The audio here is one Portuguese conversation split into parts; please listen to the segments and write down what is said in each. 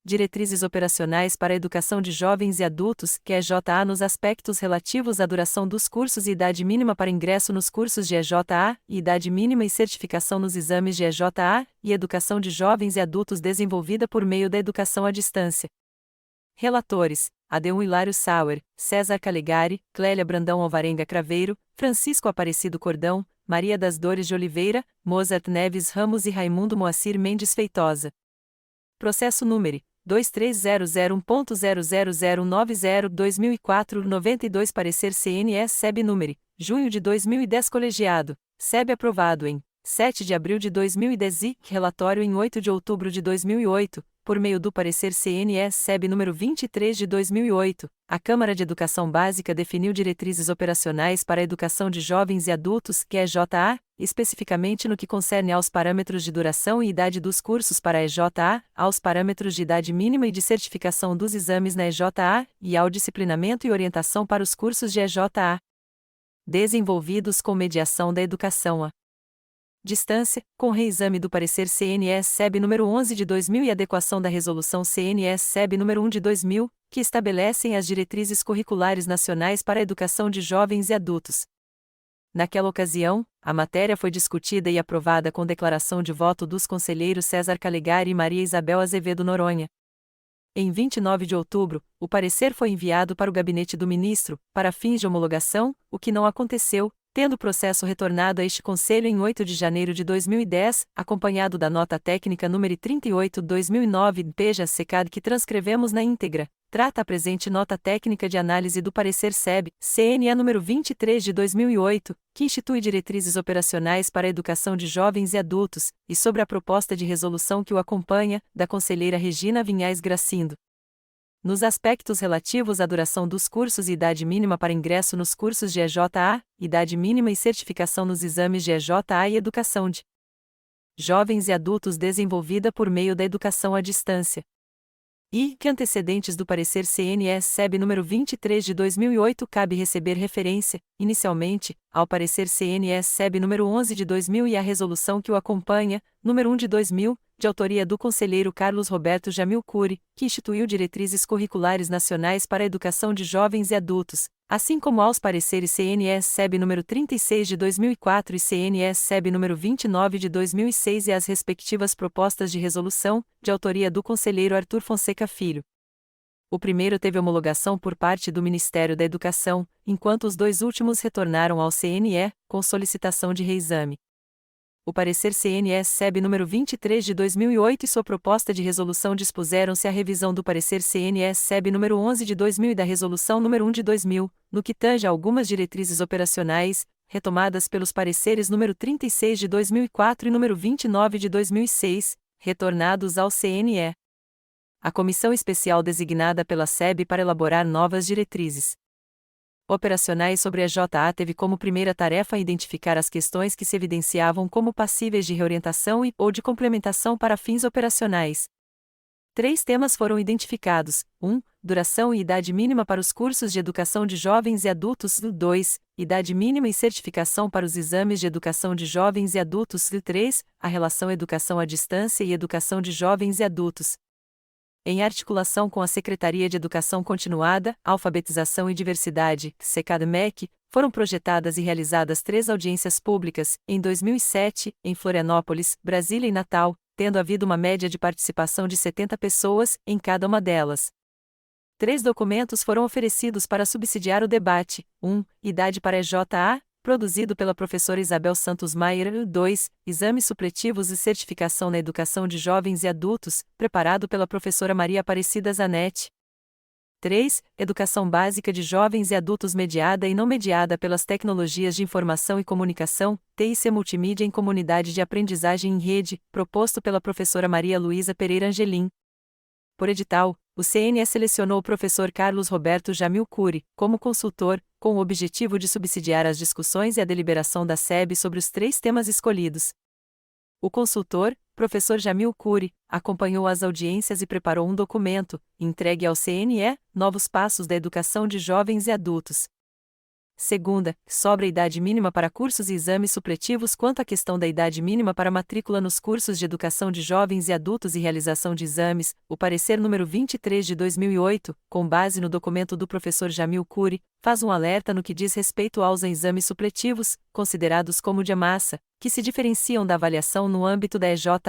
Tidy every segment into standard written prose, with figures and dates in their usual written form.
Diretrizes Operacionais para a Educação de Jovens e Adultos, que é EJA nos aspectos relativos à duração dos cursos e idade mínima para ingresso nos cursos de EJA, e idade mínima e certificação nos exames de EJA, e Educação de Jovens e Adultos desenvolvida por meio da educação à distância. Relatores: Adeum Hilário Sauer, César Calegari, Clélia Brandão Alvarenga Craveiro, Francisco Aparecido Cordão, Maria das Dores de Oliveira, Mozart Neves Ramos e Raimundo Moacir Mendes Feitosa. Processo número 23001.00090-2004 92 Parecer CNE-SEB número, junho de 2010 Colegiado, SEB aprovado em 7 de abril de 2010 e relatório em 8 de outubro de 2008, por meio do parecer CNE-SEB número 23 de 2008, a Câmara de Educação Básica definiu diretrizes operacionais para a educação de jovens e adultos, que é EJA, especificamente no que concerne aos parâmetros de duração e idade dos cursos para a EJA, aos parâmetros de idade mínima e de certificação dos exames na EJA, e ao disciplinamento e orientação para os cursos de EJA. Desenvolvidos com mediação da educação à distância, com reexame do parecer CNE-SEB número 11 de 2000 e adequação da resolução CNE-SEB número 1 de 2000, que estabelecem as diretrizes curriculares nacionais para a educação de jovens e adultos. Naquela ocasião, a matéria foi discutida e aprovada com declaração de voto dos conselheiros César Calegari e Maria Isabel Azevedo Noronha. Em 29 de outubro, o parecer foi enviado para o gabinete do ministro, para fins de homologação, o que não aconteceu, tendo o processo retornado a este Conselho em 8 de janeiro de 2010, acompanhado da nota técnica número 38/2009 PJ-SECAD que transcrevemos na íntegra. Trata a presente nota técnica de análise do parecer SEB, CNE número 23 de 2008, que institui diretrizes operacionais para a educação de jovens e adultos, e sobre a proposta de resolução que o acompanha, da conselheira Regina Vinhais Gracindo. Nos aspectos relativos à duração dos cursos e idade mínima para ingresso nos cursos de EJA, idade mínima e certificação nos exames de EJA e educação de jovens e adultos desenvolvida por meio da educação à distância. E que antecedentes do parecer CNE-SEB número 23 de 2008 cabe receber referência, inicialmente, ao parecer CNE-SEB número 11 de 2000 e à resolução que o acompanha, número 1 de 2000, de autoria do conselheiro Carlos Roberto Jamil Cury, que instituiu diretrizes curriculares nacionais para a educação de jovens e adultos, assim como aos pareceres CNE-SEB número 36 de 2004 e CNE-SEB número 29 de 2006 e as respectivas propostas de resolução, de autoria do conselheiro Arthur Fonseca Filho. O primeiro teve homologação por parte do Ministério da Educação, enquanto os dois últimos retornaram ao CNE, com solicitação de reexame. O parecer CNE-SEB número 23 de 2008 e sua proposta de resolução dispuseram-se à revisão do parecer CNE-SEB número 11 de 2000 e da resolução número 1 de 2000, no que tange a algumas diretrizes operacionais, retomadas pelos pareceres número 36 de 2004 e número 29 de 2006, retornados ao CNE. A comissão especial designada pela SEB para elaborar novas diretrizes operacionais sobre a EJA teve como primeira tarefa identificar as questões que se evidenciavam como passíveis de reorientação ou de complementação para fins operacionais. 3 temas foram identificados: 1. Duração e idade mínima para os cursos de educação de jovens e adultos. 2. Idade mínima e certificação para os exames de educação de jovens e adultos. 3. A relação educação à distância e educação de jovens e adultos. Em articulação com a Secretaria de Educação Continuada, Alfabetização e Diversidade, SECAD-MEC, foram projetadas e realizadas 3 audiências públicas, em 2007, em Florianópolis, Brasília e Natal, tendo havido uma média de participação de 70 pessoas, em cada uma delas. 3 documentos foram oferecidos para subsidiar o debate: 1. Idade para EJA, produzido pela professora Isabel Santos Maier. 2. Exames supletivos e certificação na educação de jovens e adultos, preparado pela professora Maria Aparecida Zanetti. 3. Educação básica de jovens e adultos mediada e não mediada pelas tecnologias de informação e comunicação, TIC Multimídia em Comunidade de Aprendizagem em Rede, proposto pela professora Maria Luísa Pereira Angelim. Por edital, o CNE selecionou o professor Carlos Roberto Jamil Cury, como consultor, com o objetivo de subsidiar as discussões e a deliberação da SEB sobre os 3 temas escolhidos. O consultor, professor Jamil Cury, acompanhou as audiências e preparou um documento, entregue ao CNE, Novos Passos da Educação de Jovens e Adultos. Segunda, sobre a idade mínima para cursos e exames supletivos. Quanto à questão da idade mínima para matrícula nos cursos de educação de jovens e adultos e realização de exames, o parecer número 23 de 2008, com base no documento do professor Jamil Curi, faz um alerta no que diz respeito aos exames supletivos, considerados como de massa, que se diferenciam da avaliação no âmbito da EJA,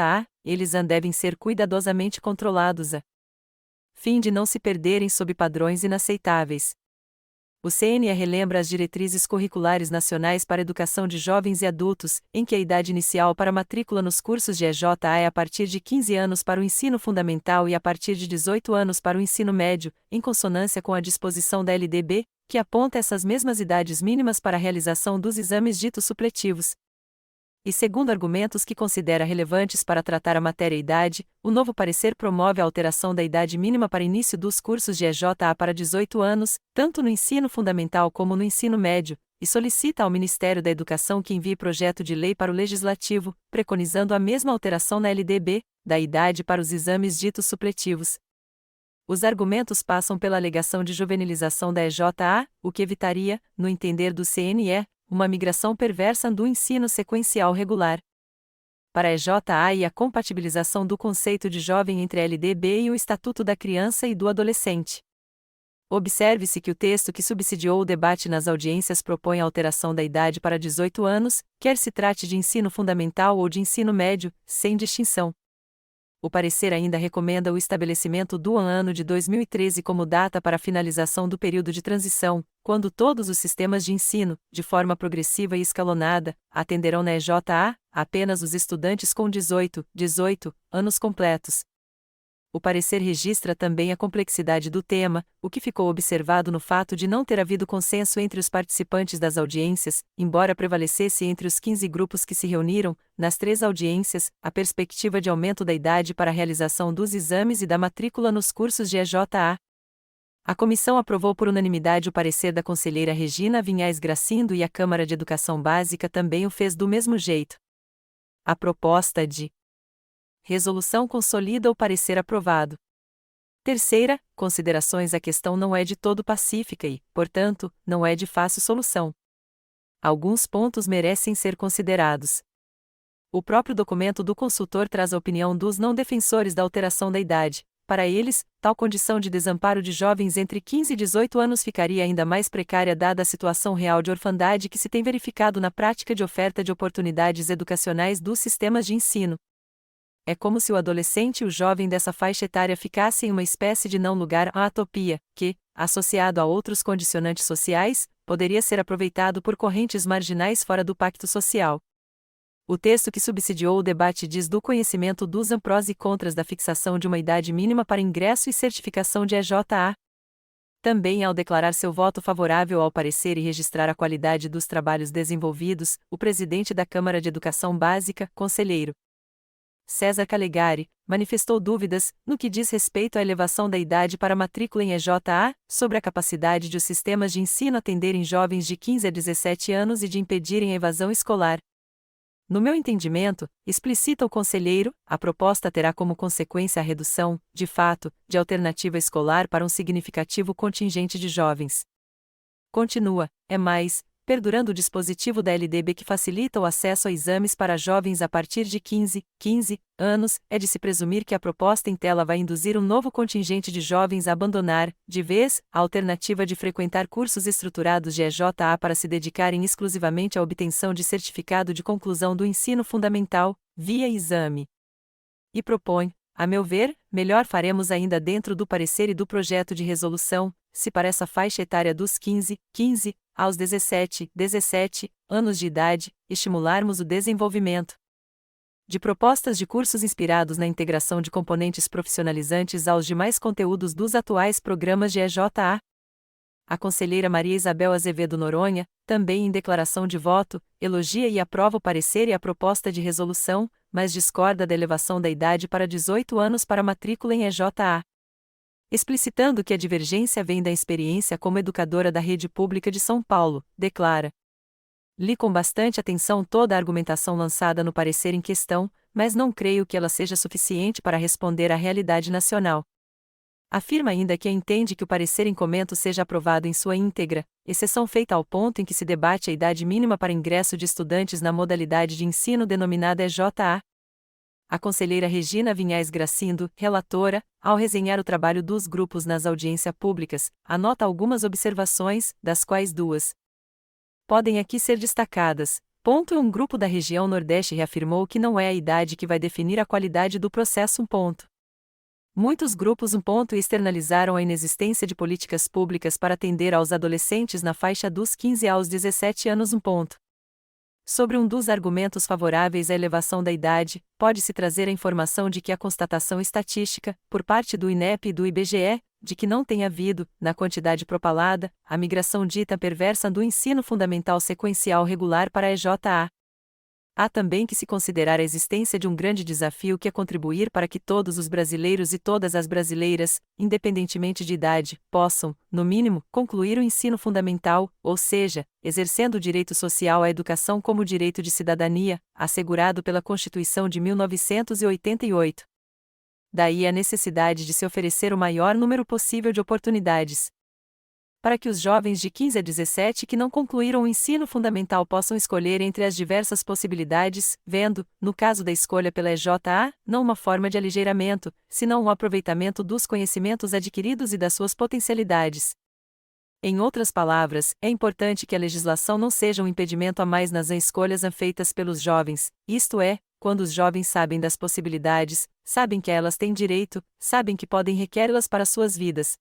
eles devem ser cuidadosamente controlados a fim de não se perderem sob padrões inaceitáveis. O CNE relembra as diretrizes curriculares nacionais para a educação de jovens e adultos, em que a idade inicial para matrícula nos cursos de EJA é a partir de 15 anos para o ensino fundamental e a partir de 18 anos para o ensino médio, em consonância com a disposição da LDB, que aponta essas mesmas idades mínimas para a realização dos exames ditos supletivos. E segundo argumentos que considera relevantes para tratar a matéria idade, o novo parecer promove a alteração da idade mínima para início dos cursos de EJA para 18 anos, tanto no ensino fundamental como no ensino médio, e solicita ao Ministério da Educação que envie projeto de lei para o Legislativo, preconizando a mesma alteração na LDB, da idade para os exames ditos supletivos. Os argumentos passam pela alegação de juvenilização da EJA, o que evitaria, no entender do CNE, uma migração perversa do ensino sequencial regular. Para a EJA e a compatibilização do conceito de jovem entre a LDB e o Estatuto da Criança e do Adolescente. Observe-se que o texto que subsidiou o debate nas audiências propõe a alteração da idade para 18 anos, quer se trate de ensino fundamental ou de ensino médio, sem distinção. O parecer ainda recomenda o estabelecimento do ano de 2013 como data para a finalização do período de transição, quando todos os sistemas de ensino, de forma progressiva e escalonada, atenderão na EJA apenas os estudantes com 18 anos completos. O parecer registra também a complexidade do tema, o que ficou observado no fato de não ter havido consenso entre os participantes das audiências, embora prevalecesse entre os 15 grupos que se reuniram, nas 3 audiências, a perspectiva de aumento da idade para a realização dos exames e da matrícula nos cursos de EJA. A comissão aprovou por unanimidade o parecer da conselheira Regina Vinhais Gracindo e a Câmara de Educação Básica também o fez do mesmo jeito. A proposta de resolução consolida o parecer aprovado. Terceira, considerações. A questão não é de todo pacífica e, portanto, não é de fácil solução. Alguns pontos merecem ser considerados. O próprio documento do consultor traz a opinião dos não defensores da alteração da idade. Para eles, tal condição de desamparo de jovens entre 15 e 18 anos ficaria ainda mais precária dada a situação real de orfandade que se tem verificado na prática de oferta de oportunidades educacionais dos sistemas de ensino. É como se o adolescente e o jovem dessa faixa etária ficassem em uma espécie de não lugar à atopia, que, associado a outros condicionantes sociais, poderia ser aproveitado por correntes marginais fora do pacto social. O texto que subsidiou o debate diz do conhecimento dos prós e contras da fixação de uma idade mínima para ingresso e certificação de EJA. Também, ao declarar seu voto favorável ao parecer e registrar a qualidade dos trabalhos desenvolvidos, o presidente da Câmara de Educação Básica, conselheiro César Calegari, manifestou dúvidas, no que diz respeito à elevação da idade para matrícula em EJA, sobre a capacidade de os sistemas de ensino atenderem jovens de 15 a 17 anos e de impedirem a evasão escolar. No meu entendimento, explicita o conselheiro, a proposta terá como consequência a redução, de fato, de alternativa escolar para um significativo contingente de jovens. Continua, perdurando o dispositivo da LDB que facilita o acesso a exames para jovens a partir de 15 anos, é de se presumir que a proposta em tela vai induzir um novo contingente de jovens a abandonar, de vez, a alternativa de frequentar cursos estruturados de EJA para se dedicarem exclusivamente à obtenção de certificado de conclusão do ensino fundamental, via exame. E propõe, a meu ver, melhor faremos ainda dentro do parecer e do projeto de resolução, se para essa faixa etária dos 15 aos 17 anos de idade, estimularmos o desenvolvimento de propostas de cursos inspirados na integração de componentes profissionalizantes aos demais conteúdos dos atuais programas de EJA. A conselheira Maria Isabel Azevedo Noronha, também em declaração de voto, elogia e aprova o parecer e a proposta de resolução, mas discorda da elevação da idade para 18 anos para matrícula em EJA. Explicitando que a divergência vem da experiência como educadora da rede pública de São Paulo, declara: li com bastante atenção toda a argumentação lançada no parecer em questão, mas não creio que ela seja suficiente para responder à realidade nacional. Afirma ainda que entende que o parecer em comento seja aprovado em sua íntegra, exceção feita ao ponto em que se debate a idade mínima para ingresso de estudantes na modalidade de ensino denominada EJA. A conselheira Regina Vinhais Gracindo, relatora, ao resenhar o trabalho dos grupos nas audiências públicas, anota algumas observações, das quais duas podem aqui ser destacadas. Ponto. Um grupo da região Nordeste reafirmou que não é a idade que vai definir a qualidade do processo. Muitos grupos externalizaram a inexistência de políticas públicas para atender aos adolescentes na faixa dos 15 aos 17 anos. Sobre um dos argumentos favoráveis à elevação da idade, pode-se trazer a informação de que a constatação estatística, por parte do INEP e do IBGE, de que não tem havido, na quantidade propalada, a migração dita perversa do ensino fundamental sequencial regular para a EJA. Há também que se considerar a existência de um grande desafio que é contribuir para que todos os brasileiros e todas as brasileiras, independentemente de idade, possam, no mínimo, concluir o ensino fundamental, ou seja, exercendo o direito social à educação como direito de cidadania, assegurado pela Constituição de 1988. Daí a necessidade de se oferecer o maior número possível de oportunidades para que os jovens de 15 a 17 que não concluíram o ensino fundamental possam escolher entre as diversas possibilidades, vendo, no caso da escolha pela EJA, não uma forma de aligeiramento, senão um aproveitamento dos conhecimentos adquiridos e das suas potencialidades. Em outras palavras, é importante que a legislação não seja um impedimento a mais nas escolhas feitas pelos jovens, isto é, quando os jovens sabem das possibilidades, sabem que a elas têm direito, sabem que podem requerê-las para suas vidas.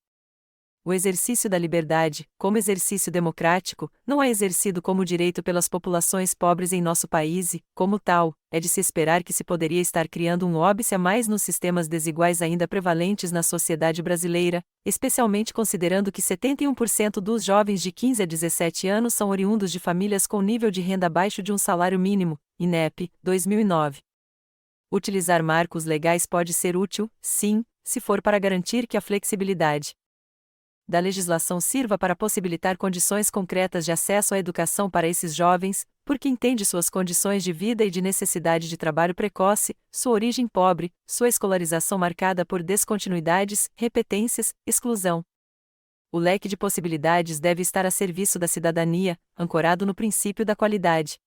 O exercício da liberdade, como exercício democrático, não é exercido como direito pelas populações pobres em nosso país e, como tal, é de se esperar que se poderia estar criando um óbice a mais nos sistemas desiguais ainda prevalentes na sociedade brasileira, especialmente considerando que 71% dos jovens de 15 a 17 anos são oriundos de famílias com nível de renda abaixo de um salário mínimo, INEP, 2009. Utilizar marcos legais pode ser útil, sim, se for para garantir que a flexibilidade da legislação sirva para possibilitar condições concretas de acesso à educação para esses jovens, porque entende suas condições de vida e de necessidade de trabalho precoce, sua origem pobre, sua escolarização marcada por descontinuidades, repetências, exclusão. O leque de possibilidades deve estar a serviço da cidadania, ancorado no princípio da qualidade.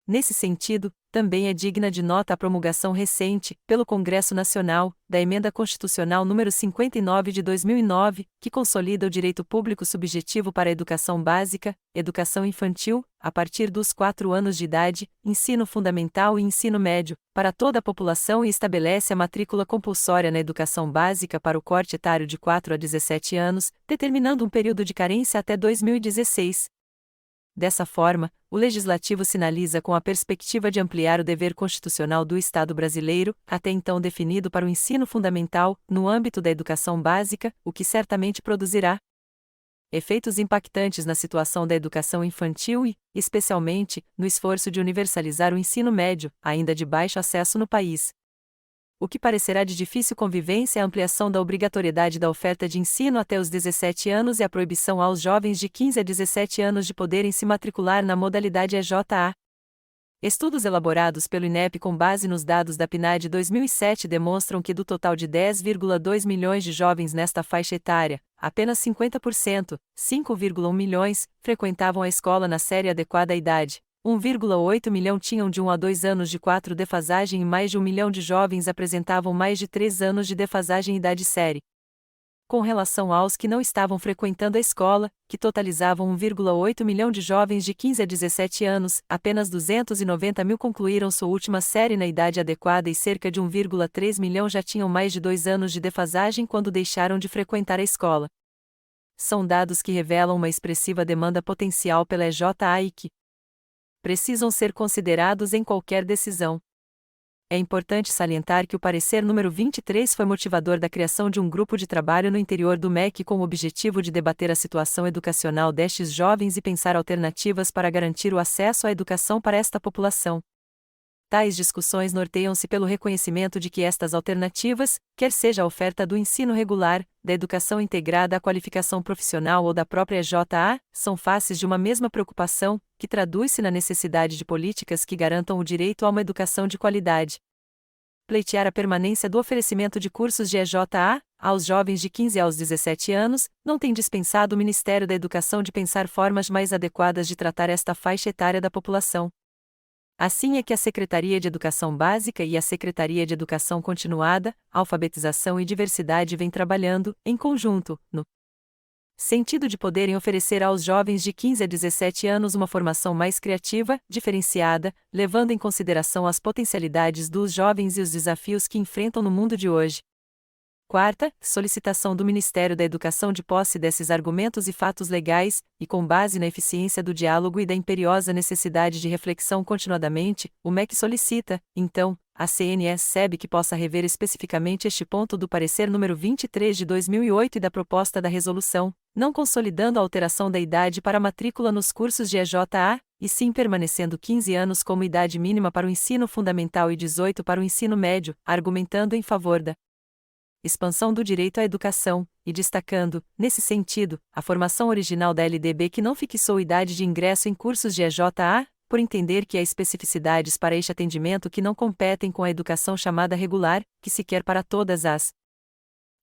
Nesse sentido, também é digna de nota a promulgação recente, pelo Congresso Nacional, da Emenda Constitucional nº 59 de 2009, que consolida o direito público subjetivo para a educação básica, educação infantil, a partir dos 4 anos de idade, ensino fundamental e ensino médio, para toda a população e estabelece a matrícula compulsória na educação básica para o corte etário de 4 a 17 anos, determinando um período de carência até 2016. Dessa forma, o Legislativo sinaliza com a perspectiva de ampliar o dever constitucional do Estado brasileiro, até então definido para o ensino fundamental, no âmbito da educação básica, o que certamente produzirá efeitos impactantes na situação da educação infantil e, especialmente, no esforço de universalizar o ensino médio, ainda de baixo acesso no país. O que parecerá de difícil convivência é a ampliação da obrigatoriedade da oferta de ensino até os 17 anos e a proibição aos jovens de 15 a 17 anos de poderem se matricular na modalidade EJA. Estudos elaborados pelo INEP com base nos dados da PNAD 2007 demonstram que do total de 10,2 milhões de jovens nesta faixa etária, apenas 50%, 5,1 milhões, frequentavam a escola na série adequada à idade. 1,8 milhão tinham de 1 a 2 anos de 4 defasagem e mais de 1 milhão de jovens apresentavam mais de 3 anos de defasagem em idade série. Com relação aos que não estavam frequentando a escola, que totalizavam 1,8 milhão de jovens de 15 a 17 anos, apenas 290 mil concluíram sua última série na idade adequada e cerca de 1,3 milhão já tinham mais de 2 anos de defasagem quando deixaram de frequentar a escola. São dados que revelam uma expressiva demanda potencial pela EJA e que precisam ser considerados em qualquer decisão. É importante salientar que o parecer número 23 foi motivador da criação de um grupo de trabalho no interior do MEC com o objetivo de debater a situação educacional destes jovens e pensar alternativas para garantir o acesso à educação para esta população. Tais discussões norteiam-se pelo reconhecimento de que estas alternativas, quer seja a oferta do ensino regular, da educação integrada à qualificação profissional ou da própria EJA, são faces de uma mesma preocupação, que traduz-se na necessidade de políticas que garantam o direito a uma educação de qualidade. Pleitear a permanência do oferecimento de cursos de EJA, aos jovens de 15 aos 17 anos, não tem dispensado o Ministério da Educação de pensar formas mais adequadas de tratar esta faixa etária da população. Assim é que a Secretaria de Educação Básica e a Secretaria de Educação Continuada, Alfabetização e Diversidade vêm trabalhando, em conjunto, no sentido de poderem oferecer aos jovens de 15 a 17 anos uma formação mais criativa, diferenciada, levando em consideração as potencialidades dos jovens e os desafios que enfrentam no mundo de hoje. Quarta, solicitação do Ministério da Educação de posse desses argumentos e fatos legais, e com base na eficiência do diálogo e da imperiosa necessidade de reflexão continuadamente, o MEC solicita, então, à CNS-SEB que possa rever especificamente este ponto do parecer número 23 de 2008 e da proposta da resolução, não consolidando a alteração da idade para matrícula nos cursos de EJA, e sim permanecendo 15 anos como idade mínima para o ensino fundamental e 18 para o ensino médio, argumentando em favor da expansão do direito à educação, e destacando, nesse sentido, a formação original da LDB que não fixou idade de ingresso em cursos de EJA, por entender que há especificidades para este atendimento que não competem com a educação chamada regular, que se quer para todas as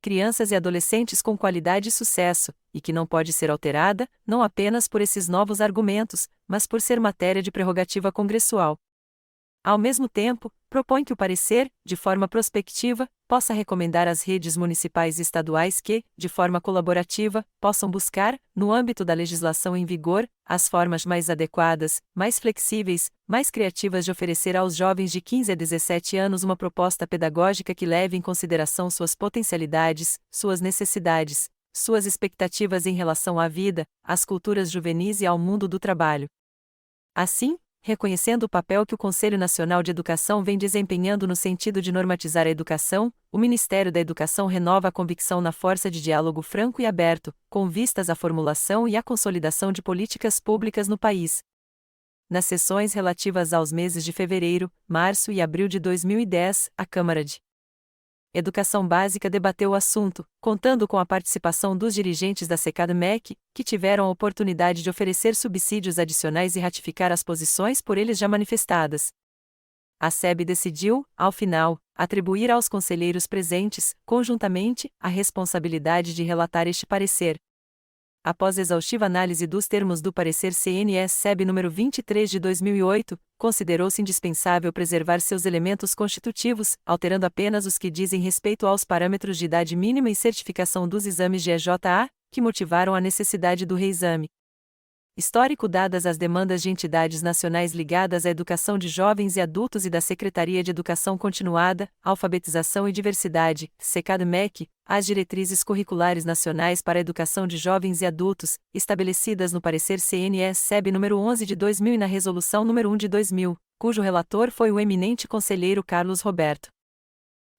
crianças e adolescentes com qualidade e sucesso, e que não pode ser alterada, não apenas por esses novos argumentos, mas por ser matéria de prerrogativa congressual. Ao mesmo tempo, propõe que o parecer, de forma prospectiva, possa recomendar às redes municipais e estaduais que, de forma colaborativa, possam buscar, no âmbito da legislação em vigor, as formas mais adequadas, mais flexíveis, mais criativas de oferecer aos jovens de 15 a 17 anos uma proposta pedagógica que leve em consideração suas potencialidades, suas necessidades, suas expectativas em relação à vida, às culturas juvenis e ao mundo do trabalho. Assim, reconhecendo o papel que o Conselho Nacional de Educação vem desempenhando no sentido de normatizar a educação, o Ministério da Educação renova a convicção na força de diálogo franco e aberto, com vistas à formulação e à consolidação de políticas públicas no país. Nas sessões relativas aos meses de fevereiro, março e abril de 2010, a Câmara de Educação Básica debateu o assunto, contando com a participação dos dirigentes da SECAD-MEC, que tiveram a oportunidade de oferecer subsídios adicionais e ratificar as posições por eles já manifestadas. A SEB decidiu, ao final, atribuir aos conselheiros presentes, conjuntamente, a responsabilidade de relatar este parecer. Após exaustiva análise dos termos do parecer CNS-SEB número 23 de 2008, considerou-se indispensável preservar seus elementos constitutivos, alterando apenas os que dizem respeito aos parâmetros de idade mínima e certificação dos exames de EJA, que motivaram a necessidade do reexame. Histórico dadas as demandas de entidades nacionais ligadas à educação de jovens e adultos e da Secretaria de Educação Continuada, Alfabetização e Diversidade, SECAD-MEC, as diretrizes curriculares nacionais para a educação de jovens e adultos, estabelecidas no parecer CNS-SEB número 11 de 2000 e na resolução número 1 de 2000, cujo relator foi o eminente conselheiro Carlos Roberto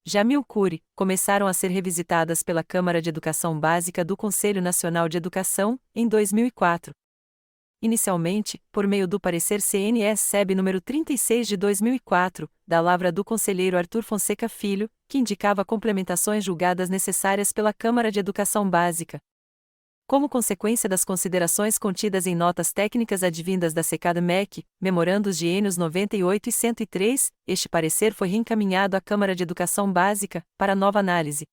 Jamil Cury, começaram a ser revisitadas pela Câmara de Educação Básica do Conselho Nacional de Educação, em 2004. Inicialmente, por meio do parecer CNS-SEB número 36 de 2004, da lavra do conselheiro Arthur Fonseca Filho, que indicava complementações julgadas necessárias pela Câmara de Educação Básica. Como consequência das considerações contidas em notas técnicas advindas da SECAD-MEC, memorandos de Enos 98 e 103, este parecer foi reencaminhado à Câmara de Educação Básica, para nova análise.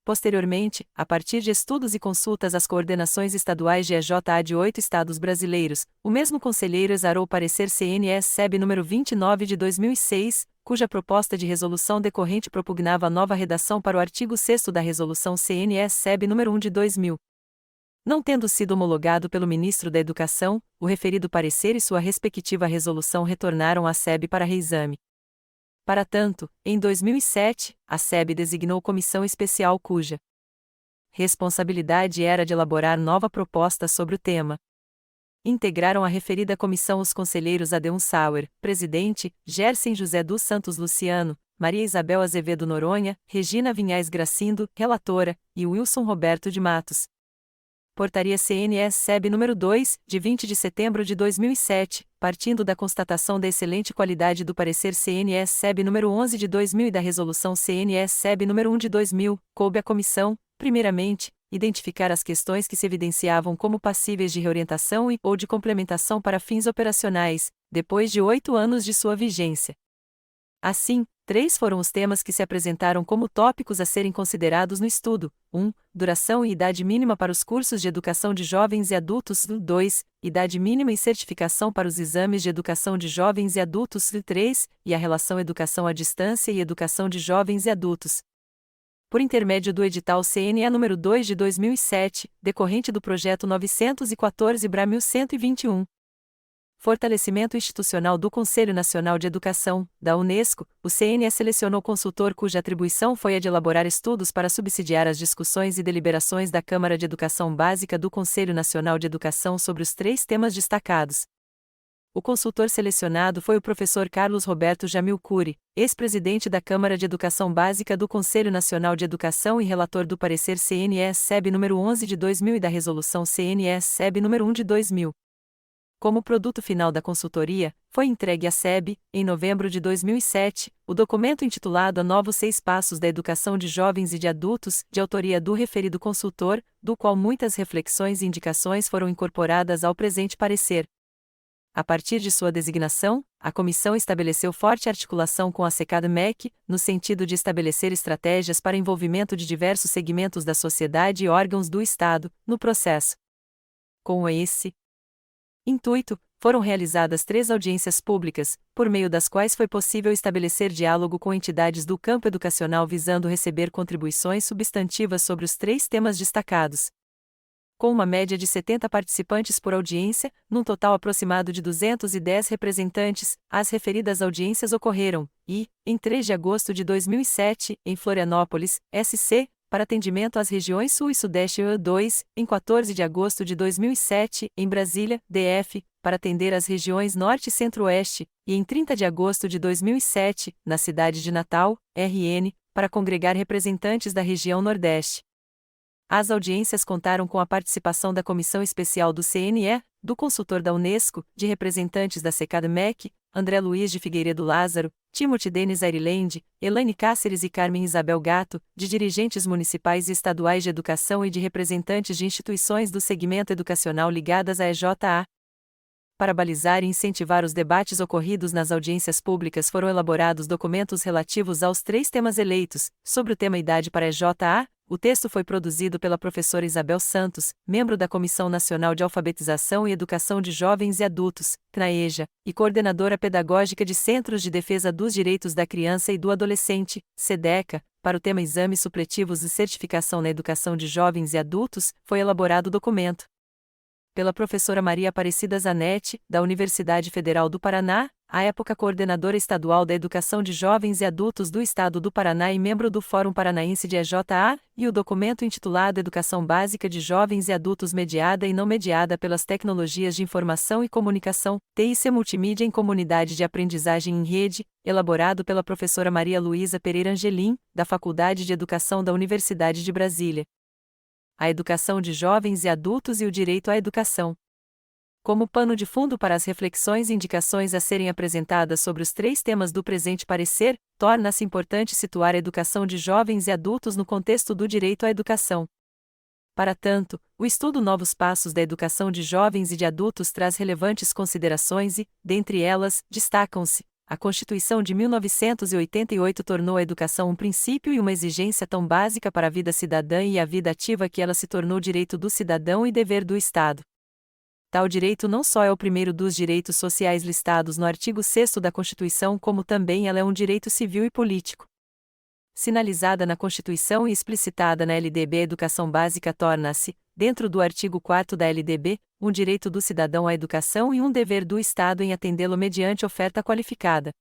Posteriormente, a partir de estudos e consultas às coordenações estaduais de EJA de 8 estados brasileiros, o mesmo conselheiro exarou o parecer CNS-SEB número 29 de 2006, cuja proposta de resolução decorrente propugnava a nova redação para o artigo 6º da resolução CNS-SEB número 1 de 2000. Não tendo sido homologado pelo ministro da Educação, o referido parecer e sua respectiva resolução retornaram à SEB para reexame. Para tanto, em 2007, a SEB designou comissão especial cuja responsabilidade era de elaborar nova proposta sobre o tema. Integraram a referida comissão os conselheiros Adeum Sauer, presidente, Gersen José dos Santos Luciano, Maria Isabel Azevedo Noronha, Regina Vinhais Gracindo, relatora, e Wilson Roberto de Matos. Portaria CNS-SEB número 2, de 20 de setembro de 2007, partindo da constatação da excelente qualidade do parecer CNS-SEB número 11 de 2000 e da resolução CNS-SEB número 1 de 2000, coube à comissão, primeiramente, identificar as questões que se evidenciavam como passíveis de reorientação e ou de complementação para fins operacionais, depois de 8 anos de sua vigência. Assim, Três foram os temas que se apresentaram como tópicos a serem considerados no estudo: 1. Duração e idade mínima para os cursos de educação de jovens e adultos. 2. Idade mínima e certificação para os exames de educação de jovens e adultos. 3. E a relação educação à distância e educação de jovens e adultos. Por intermédio do edital CNE número 2 de 2007, decorrente do projeto 914/1121. Fortalecimento institucional do Conselho Nacional de Educação, da Unesco, o CNE selecionou consultor cuja atribuição foi a de elaborar estudos para subsidiar as discussões e deliberações da Câmara de Educação Básica do Conselho Nacional de Educação sobre os três temas destacados. O consultor selecionado foi o professor Carlos Roberto Jamil Cury, ex-presidente da Câmara de Educação Básica do Conselho Nacional de Educação e relator do parecer CNE-SEB número 11 de 2000 e da resolução CNE-SEB número 1 de 2000. Como produto final da consultoria, foi entregue à SEB, em novembro de 2007, o documento intitulado A Novos 6 Passos da Educação de Jovens e de Adultos, de autoria do referido consultor, do qual muitas reflexões e indicações foram incorporadas ao presente parecer. A partir de sua designação, a comissão estabeleceu forte articulação com a SECAD-MEC, no sentido de estabelecer estratégias para envolvimento de diversos segmentos da sociedade e órgãos do Estado, no processo. Com esse intuito, foram realizadas 3 audiências públicas, por meio das quais foi possível estabelecer diálogo com entidades do campo educacional visando receber contribuições substantivas sobre os 3 temas destacados. Com uma média de 70 participantes por audiência, num total aproximado de 210 representantes, as referidas audiências ocorreram, em 3 de agosto de 2007, em Florianópolis, SC, para atendimento às regiões Sul e Sudeste e 2, em 14 de agosto de 2007, em Brasília, DF, para atender às regiões Norte e Centro-Oeste, e em 30 de agosto de 2007, na cidade de Natal, RN, para congregar representantes da região Nordeste. As audiências contaram com a participação da Comissão Especial do CNE, do consultor da Unesco, de representantes da SECAD-MEC, André Luiz de Figueiredo Lázaro, Timothy Denis Airilende, Elaine Cáceres e Carmen Isabel Gatto, de dirigentes municipais e estaduais de educação e de representantes de instituições do segmento educacional ligadas à EJA. Para balizar e incentivar os debates ocorridos nas audiências públicas foram elaborados documentos relativos aos 3 temas eleitos. Sobre o tema Idade para a EJA, o texto foi produzido pela professora Isabel Santos, membro da Comissão Nacional de Alfabetização e Educação de Jovens e Adultos, CNAEJA, e coordenadora pedagógica de Centros de Defesa dos Direitos da Criança e do Adolescente, SEDECA. Para o tema Exames Supletivos e Certificação na Educação de Jovens e Adultos, foi elaborado o documento pela professora Maria Aparecida Zanetti, da Universidade Federal do Paraná, à época coordenadora estadual da Educação de Jovens e Adultos do Estado do Paraná e membro do Fórum Paranaense de EJA, e o documento intitulado Educação Básica de Jovens e Adultos mediada e não mediada pelas tecnologias de informação e comunicação, TIC Multimídia em Comunidade de Aprendizagem em Rede, elaborado pela professora Maria Luísa Pereira Angelim, da Faculdade de Educação da Universidade de Brasília. A educação de jovens e adultos e o direito à educação. Como pano de fundo para as reflexões e indicações a serem apresentadas sobre os 3 temas do presente parecer, torna-se importante situar a educação de jovens e adultos no contexto do direito à educação. Para tanto, o estudo Novos Passos da Educação de Jovens e de Adultos traz relevantes considerações e, dentre elas, destacam-se: a Constituição de 1988 tornou a educação um princípio e uma exigência tão básica para a vida cidadã e a vida ativa que ela se tornou direito do cidadão e dever do Estado. Tal direito não só é o primeiro dos direitos sociais listados no artigo 6º da Constituição, como também ela é um direito civil e político. Sinalizada na Constituição e explicitada na LDB, a educação básica torna-se, dentro do artigo 4º da LDB, um direito do cidadão à educação e um dever do Estado em atendê-lo mediante oferta qualificada.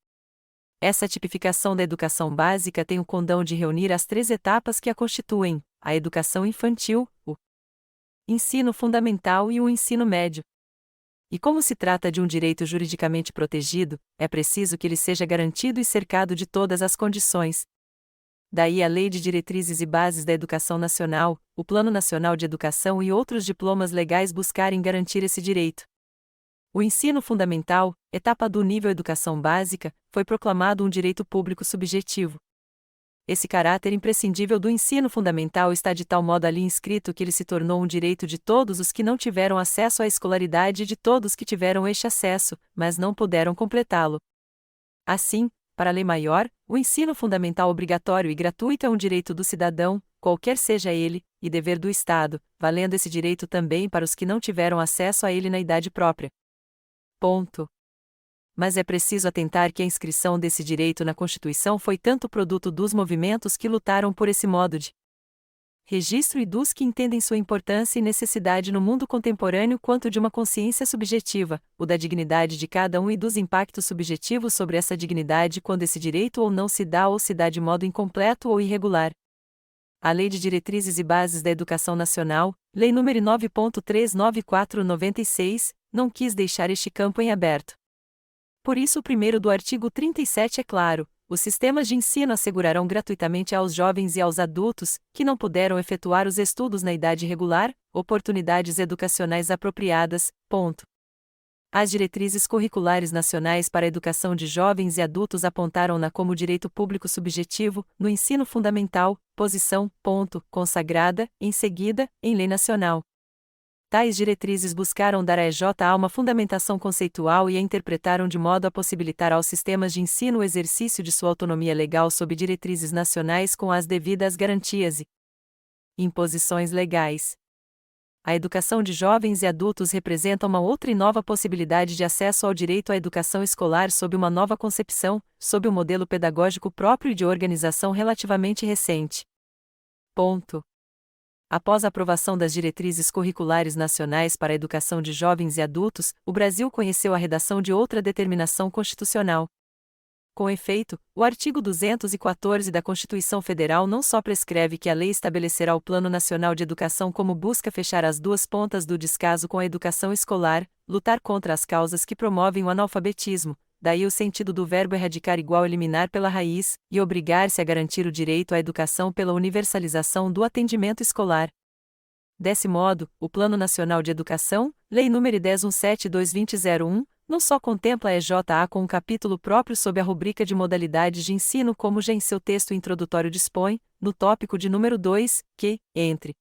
Essa tipificação da educação básica tem o condão de reunir as 3 etapas que a constituem: a educação infantil, o ensino fundamental e o ensino médio. E como se trata de um direito juridicamente protegido, é preciso que ele seja garantido e cercado de todas as condições. Daí a Lei de Diretrizes e Bases da Educação Nacional, o Plano Nacional de Educação e outros diplomas legais buscarem garantir esse direito. O ensino fundamental, etapa do nível educação básica, foi proclamado um direito público subjetivo. Esse caráter imprescindível do ensino fundamental está de tal modo ali inscrito que ele se tornou um direito de todos os que não tiveram acesso à escolaridade e de todos que tiveram este acesso, mas não puderam completá-lo. Assim, para a lei maior, o ensino fundamental obrigatório e gratuito é um direito do cidadão, qualquer seja ele, e dever do Estado, valendo esse direito também para os que não tiveram acesso a ele na idade própria. Ponto. Mas é preciso atentar que a inscrição desse direito na Constituição foi tanto produto dos movimentos que lutaram por esse modo de registro e dos que entendem sua importância e necessidade no mundo contemporâneo quanto de uma consciência subjetiva, o da dignidade de cada um e dos impactos subjetivos sobre essa dignidade quando esse direito ou não se dá ou se dá de modo incompleto ou irregular. A Lei de Diretrizes e Bases da Educação Nacional, Lei nº 9.394/96, não quis deixar este campo em aberto. Por isso o primeiro do artigo 37 é claro: os sistemas de ensino assegurarão gratuitamente aos jovens e aos adultos, que não puderam efetuar os estudos na idade regular, oportunidades educacionais apropriadas. Ponto. As diretrizes curriculares nacionais para a educação de jovens e adultos apontaram-na como direito público subjetivo, no ensino fundamental, posição, consagrada, em seguida, em lei nacional. Tais diretrizes buscaram dar à EJA uma fundamentação conceitual e a interpretaram de modo a possibilitar aos sistemas de ensino o exercício de sua autonomia legal sob diretrizes nacionais com as devidas garantias e imposições legais. A educação de jovens e adultos representa uma outra e nova possibilidade de acesso ao direito à educação escolar sob uma nova concepção, sob um modelo pedagógico próprio e de organização relativamente recente. Ponto. Após a aprovação das diretrizes curriculares nacionais para a educação de jovens e adultos, o Brasil conheceu a redação de outra determinação constitucional. Com efeito, o artigo 214 da Constituição Federal não só prescreve que a lei estabelecerá o Plano Nacional de Educação como busca fechar as duas pontas do descaso com a educação escolar, lutar contra as causas que promovem o analfabetismo, daí o sentido do verbo erradicar igual eliminar pela raiz, e obrigar-se a garantir o direito à educação pela universalização do atendimento escolar. Desse modo, o Plano Nacional de Educação, Lei nº 10.172/2001, não só contempla a EJA com um capítulo próprio sob a rubrica de modalidades de ensino como já em seu texto introdutório dispõe, no tópico de número 2, que, entre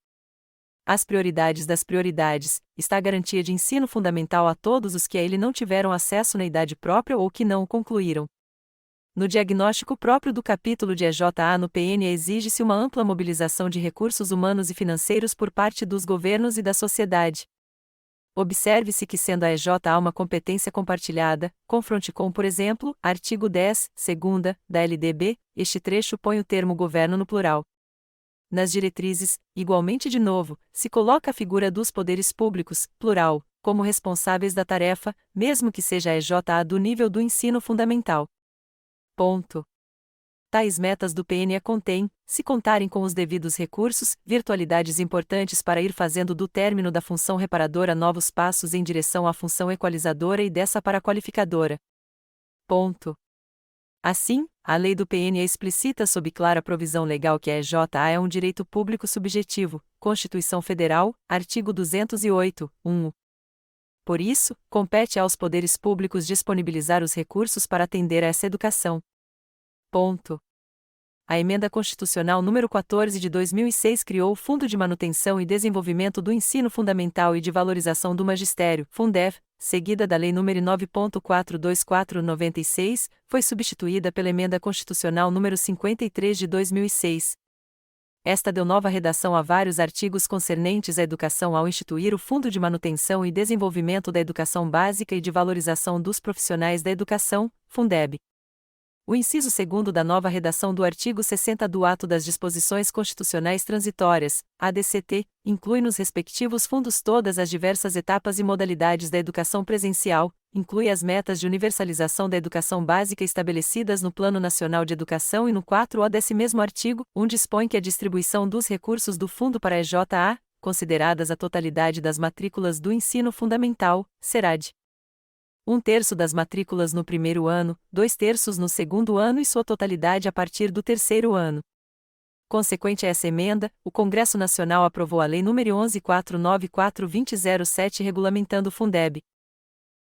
as prioridades das prioridades, está a garantia de ensino fundamental a todos os que a ele não tiveram acesso na idade própria ou que não o concluíram. No diagnóstico próprio do capítulo de EJA no PN exige-se uma ampla mobilização de recursos humanos e financeiros por parte dos governos e da sociedade. Observe-se que, sendo a EJA uma competência compartilhada, confronte com, por exemplo, artigo 10, segunda, da LDB, este trecho põe o termo governo no plural. Nas diretrizes, igualmente de novo, se coloca a figura dos poderes públicos, plural, como responsáveis da tarefa, mesmo que seja a EJA do nível do ensino fundamental. Ponto. Tais metas do PNE contêm, se contarem com os devidos recursos, virtualidades importantes para ir fazendo do término da função reparadora novos passos em direção à função equalizadora e dessa para qualificadora. Ponto. Assim, a lei do PNE explicita sob clara provisão legal que a EJA é um direito público subjetivo, Constituição Federal, artigo 208, 1. Por isso, compete aos poderes públicos disponibilizar os recursos para atender a essa educação. Ponto. A Emenda Constitucional nº 14 de 2006 criou o Fundo de Manutenção e Desenvolvimento do Ensino Fundamental e de Valorização do Magistério, Fundef, seguida da Lei nº 9.424/96, foi substituída pela Emenda Constitucional nº 53 de 2006. Esta deu nova redação a vários artigos concernentes à educação ao instituir o Fundo de Manutenção e Desenvolvimento da Educação Básica e de Valorização dos Profissionais da Educação, Fundeb. O inciso 2º da nova redação do artigo 60 do Ato das Disposições Constitucionais Transitórias, ADCT, inclui nos respectivos fundos todas as diversas etapas e modalidades da educação presencial, inclui as metas de universalização da educação básica estabelecidas no Plano Nacional de Educação e no 4O desse mesmo artigo, dispõe que a distribuição dos recursos do fundo para a EJA, consideradas a totalidade das matrículas do ensino fundamental, será de 1/3 das matrículas no primeiro ano, 2/3 no segundo ano e sua totalidade a partir do terceiro ano. Consequente a essa emenda, o Congresso Nacional aprovou a Lei nº 11.494/2007 regulamentando o Fundeb.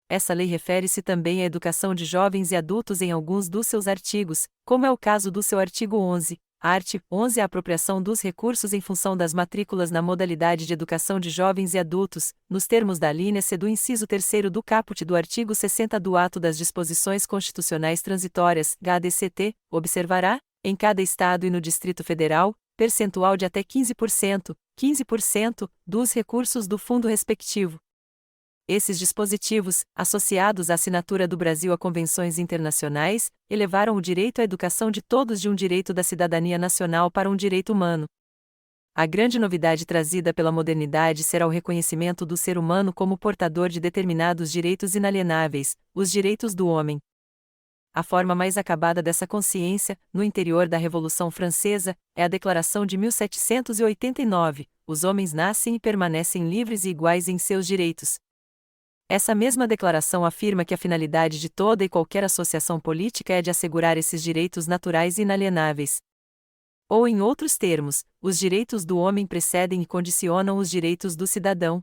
Essa lei refere-se também à educação de jovens e adultos em alguns dos seus artigos, como é o caso do seu artigo 11, Art. 11. A apropriação dos recursos em função das matrículas na modalidade de educação de jovens e adultos, nos termos da alínea C do inciso 3º do caput do artigo 60 do Ato das Disposições Constitucionais Transitórias, HDCT, observará, em cada Estado e no Distrito Federal, percentual de até 15%, dos recursos do fundo respectivo. Esses dispositivos, associados à assinatura do Brasil a convenções internacionais, elevaram o direito à educação de todos de um direito da cidadania nacional para um direito humano. A grande novidade trazida pela modernidade será o reconhecimento do ser humano como portador de determinados direitos inalienáveis, os direitos do homem. A forma mais acabada dessa consciência, no interior da Revolução Francesa, é a Declaração de 1789: os homens nascem e permanecem livres e iguais em seus direitos. Essa mesma declaração afirma que a finalidade de toda e qualquer associação política é de assegurar esses direitos naturais e inalienáveis. Ou, em outros termos, os direitos do homem precedem e condicionam os direitos do cidadão.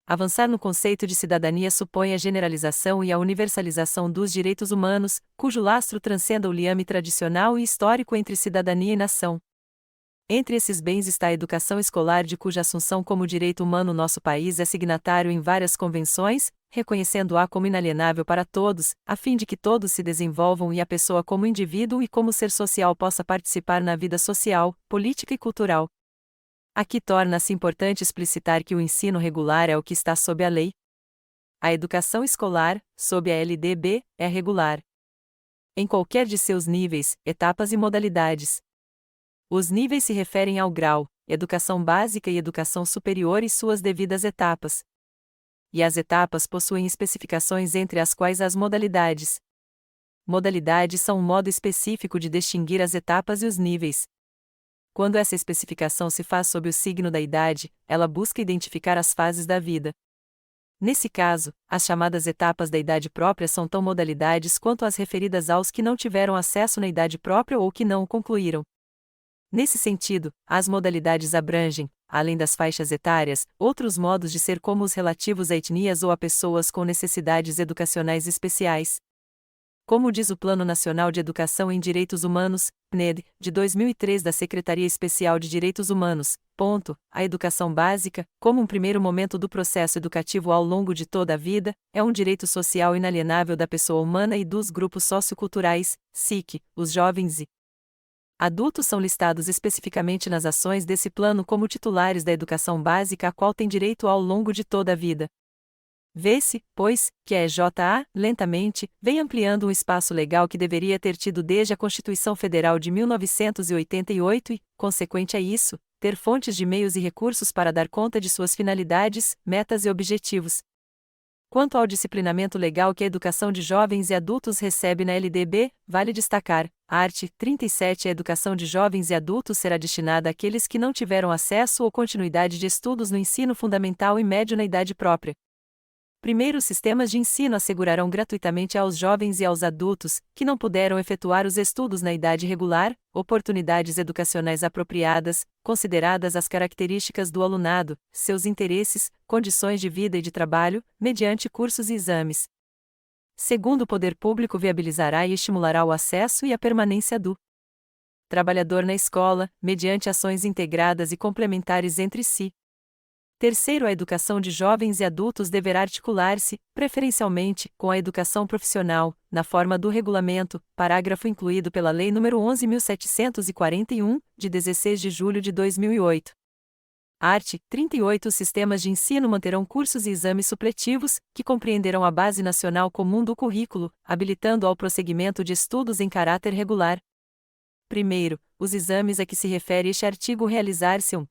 Avançar no conceito de cidadania supõe a generalização e a universalização dos direitos humanos, cujo lastro transcenda o liame tradicional e histórico entre cidadania e nação. Entre esses bens está a educação escolar, de cuja assunção como direito humano nosso país é signatário em várias convenções, reconhecendo-a como inalienável para todos, a fim de que todos se desenvolvam e a pessoa como indivíduo e como ser social possa participar na vida social, política e cultural. Aqui torna-se importante explicitar que o ensino regular é o que está sob a lei. A educação escolar, sob a LDB, é regular. Em qualquer de seus níveis, etapas e modalidades. Os níveis se referem ao grau, educação básica e educação superior e suas devidas etapas. E as etapas possuem especificações entre as quais as modalidades. Modalidades são um modo específico de distinguir as etapas e os níveis. Quando essa especificação se faz sob o signo da idade, ela busca identificar as fases da vida. Nesse caso, as chamadas etapas da idade própria são tão modalidades quanto as referidas aos que não tiveram acesso na idade própria ou que não o concluíram. Nesse sentido, as modalidades abrangem, além das faixas etárias, outros modos de ser como os relativos a etnias ou a pessoas com necessidades educacionais especiais. Como diz o Plano Nacional de Educação em Direitos Humanos, PNED, de 2003 da Secretaria Especial de Direitos Humanos, a educação básica, como um primeiro momento do processo educativo ao longo de toda a vida, é um direito social inalienável da pessoa humana e dos grupos socioculturais, SIC, os jovens e adultos são listados especificamente nas ações desse plano como titulares da educação básica a qual têm direito ao longo de toda a vida. Vê-se, pois, que a EJA, lentamente, vem ampliando um espaço legal que deveria ter tido desde a Constituição Federal de 1988 e, consequente a isso, ter fontes de meios e recursos para dar conta de suas finalidades, metas e objetivos. Quanto ao disciplinamento legal que a educação de jovens e adultos recebe na LDB, vale destacar: art. 37. A educação de jovens e adultos será destinada àqueles que não tiveram acesso ou continuidade de estudos no ensino fundamental e médio na idade própria. Primeiro, os sistemas de ensino assegurarão gratuitamente aos jovens e aos adultos, que não puderam efetuar os estudos na idade regular, oportunidades educacionais apropriadas, consideradas as características do alunado, seus interesses, condições de vida e de trabalho, mediante cursos e exames. Segundo, o poder público viabilizará e estimulará o acesso e a permanência do trabalhador na escola, mediante ações integradas e complementares entre si. Terceiro, a educação de jovens e adultos deverá articular-se, preferencialmente, com a educação profissional, na forma do regulamento, parágrafo incluído pela Lei nº 11.741, de 16 de julho de 2008. Art. 38. Os sistemas de ensino manterão cursos e exames supletivos, que compreenderão a base nacional comum do currículo, habilitando ao prosseguimento de estudos em caráter regular. Primeiro, os exames a que se refere este artigo realizar-se-ão,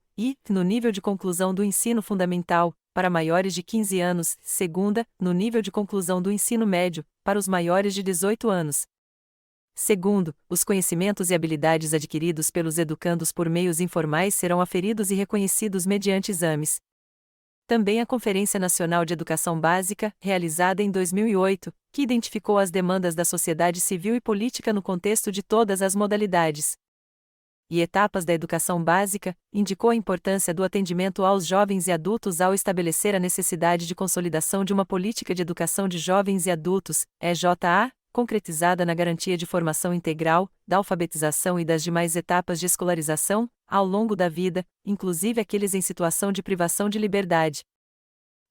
no nível de conclusão do ensino fundamental, para maiores de 15 anos, segunda, no nível de conclusão do ensino médio, para os maiores de 18 anos. Segundo, os conhecimentos e habilidades adquiridos pelos educandos por meios informais serão aferidos e reconhecidos mediante exames. Também a Conferência Nacional de Educação Básica, realizada em 2008, que identificou as demandas da sociedade civil e política no contexto de todas as modalidades e etapas da educação básica, indicou a importância do atendimento aos jovens e adultos ao estabelecer a necessidade de consolidação de uma política de educação de jovens e adultos, EJA, concretizada na garantia de formação integral, da alfabetização e das demais etapas de escolarização, ao longo da vida, inclusive aqueles em situação de privação de liberdade.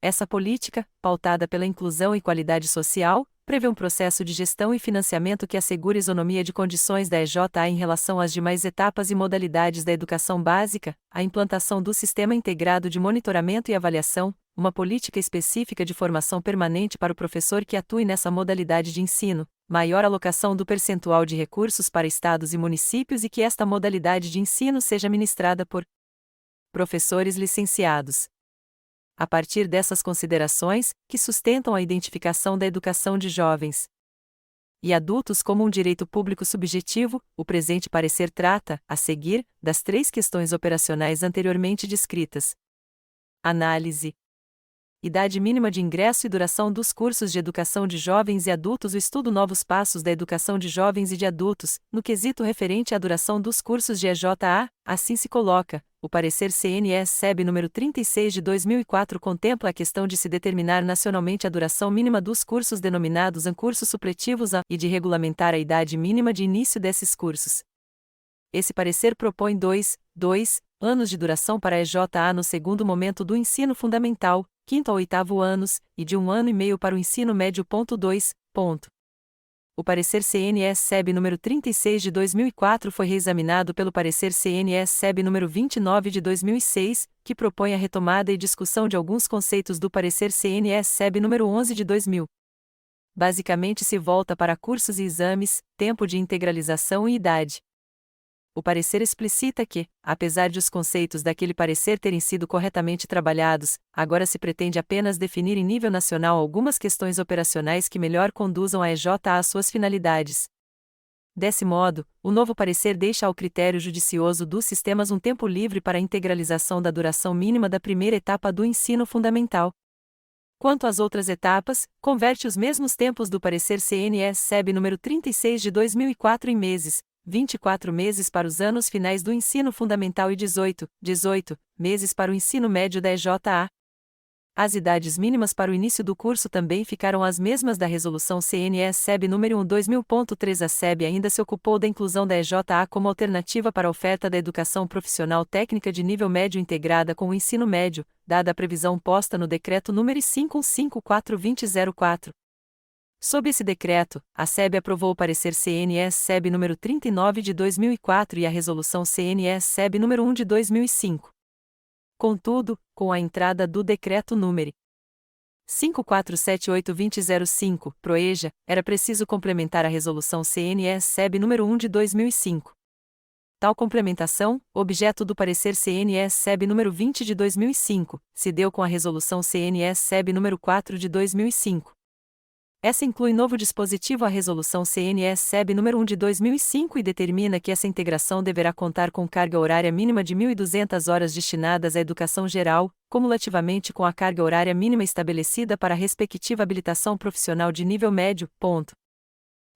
Essa política, pautada pela inclusão e qualidade social, prevê um processo de gestão e financiamento que assegure isonomia de condições da EJA em relação às demais etapas e modalidades da educação básica, a implantação do Sistema Integrado de Monitoramento e Avaliação, uma política específica de formação permanente para o professor que atue nessa modalidade de ensino, maior alocação do percentual de recursos para estados e municípios e que esta modalidade de ensino seja ministrada por professores licenciados. A partir dessas considerações, que sustentam a identificação da educação de jovens e adultos como um direito público subjetivo, o presente parecer trata, a seguir, das 3 questões operacionais anteriormente descritas. Análise. Idade mínima de ingresso e duração dos cursos de educação de jovens e adultos. O estudo Novos Passos da Educação de Jovens e de Adultos, no quesito referente à duração dos cursos de EJA, assim se coloca. O parecer CNS-SEB número 36 de 2004 contempla a questão de se determinar nacionalmente a duração mínima dos cursos denominados cursos supletivos e de regulamentar a idade mínima de início desses cursos. Esse parecer propõe 2 anos de duração para a EJA no segundo momento do ensino fundamental, 5º ao 8º anos, e de 1 ano e meio para o ensino médio. 2. O parecer CNS-SEB número 36 de 2004 foi reexaminado pelo parecer CNS-SEB número 29 de 2006, que propõe a retomada e discussão de alguns conceitos do parecer CNS-SEB número 11 de 2000. Basicamente se volta para cursos e exames, tempo de integralização e idade. O parecer explicita que, apesar de os conceitos daquele parecer terem sido corretamente trabalhados, agora se pretende apenas definir em nível nacional algumas questões operacionais que melhor conduzam a EJA às suas finalidades. Desse modo, o novo parecer deixa ao critério judicioso dos sistemas um tempo livre para a integralização da duração mínima da primeira etapa do ensino fundamental. Quanto às outras etapas, converte os mesmos tempos do parecer CNS-SEB número 36 de 2004 em meses. 24 meses para os anos finais do ensino fundamental e 18 meses para o ensino médio da EJA. As idades mínimas para o início do curso também ficaram as mesmas da Resolução CNS-SEB número 1/2000.3. A SEB ainda se ocupou da inclusão da EJA como alternativa para a oferta da educação profissional técnica de nível médio integrada com o ensino médio, dada a previsão posta no Decreto número 5154/2004. Sob esse decreto, a SEB aprovou o parecer CNS-SEB número 39 de 2004 e a resolução CNS-SEB número 1 de 2005. Contudo, com a entrada do decreto número 5478/2005, PROEJA, era preciso complementar a resolução CNS-SEB número 1 de 2005. Tal complementação, objeto do parecer CNS-SEB número 20 de 2005, se deu com a resolução CNS-SEB número 4 de 2005. Essa inclui novo dispositivo à resolução CNS-SEB número 1 de 2005 e determina que essa integração deverá contar com carga horária mínima de 1.200 horas destinadas à educação geral, cumulativamente com a carga horária mínima estabelecida para a respectiva habilitação profissional de nível médio.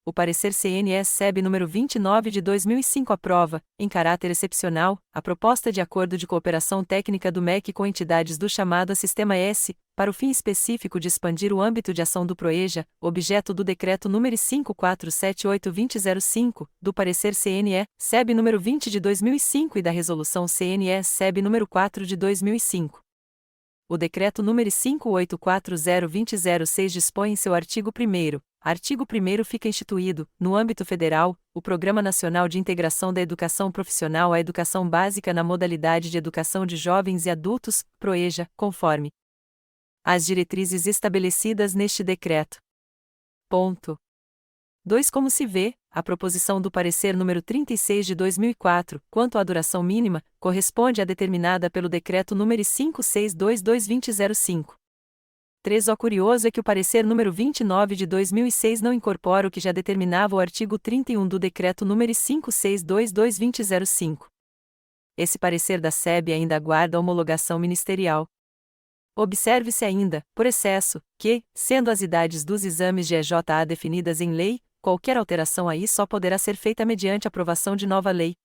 O parecer CNS-SEB número 29 de 2005 aprova, em caráter excepcional, a proposta de acordo de cooperação técnica do MEC com entidades do chamado Sistema S, para o fim específico de expandir o âmbito de ação do PROEJA, objeto do Decreto número 5478/2005, do parecer CNE-SEB número 20 de 2005 e da Resolução CNE-SEB número 4 de 2005. O Decreto número 5840/2006 dispõe em seu artigo 1º. Artigo 1º fica instituído, no âmbito federal, o Programa Nacional de Integração da Educação Profissional à Educação Básica na modalidade de Educação de Jovens e Adultos, PROEJA, conforme as diretrizes estabelecidas neste decreto. 2. Como se vê, a proposição do parecer número 36 de 2004, quanto à duração mínima, corresponde à determinada pelo Decreto número 5622/2005. 3. O curioso é que o parecer número 29 de 2006 não incorpora o que já determinava o artigo 31 do Decreto número 5622/2005. Esse parecer da SEB ainda aguarda homologação ministerial. Observe-se ainda, por excesso, que, sendo as idades dos exames de EJA definidas em lei, qualquer alteração aí só poderá ser feita mediante aprovação de nova lei.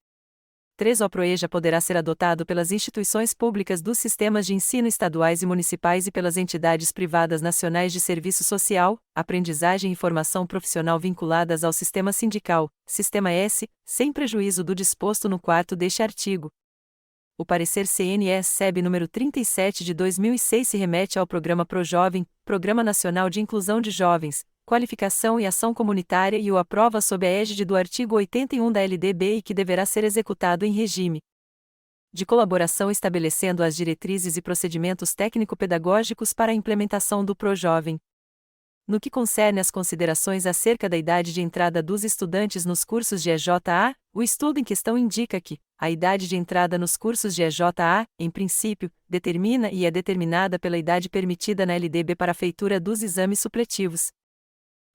3. O PROEJA poderá ser adotado pelas instituições públicas dos sistemas de ensino estaduais e municipais e pelas entidades privadas nacionais de serviço social, aprendizagem e formação profissional vinculadas ao sistema sindical, Sistema S, sem prejuízo do disposto no 4º deste artigo. O parecer CNE-SEB número 37 de 2006 se remete ao Programa ProJovem, Programa Nacional de Inclusão de Jovens, Qualificação e Ação Comunitária e o aprova sob a égide do artigo 81 da LDB e que deverá ser executado em regime de colaboração estabelecendo as diretrizes e procedimentos técnico-pedagógicos para a implementação do ProJovem. No que concerne às considerações acerca da idade de entrada dos estudantes nos cursos de EJA, o estudo em questão indica que a idade de entrada nos cursos de EJA, em princípio, determina e é determinada pela idade permitida na LDB para a feitura dos exames supletivos.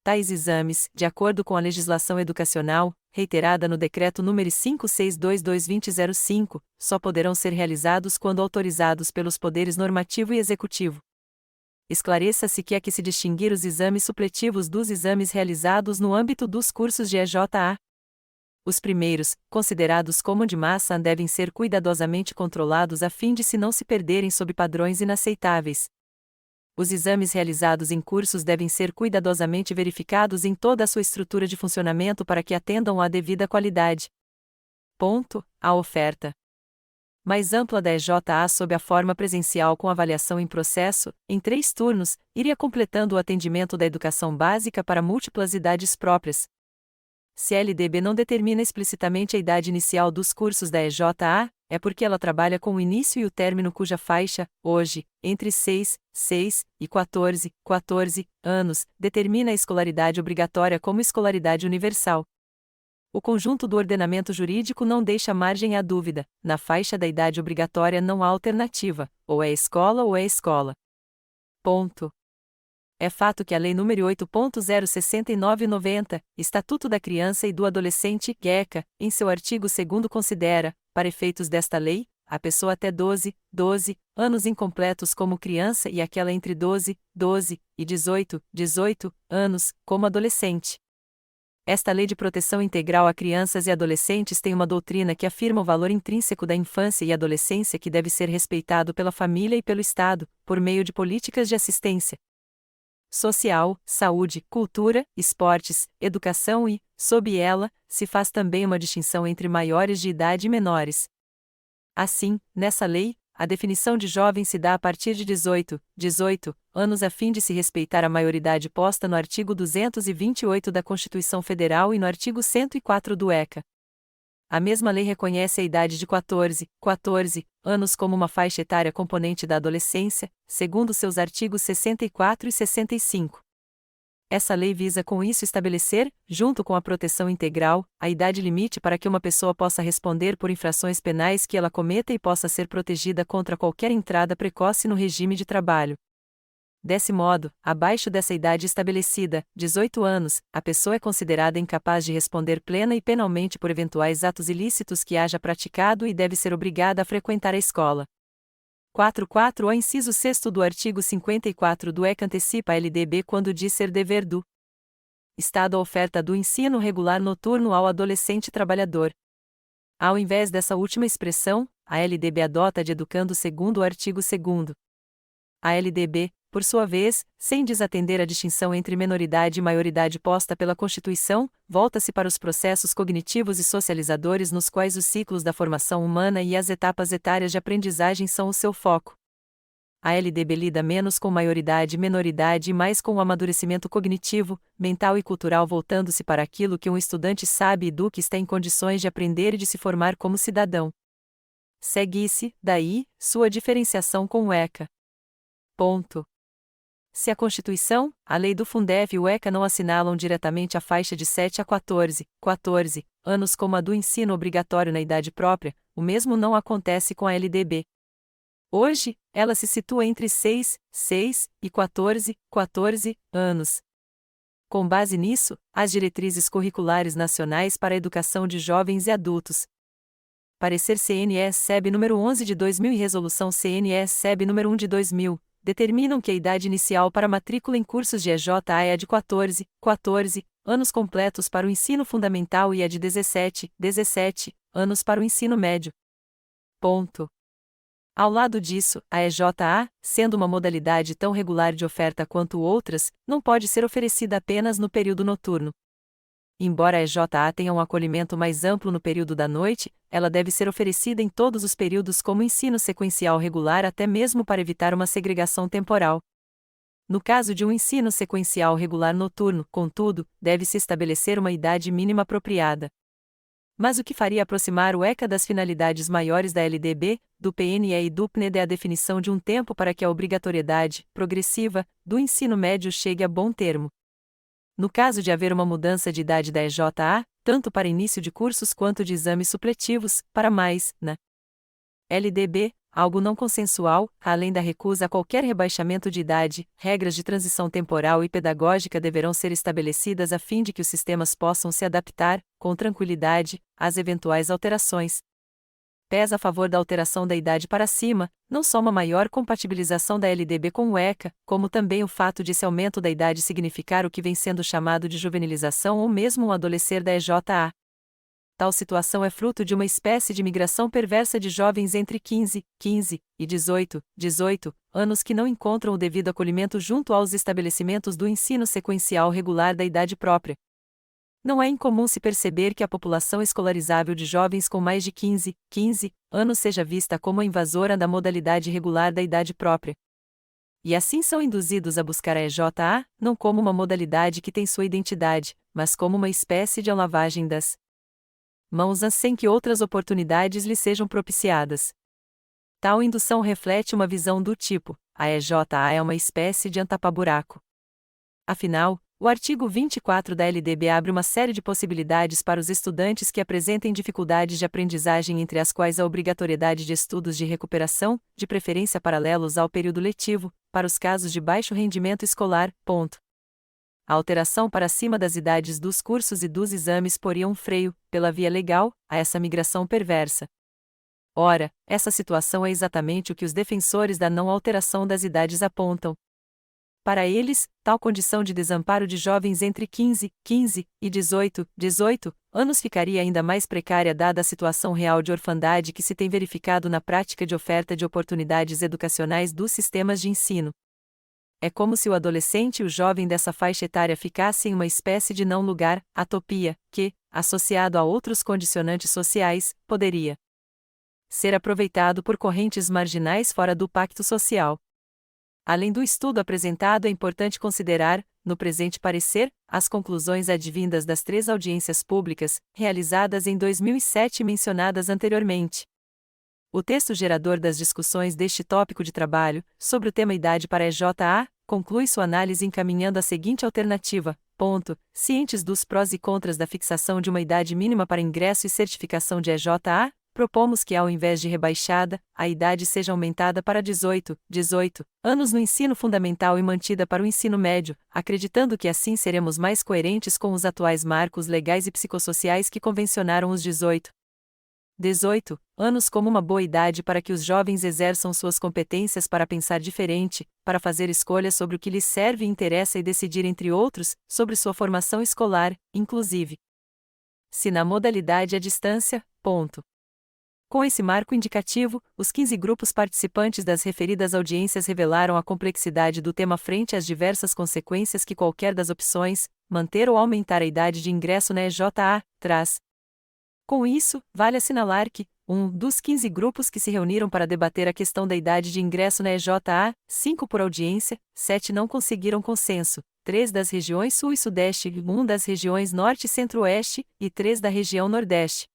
Tais exames, de acordo com a legislação educacional, reiterada no Decreto nº 562/2005, só poderão ser realizados quando autorizados pelos poderes normativo e executivo. Esclareça-se que há que se distinguir os exames supletivos dos exames realizados no âmbito dos cursos de EJA. Os primeiros, considerados como de massa, devem ser cuidadosamente controlados a fim de não se perderem sob padrões inaceitáveis. Os exames realizados em cursos devem ser cuidadosamente verificados em toda a sua estrutura de funcionamento para que atendam à devida qualidade. A oferta mais ampla da EJA sob a forma presencial com avaliação em processo, em 3 turnos, iria completando o atendimento da educação básica para múltiplas idades próprias. Se a LDB não determina explicitamente a idade inicial dos cursos da EJA, é porque ela trabalha com o início e o término cuja faixa, hoje, entre 6 e 14 anos, determina a escolaridade obrigatória como escolaridade universal. O conjunto do ordenamento jurídico não deixa margem à dúvida, na faixa da idade obrigatória não há alternativa, ou é escola ou é escola. É fato que a Lei nº 8.069/90, Estatuto da Criança e do Adolescente, ECA, em seu artigo 2º considera, para efeitos desta lei, a pessoa até 12 anos incompletos como criança e aquela entre 12 e 18 anos, como adolescente. Esta Lei de Proteção Integral a Crianças e Adolescentes tem uma doutrina que afirma o valor intrínseco da infância e adolescência que deve ser respeitado pela família e pelo Estado, por meio de políticas de assistência social, saúde, cultura, esportes, educação e, sob ela, se faz também uma distinção entre maiores de idade e menores. Assim, nessa lei, a definição de jovem se dá a partir de 18 anos a fim de se respeitar a maioridade posta no artigo 228 da Constituição Federal e no artigo 104 do ECA. A mesma lei reconhece a idade de 14 anos como uma faixa etária componente da adolescência, segundo seus artigos 64 e 65. Essa lei visa com isso estabelecer, junto com a proteção integral, a idade limite para que uma pessoa possa responder por infrações penais que ela cometa e possa ser protegida contra qualquer entrada precoce no regime de trabalho. Desse modo, abaixo dessa idade estabelecida, 18 anos, a pessoa é considerada incapaz de responder plena e penalmente por eventuais atos ilícitos que haja praticado e deve ser obrigada a frequentar a escola. 4.4. O inciso 6º do artigo 54 do ECA antecipa a LDB quando diz ser dever do Estado a oferta do ensino regular noturno ao adolescente trabalhador. Ao invés dessa última expressão, a LDB adota de educando segundo o artigo 2º. A LDB, por sua vez, sem desatender a distinção entre menoridade e maioridade posta pela Constituição, volta-se para os processos cognitivos e socializadores nos quais os ciclos da formação humana e as etapas etárias de aprendizagem são o seu foco. A LDB lida menos com maioridade e menoridade e mais com o amadurecimento cognitivo, mental e cultural voltando-se para aquilo que um estudante sabe e do que está em condições de aprender e de se formar como cidadão. Segue-se, daí, sua diferenciação com o ECA. Se a Constituição, a Lei do Fundef e o ECA não assinalam diretamente a faixa de 7 a 14 anos como a do ensino obrigatório na idade própria, o mesmo não acontece com a LDB. Hoje, ela se situa entre 6 e 14 anos. Com base nisso, as diretrizes curriculares nacionais para a educação de jovens e adultos. Parecer CNE-SEB número 11 de 2000 e Resolução CNE-SEB número 1 de 2000. Determinam que a idade inicial para matrícula em cursos de EJA é a de 14 anos completos para o ensino fundamental e a de 17 anos para o ensino médio. Ponto. Ao lado disso, a EJA, sendo uma modalidade tão regular de oferta quanto outras, não pode ser oferecida apenas no período noturno. Embora a EJA tenha um acolhimento mais amplo no período da noite, ela deve ser oferecida em todos os períodos como ensino sequencial regular, até mesmo para evitar uma segregação temporal. No caso de um ensino sequencial regular noturno, contudo, deve-se estabelecer uma idade mínima apropriada. Mas o que faria aproximar o ECA das finalidades maiores da LDB, do PNE e do PNED é a definição de um tempo para que a obrigatoriedade, progressiva, do ensino médio chegue a bom termo. No caso de haver uma mudança de idade da EJA, tanto para início de cursos quanto de exames supletivos, para mais, na LDB, algo não consensual, além da recusa a qualquer rebaixamento de idade, regras de transição temporal e pedagógica deverão ser estabelecidas a fim de que os sistemas possam se adaptar, com tranquilidade, às eventuais alterações. Pesa a favor da alteração da idade para cima, não só uma maior compatibilização da LDB com o ECA, como também o fato de esse aumento da idade significar o que vem sendo chamado de juvenilização ou mesmo um adolescer da EJA. Tal situação é fruto de uma espécie de migração perversa de jovens entre 15 e 18 anos que não encontram o devido acolhimento junto aos estabelecimentos do ensino sequencial regular da idade própria. Não é incomum se perceber que a população escolarizável de jovens com mais de 15 anos seja vista como a invasora da modalidade regular da idade própria. E assim são induzidos a buscar a EJA, não como uma modalidade que tem sua identidade, mas como uma espécie de lavagem das mãos sem que outras oportunidades lhe sejam propiciadas. Tal indução reflete uma visão do tipo: a EJA é uma espécie de antapa-buraco. Afinal, o artigo 24 da LDB abre uma série de possibilidades para os estudantes que apresentem dificuldades de aprendizagem, entre as quais a obrigatoriedade de estudos de recuperação, de preferência paralelos ao período letivo, para os casos de baixo rendimento escolar. A alteração para cima das idades dos cursos e dos exames poria um freio, pela via legal, a essa migração perversa. Ora, essa situação é exatamente o que os defensores da não alteração das idades apontam. Para eles, tal condição de desamparo de jovens entre 15 e 18 anos ficaria ainda mais precária dada a situação real de orfandade que se tem verificado na prática de oferta de oportunidades educacionais dos sistemas de ensino. É como se o adolescente e o jovem dessa faixa etária ficassem em uma espécie de não-lugar, atopia, que, associado a outros condicionantes sociais, poderia ser aproveitado por correntes marginais fora do pacto social. Além do estudo apresentado, é importante considerar, no presente parecer, as conclusões advindas das 3 audiências públicas, realizadas em 2007 e mencionadas anteriormente. O texto gerador das discussões deste tópico de trabalho, sobre o tema idade para a EJA, conclui sua análise encaminhando a seguinte alternativa: cientes dos prós e contras da fixação de uma idade mínima para ingresso e certificação de EJA, propomos que, ao invés de rebaixada, a idade seja aumentada para 18 anos no ensino fundamental e mantida para o ensino médio, acreditando que assim seremos mais coerentes com os atuais marcos legais e psicossociais que convencionaram os 18 anos como uma boa idade para que os jovens exerçam suas competências para pensar diferente, para fazer escolhas sobre o que lhes serve e interessa e decidir, entre outros, sobre sua formação escolar, inclusive se na modalidade à distância. Com esse marco indicativo, os 15 grupos participantes das referidas audiências revelaram a complexidade do tema frente às diversas consequências que qualquer das opções, manter ou aumentar a idade de ingresso na EJA, traz. Com isso, vale assinalar que, dos 15 grupos que se reuniram para debater a questão da idade de ingresso na EJA, 5 por audiência, 7 não conseguiram consenso, 3 das regiões Sul e Sudeste, 1 das regiões Norte e Centro-Oeste, e 3 da região Nordeste.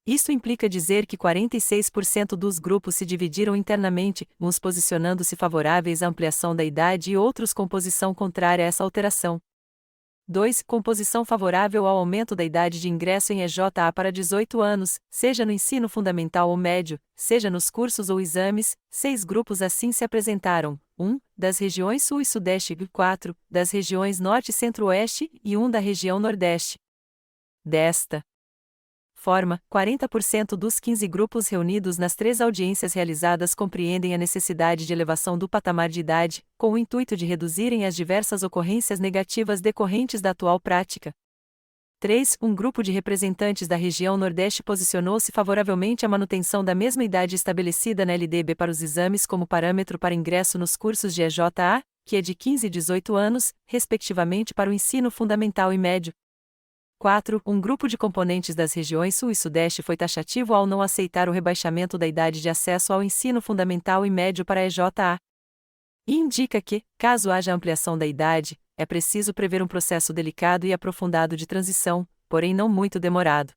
Isto implica dizer que 46% dos grupos se dividiram internamente, uns posicionando-se favoráveis à ampliação da idade e outros com posição contrária a essa alteração. 2. Composição favorável ao aumento da idade de ingresso em EJA para 18 anos, seja no ensino fundamental ou médio, seja nos cursos ou exames. 6 grupos assim se apresentaram: 1 das regiões Sul e Sudeste, 4 das regiões Norte e Centro-Oeste e 1 da região Nordeste. Desta forma, 40% dos 15 grupos reunidos nas 3 audiências realizadas compreendem a necessidade de elevação do patamar de idade, com o intuito de reduzirem as diversas ocorrências negativas decorrentes da atual prática. 3. Um grupo de representantes da região Nordeste posicionou-se favoravelmente à manutenção da mesma idade estabelecida na LDB para os exames como parâmetro para ingresso nos cursos de EJA, que é de 15 e 18 anos, respectivamente para o ensino fundamental e médio. 4. Um grupo de componentes das regiões Sul e Sudeste foi taxativo ao não aceitar o rebaixamento da idade de acesso ao ensino fundamental e médio para a EJA. E indica que, caso haja ampliação da idade, é preciso prever um processo delicado e aprofundado de transição, porém não muito demorado.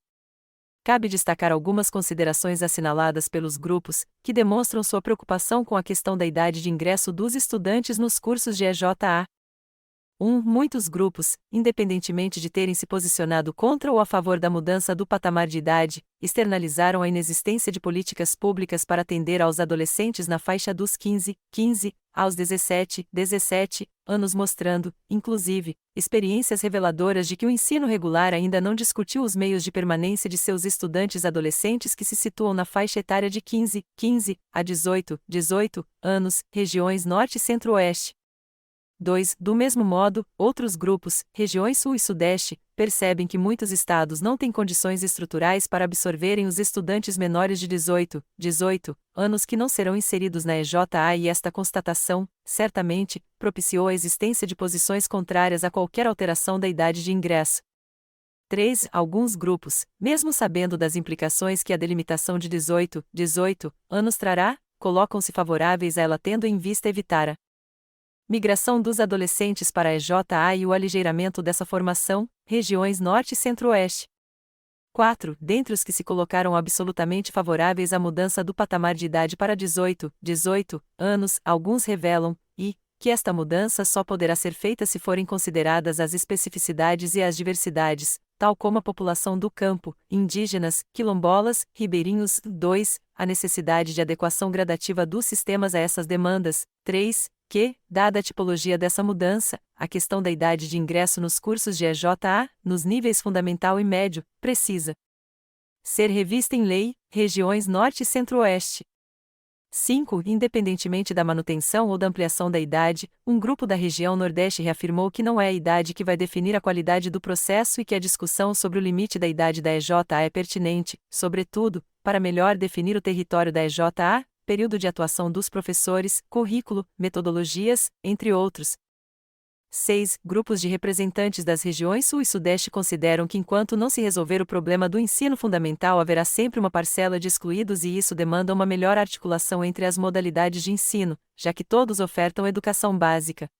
Cabe destacar algumas considerações assinaladas pelos grupos, que demonstram sua preocupação com a questão da idade de ingresso dos estudantes nos cursos de EJA. 1. Muitos grupos, independentemente de terem se posicionado contra ou a favor da mudança do patamar de idade, externalizaram a inexistência de políticas públicas para atender aos adolescentes na faixa dos 15 aos 17 anos, mostrando, inclusive, experiências reveladoras de que o ensino regular ainda não discutiu os meios de permanência de seus estudantes adolescentes que se situam na faixa etária de 15 a 18 anos, regiões Norte e Centro-Oeste. 2. Do mesmo modo, outros grupos, regiões Sul e Sudeste, percebem que muitos estados não têm condições estruturais para absorverem os estudantes menores de 18 anos que não serão inseridos na EJA, e esta constatação, certamente, propiciou a existência de posições contrárias a qualquer alteração da idade de ingresso. 3. Alguns grupos, mesmo sabendo das implicações que a delimitação de 18 anos trará, colocam-se favoráveis a ela, tendo em vista evitar a migração dos adolescentes para a EJA e o aligeiramento dessa formação, regiões Norte e Centro-Oeste. 4. Dentre os que se colocaram absolutamente favoráveis à mudança do patamar de idade para 18 anos, alguns revelam, que esta mudança só poderá ser feita se forem consideradas as especificidades e as diversidades, tal como a população do campo, indígenas, quilombolas, ribeirinhos. 2. A necessidade de adequação gradativa dos sistemas a essas demandas. 3. Que, dada a tipologia dessa mudança, a questão da idade de ingresso nos cursos de EJA, nos níveis fundamental e médio, precisa ser revista em lei, regiões Norte e Centro-Oeste. 5. Independentemente da manutenção ou da ampliação da idade, um grupo da região Nordeste reafirmou que não é a idade que vai definir a qualidade do processo e que a discussão sobre o limite da idade da EJA é pertinente, sobretudo, para melhor definir o território da EJA, período de atuação dos professores, currículo, metodologias, entre outros. 6. Grupos de representantes das regiões Sul e Sudeste consideram que enquanto não se resolver o problema do ensino fundamental haverá sempre uma parcela de excluídos e isso demanda uma melhor articulação entre as modalidades de ensino, já que todos ofertam educação básica.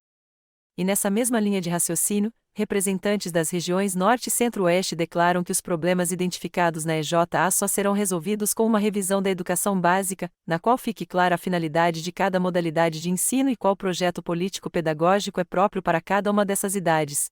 E nessa mesma linha de raciocínio, representantes das regiões Norte e Centro-Oeste declaram que os problemas identificados na EJA só serão resolvidos com uma revisão da educação básica, na qual fique clara a finalidade de cada modalidade de ensino e qual projeto político-pedagógico é próprio para cada uma dessas idades.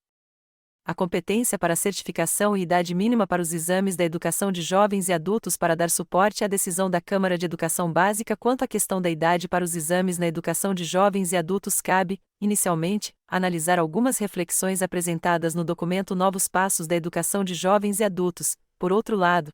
A competência para a certificação e idade mínima para os exames da educação de jovens e adultos para dar suporte à decisão da Câmara de Educação Básica quanto à questão da idade para os exames na educação de jovens e adultos cabe, inicialmente, analisar algumas reflexões apresentadas no documento Novos Passos da Educação de Jovens e Adultos. Por outro lado,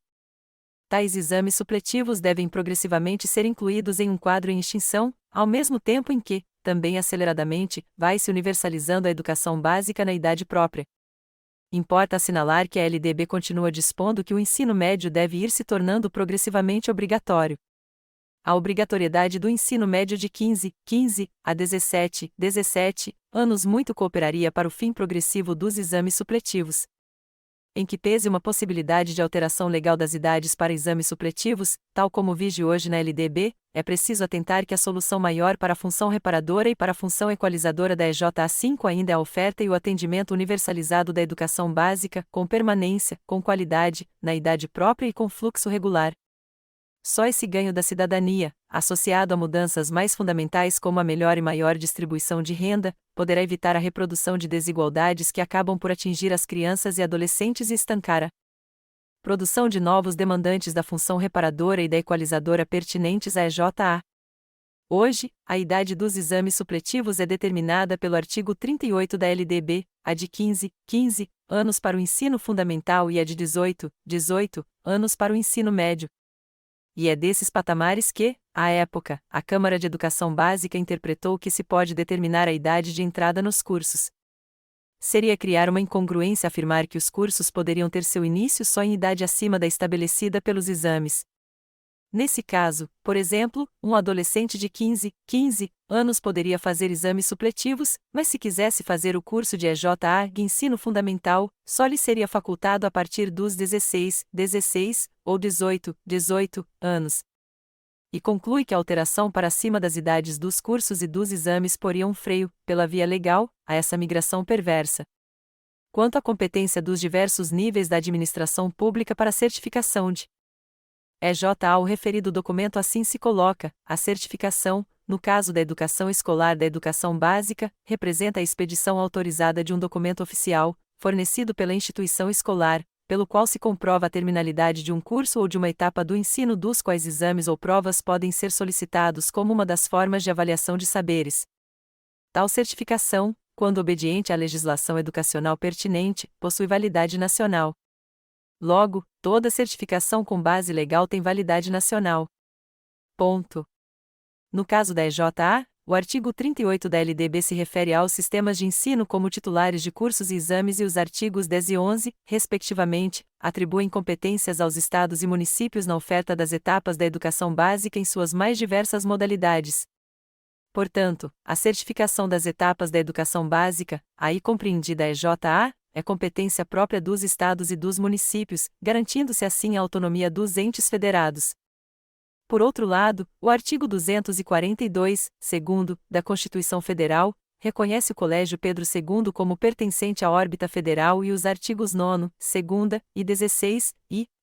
tais exames supletivos devem progressivamente ser incluídos em um quadro em extinção, ao mesmo tempo em que, também aceleradamente, vai se universalizando a educação básica na idade própria. Importa assinalar que a LDB continua dispondo que o ensino médio deve ir se tornando progressivamente obrigatório. A obrigatoriedade do ensino médio de 15 a 17 anos muito cooperaria para o fim progressivo dos exames supletivos. Em que pese uma possibilidade de alteração legal das idades para exames supletivos, tal como vige hoje na LDB, é preciso atentar que a solução maior para a função reparadora e para a função equalizadora da EJA5 ainda é a oferta e o atendimento universalizado da educação básica, com permanência, com qualidade, na idade própria e com fluxo regular. Só esse ganho da cidadania, associado a mudanças mais fundamentais como a melhor e maior distribuição de renda, poderá evitar a reprodução de desigualdades que acabam por atingir as crianças e adolescentes e estancar a produção de novos demandantes da função reparadora e da equalizadora pertinentes à EJA. Hoje, a idade dos exames supletivos é determinada pelo artigo 38 da LDB, a de 15 anos para o ensino fundamental e a de 18 anos para o ensino médio. E é desses patamares que, à época, a Câmara de Educação Básica interpretou que se pode determinar a idade de entrada nos cursos. seria criar uma incongruência afirmar que os cursos poderiam ter seu início só em idade acima da estabelecida pelos exames. Nesse caso, por exemplo, um adolescente de 15 anos poderia fazer exames supletivos, mas se quisesse fazer o curso de EJA de ensino fundamental, só lhe seria facultado a partir dos 16 ou 18 anos. E conclui que a alteração para acima das idades dos cursos e dos exames poria um freio, pela via legal, a essa migração perversa. Quanto à competência dos diversos níveis da administração pública para a certificação de EJA, o referido documento assim se coloca: a certificação, no caso da educação escolar da educação básica, representa a expedição autorizada de um documento oficial, fornecido pela instituição escolar, pelo qual se comprova a terminalidade de um curso ou de uma etapa do ensino dos quais exames ou provas podem ser solicitados como uma das formas de avaliação de saberes. Tal certificação, quando obediente à legislação educacional pertinente, possui validade nacional. Logo, toda certificação com base legal tem validade nacional. Ponto. No caso da EJA, o artigo 38 da LDB se refere aos sistemas de ensino como titulares de cursos e exames e os artigos 10 e 11, respectivamente, atribuem competências aos estados e municípios na oferta das etapas da educação básica em suas mais diversas modalidades. Portanto, a certificação das etapas da educação básica, aí compreendida a EJA, é competência própria dos estados e dos municípios, garantindo-se assim a autonomia dos entes federados. Por outro lado, o artigo 242, segundo, da Constituição Federal, reconhece o Colégio Pedro II como pertencente à órbita federal e os artigos 9, 2 e 16,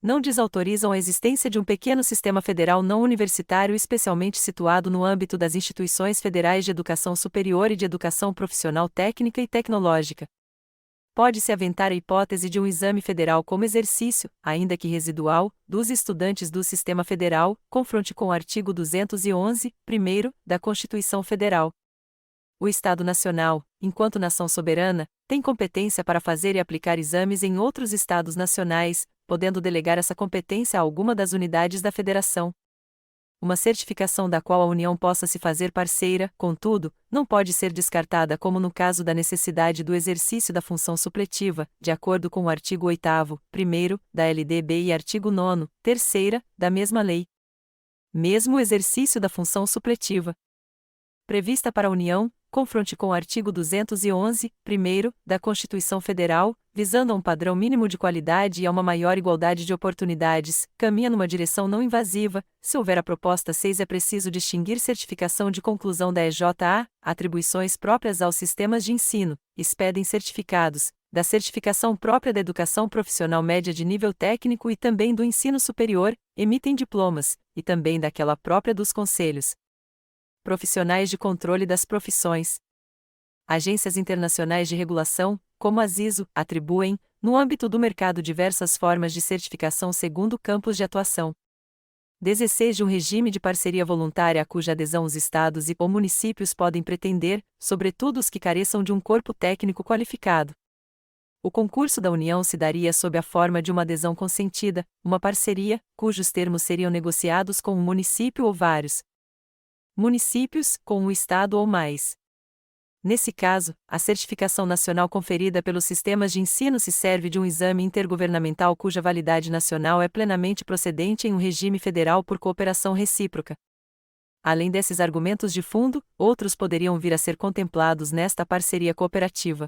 não desautorizam a existência de um pequeno sistema federal não universitário especialmente situado no âmbito das instituições federais de educação superior e de educação profissional técnica e tecnológica. Pode-se aventar a hipótese de um exame federal como exercício, ainda que residual, dos estudantes do Sistema Federal, confronte com o artigo 211, primeiro, da Constituição Federal. O Estado Nacional, enquanto nação soberana, tem competência para fazer e aplicar exames em outros estados nacionais, podendo delegar essa competência a alguma das unidades da Federação. Uma certificação da qual a União possa se fazer parceira, contudo, não pode ser descartada como no caso da necessidade do exercício da função supletiva, de acordo com o artigo 8º, primeiro, da LDB e artigo 9º, terceira, da mesma lei. Mesmo o exercício da função supletiva prevista para a União, confronte com o artigo 211, primeiro, da Constituição Federal, visando a um padrão mínimo de qualidade e a uma maior igualdade de oportunidades, caminha numa direção não invasiva. Se houver a proposta 6, é preciso distinguir certificação de conclusão da EJA, atribuições próprias aos sistemas de ensino, expedem certificados, da certificação própria da educação profissional média de nível técnico e também do ensino superior, emitem diplomas, e também daquela própria dos conselhos profissionais de controle das profissões. Agências internacionais de regulação, como as ISO, atribuem, no âmbito do mercado diversas formas de certificação segundo campos de atuação. 16 de um regime de parceria voluntária a cuja adesão os estados ou municípios podem pretender, sobretudo os que careçam de um corpo técnico qualificado. O concurso da União se daria sob a forma de uma adesão consentida, uma parceria, cujos termos seriam negociados com um município ou vários municípios, com um estado ou mais. Nesse caso, a certificação nacional conferida pelos sistemas de ensino se serve de um exame intergovernamental cuja validade nacional é plenamente procedente em um regime federal por cooperação recíproca. Além desses argumentos de fundo, outros poderiam vir a ser contemplados nesta parceria cooperativa.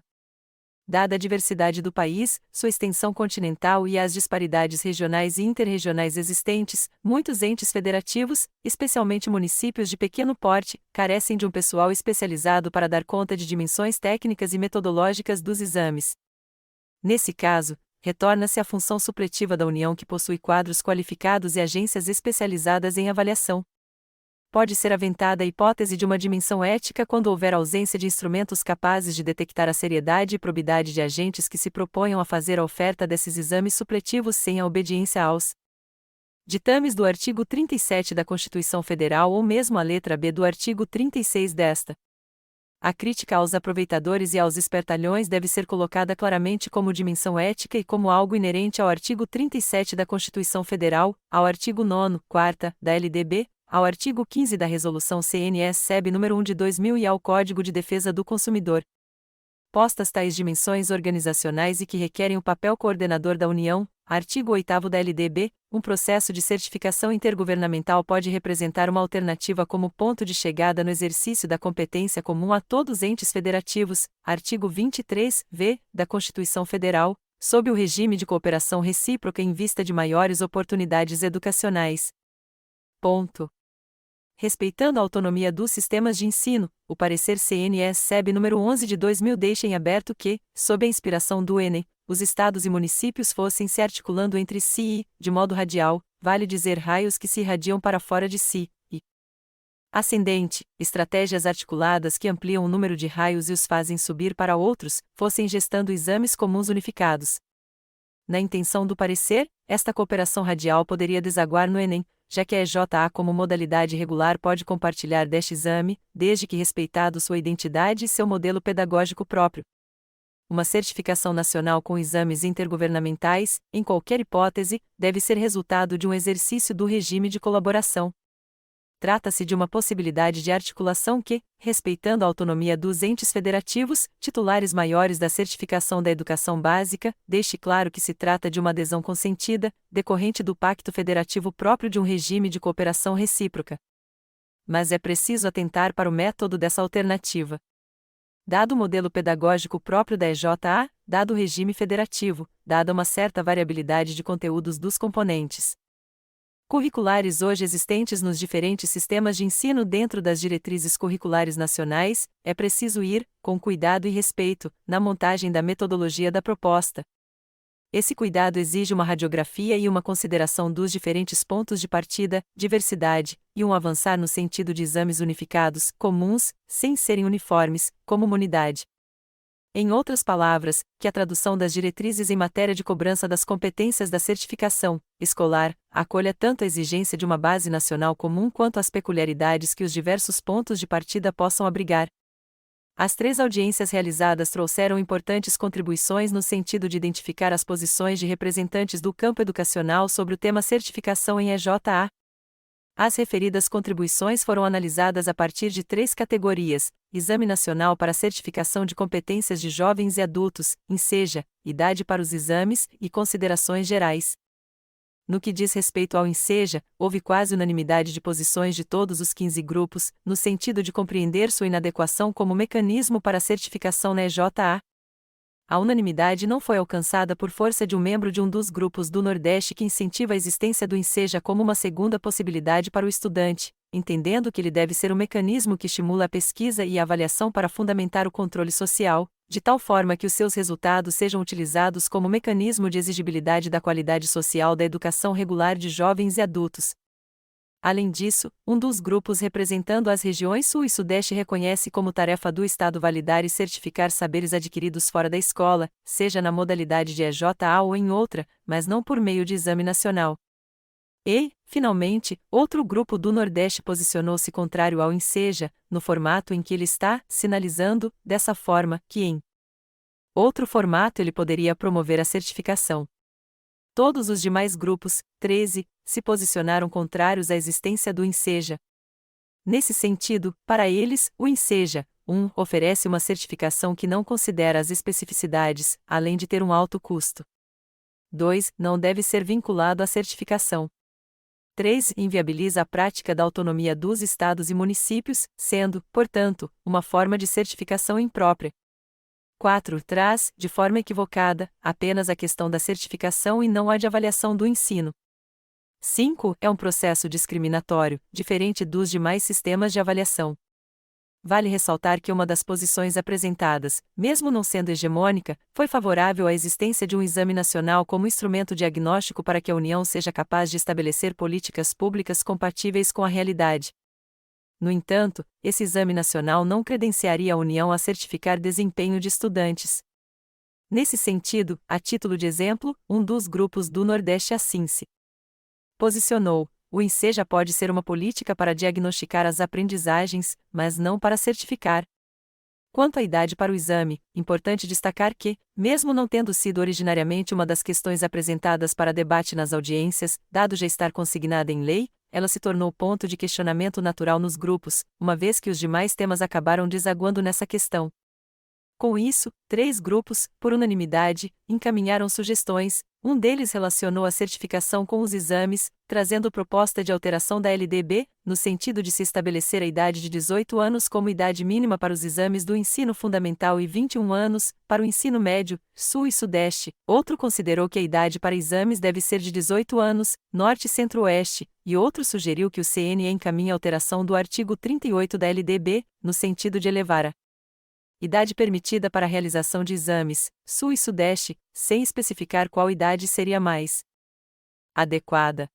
Dada a diversidade do país, sua extensão continental e as disparidades regionais e interregionais existentes, muitos entes federativos, especialmente municípios de pequeno porte, carecem de um pessoal especializado para dar conta de dimensões técnicas e metodológicas dos exames. Nesse caso, retorna-se à função supletiva da União que possui quadros qualificados e agências especializadas em avaliação. Pode ser aventada a hipótese de uma dimensão ética quando houver ausência de instrumentos capazes de detectar a seriedade e probidade de agentes que se proponham a fazer a oferta desses exames supletivos sem a obediência aos ditames do artigo 37 da Constituição Federal ou mesmo a letra B do artigo 36 desta. A crítica aos aproveitadores e aos espertalhões deve ser colocada claramente como dimensão ética e como algo inerente ao artigo 37 da Constituição Federal, ao artigo 9º, 4ª, da LDB, ao artigo 15 da Resolução CNS-SEB nº 1 de 2000 e ao Código de Defesa do Consumidor. postas tais dimensões organizacionais e que requerem o papel coordenador da União, artigo 8º da LDB, um processo de certificação intergovernamental pode representar uma alternativa como ponto de chegada no exercício da competência comum a todos os entes federativos, artigo 23-v, da Constituição Federal, sob o regime de cooperação recíproca em vista de maiores oportunidades educacionais. Ponto. Respeitando a autonomia dos sistemas de ensino, o parecer CNS-SEB número 11 de 2000 deixa em aberto que, sob a inspiração do Enem, os estados e municípios fossem se articulando entre si e, de modo radial, vale dizer raios que se irradiam para fora de si, e ascendente, estratégias articuladas que ampliam o número de raios e os fazem subir para outros, fossem gestando exames comuns unificados. Na intenção do parecer, esta cooperação radial poderia desaguar no Enem, já que a EJA como modalidade regular pode compartilhar deste exame, desde que respeitado sua identidade e seu modelo pedagógico próprio. Uma certificação nacional com exames intergovernamentais, em qualquer hipótese, deve ser resultado de um exercício do regime de colaboração. Trata-se de uma possibilidade de articulação que, respeitando a autonomia dos entes federativos, titulares maiores da certificação da educação básica, deixe claro que se trata de uma adesão consentida, decorrente do pacto federativo próprio de um regime de cooperação recíproca. Mas é preciso atentar para o método dessa alternativa. Dado o modelo pedagógico próprio da EJA, dado o regime federativo, dada uma certa variabilidade de conteúdos dos componentes curriculares hoje existentes nos diferentes sistemas de ensino dentro das diretrizes curriculares nacionais, é preciso ir, com cuidado e respeito, na montagem da metodologia da proposta. Esse cuidado exige uma radiografia e uma consideração dos diferentes pontos de partida, diversidade, e um avançar no sentido de exames unificados, comuns, sem serem uniformes, como uma unidade. Em outras palavras, que a tradução das diretrizes em matéria de cobrança das competências da certificação escolar acolha tanto a exigência de uma base nacional comum quanto as peculiaridades que os diversos pontos de partida possam abrigar. As 3 audiências realizadas trouxeram importantes contribuições no sentido de identificar as posições de representantes do campo educacional sobre o tema certificação em EJA. As referidas contribuições foram analisadas a partir de 3 categorias: Exame Nacional para Certificação de Competências de Jovens e Adultos, INSEJA, idade para os exames, e considerações gerais. No que diz respeito ao INSEJA, houve quase unanimidade de posições de todos os 15 grupos, no sentido de compreender sua inadequação como mecanismo para a certificação na EJA. A unanimidade não foi alcançada por força de um membro de um dos grupos do Nordeste que incentiva a existência do INSEJA como uma segunda possibilidade para o estudante, entendendo que ele deve ser um mecanismo que estimula a pesquisa e a avaliação para fundamentar o controle social, de tal forma que os seus resultados sejam utilizados como mecanismo de exigibilidade da qualidade social da educação regular de jovens e adultos. Além disso, um dos grupos representando as regiões Sul e Sudeste reconhece como tarefa do Estado validar e certificar saberes adquiridos fora da escola, seja na modalidade de EJA ou em outra, mas não por meio de exame nacional. E, finalmente, outro grupo do Nordeste posicionou-se contrário ao INSEJA, no formato em que ele está, sinalizando, dessa forma, que em outro formato ele poderia promover a certificação. Todos os demais grupos, 13, se posicionaram contrários à existência do INSEJA. Nesse sentido, para eles, o INSEJA, 1. Oferece uma certificação que não considera as especificidades, além de ter um alto custo. 2. Não deve ser vinculado à certificação. 3. Inviabiliza a prática da autonomia dos estados e municípios, sendo, portanto, uma forma de certificação imprópria. 4. Traz, de forma equivocada, apenas a questão da certificação e não a de avaliação do ensino. 5. É um processo discriminatório, diferente dos demais sistemas de avaliação. Vale ressaltar que uma das posições apresentadas, mesmo não sendo hegemônica, foi favorável à existência de um exame nacional como instrumento diagnóstico para que a União seja capaz de estabelecer políticas públicas compatíveis com a realidade. No entanto, esse exame nacional não credenciaria a União a certificar desempenho de estudantes. Nesse sentido, a título de exemplo, um dos grupos do Nordeste assim se posicionou: o INSEJA pode ser uma política para diagnosticar as aprendizagens, mas não para certificar. Quanto à idade para o exame, importante destacar que, mesmo não tendo sido originariamente uma das questões apresentadas para debate nas audiências, dado já estar consignada em lei, ela se tornou ponto de questionamento natural nos grupos, uma vez que os demais temas acabaram desaguando nessa questão. Com isso, 3 grupos, por unanimidade, encaminharam sugestões. Um deles relacionou a certificação com os exames, trazendo proposta de alteração da LDB, no sentido de se estabelecer a idade de 18 anos como idade mínima para os exames do ensino fundamental e 21 anos, para o ensino médio, sul e sudeste. Outro considerou que a idade para exames deve ser de 18 anos, norte e centro-oeste, e outro sugeriu que o CNE encaminhe a alteração do artigo 38 da LDB, no sentido de elevar a idade permitida para a realização de exames, sul e sudeste, sem especificar qual idade seria mais adequada.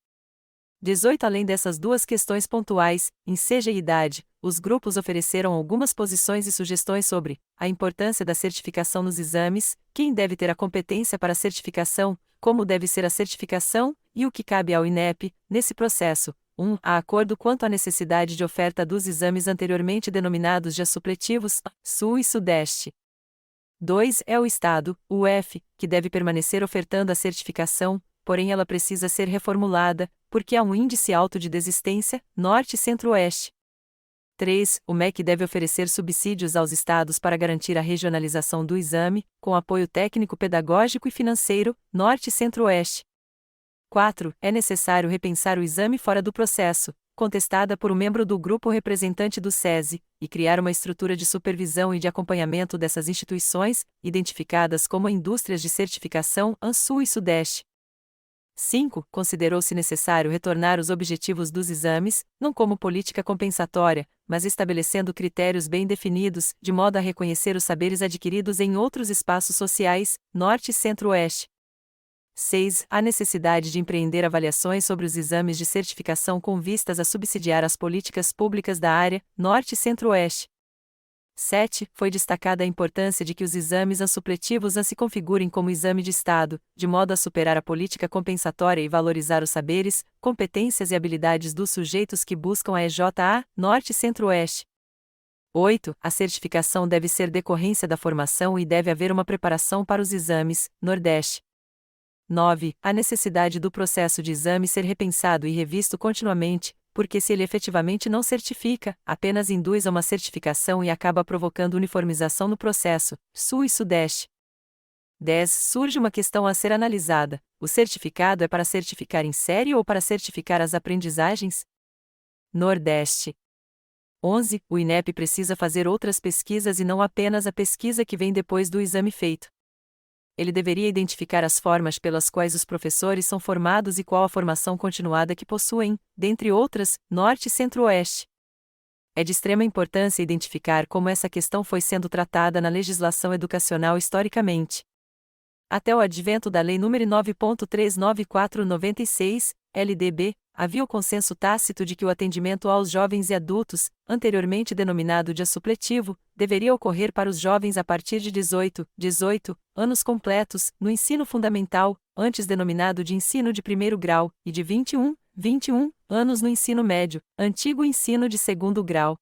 18. Além dessas duas questões pontuais, em seja e idade, os grupos ofereceram algumas posições e sugestões sobre a importância da certificação nos exames, quem deve ter a competência para a certificação, como deve ser a certificação, e o que cabe ao INEP, nesse processo. 1. A acordo quanto à necessidade de oferta dos exames anteriormente denominados de supletivos, Sul e Sudeste. 2. É o Estado, UF, que deve permanecer ofertando a certificação, porém ela precisa ser reformulada, porque há um índice alto de desistência, Norte e Centro-Oeste. 3. O MEC deve oferecer subsídios aos estados para garantir a regionalização do exame, com apoio técnico, pedagógico e financeiro, Norte e Centro-Oeste. 4. É necessário repensar o exame fora do processo, contestada por um membro do grupo representante do SESI, e criar uma estrutura de supervisão e de acompanhamento dessas instituições, identificadas como indústrias de certificação Sul e Sudeste. 5. Considerou-se necessário retornar os objetivos dos exames, não como política compensatória, mas estabelecendo critérios bem definidos, de modo a reconhecer os saberes adquiridos em outros espaços sociais, Norte e Centro-Oeste. 6. A necessidade de empreender avaliações sobre os exames de certificação com vistas a subsidiar as políticas públicas da área, Norte e Centro-Oeste. 7. Foi destacada a importância de que os exames supletivos se configurem como exame de Estado, de modo a superar a política compensatória e valorizar os saberes, competências e habilidades dos sujeitos que buscam a EJA, Norte e Centro-Oeste. 8. A certificação deve ser decorrência da formação e deve haver uma preparação para os exames, Nordeste. 9. A necessidade do processo de exame ser repensado e revisto continuamente, porque se ele efetivamente não certifica, apenas induz a uma certificação e acaba provocando uniformização no processo, Sul e Sudeste. 10. Surge uma questão a ser analisada: o certificado é para certificar em série ou para certificar as aprendizagens? Nordeste. 11. O INEP precisa fazer outras pesquisas e não apenas a pesquisa que vem depois do exame feito. Ele deveria identificar as formas pelas quais os professores são formados e qual a formação continuada que possuem, dentre outras, Norte e Centro-Oeste. É de extrema importância identificar como essa questão foi sendo tratada na legislação educacional historicamente. Até o advento da Lei nº 9.394/96, LDB, havia o consenso tácito de que o atendimento aos jovens e adultos, anteriormente denominado de supletivo, deveria ocorrer para os jovens a partir de 18 anos completos, no ensino fundamental, antes denominado de ensino de primeiro grau, e de 21 anos no ensino médio, antigo ensino de segundo grau.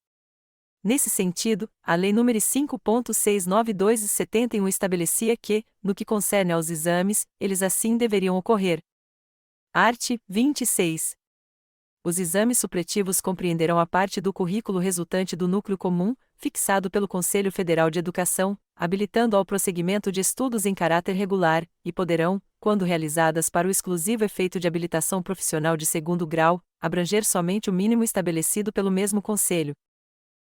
Nesse sentido, a Lei nº 5.692/71 estabelecia que, no que concerne aos exames, eles assim deveriam ocorrer. Art. 26. Os exames supletivos compreenderão a parte do currículo resultante do núcleo comum, fixado pelo Conselho Federal de Educação, habilitando ao prosseguimento de estudos em caráter regular, e poderão, quando realizadas para o exclusivo efeito de habilitação profissional de segundo grau, abranger somente o mínimo estabelecido pelo mesmo Conselho.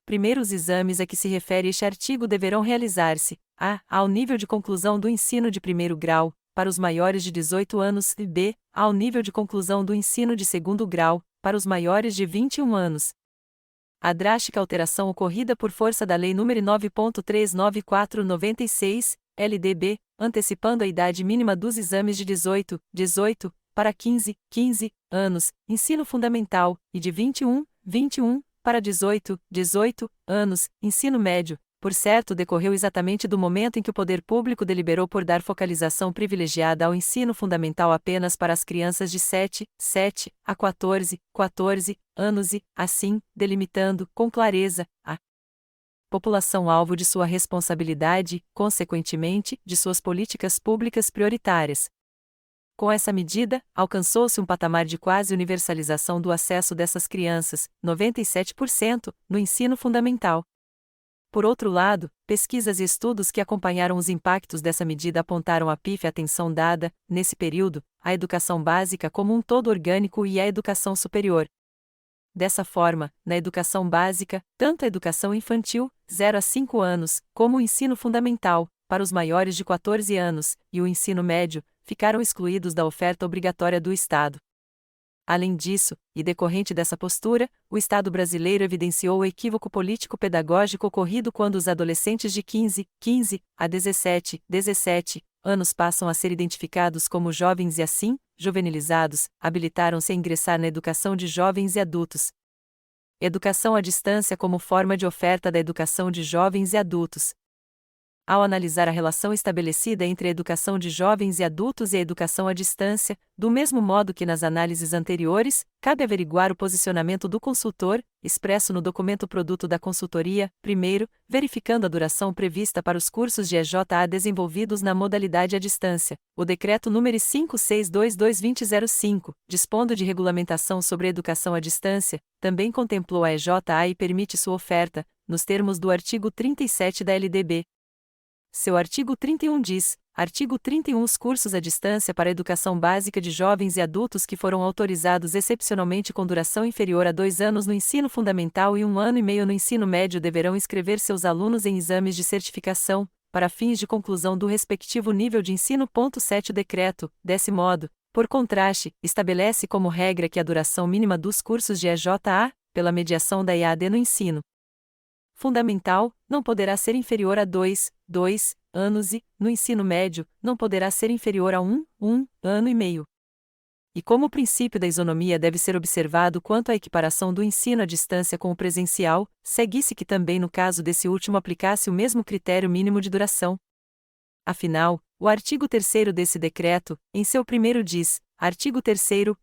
Primeiro, os exames a que se refere este artigo deverão realizar-se: a. ao nível de conclusão do ensino de primeiro grau, para os maiores de 18 anos, e b. ao nível de conclusão do ensino de segundo grau, para os maiores de 21 anos. A drástica alteração ocorrida por força da Lei nº 9.394/96, LDB, antecipando a idade mínima dos exames de 18 para 15 anos, ensino fundamental, e de 21 para 18 anos, ensino médio, por certo decorreu exatamente do momento em que o poder público deliberou por dar focalização privilegiada ao ensino fundamental apenas para as crianças de 7 a 14 anos e, assim, delimitando, com clareza, a população-alvo de sua responsabilidade, consequentemente, de suas políticas públicas prioritárias. Com essa medida, alcançou-se um patamar de quase universalização do acesso dessas crianças, 97%, no ensino fundamental. Por outro lado, pesquisas e estudos que acompanharam os impactos dessa medida apontaram a pífia atenção dada, nesse período, à educação básica como um todo orgânico e à educação superior. Dessa forma, na educação básica, tanto a educação infantil, 0 a 5 anos, como o ensino fundamental, para os maiores de 14 anos, e o ensino médio, ficaram excluídos da oferta obrigatória do Estado. Além disso, e decorrente dessa postura, o Estado brasileiro evidenciou o equívoco político-pedagógico ocorrido quando os adolescentes de 15 a 17 anos passam a ser identificados como jovens e assim, juvenilizados, habilitaram-se a ingressar na educação de jovens e adultos. Educação à distância como forma de oferta da educação de jovens e adultos. Ao analisar a relação estabelecida entre a educação de jovens e adultos e a educação à distância, do mesmo modo que nas análises anteriores, cabe averiguar o posicionamento do consultor, expresso no documento produto da consultoria, primeiro, verificando a duração prevista para os cursos de EJA desenvolvidos na modalidade à distância. O Decreto nº 5.622/2005, dispondo de regulamentação sobre a educação à distância, também contemplou a EJA e permite sua oferta, nos termos do artigo 37 da LDB. Seu artigo 31 diz: artigo 31 Os cursos à distância para a educação básica de jovens e adultos que foram autorizados excepcionalmente com duração inferior a 2 anos no ensino fundamental e 1 ano e meio no ensino médio deverão inscrever seus alunos em exames de certificação, para fins de conclusão do respectivo nível de ensino. 7 O decreto, desse modo, por contraste, estabelece como regra que a duração mínima dos cursos de EJA, pela mediação da EAD no ensino fundamental, não poderá ser inferior a 2 anos e, no ensino médio, não poderá ser inferior a 1 ano e meio. E como o princípio da isonomia deve ser observado quanto à equiparação do ensino à distância com o presencial, segue-se que também no caso desse último aplicasse o mesmo critério mínimo de duração. Afinal, o artigo 3º desse decreto, em seu primeiro diz, artigo 3º,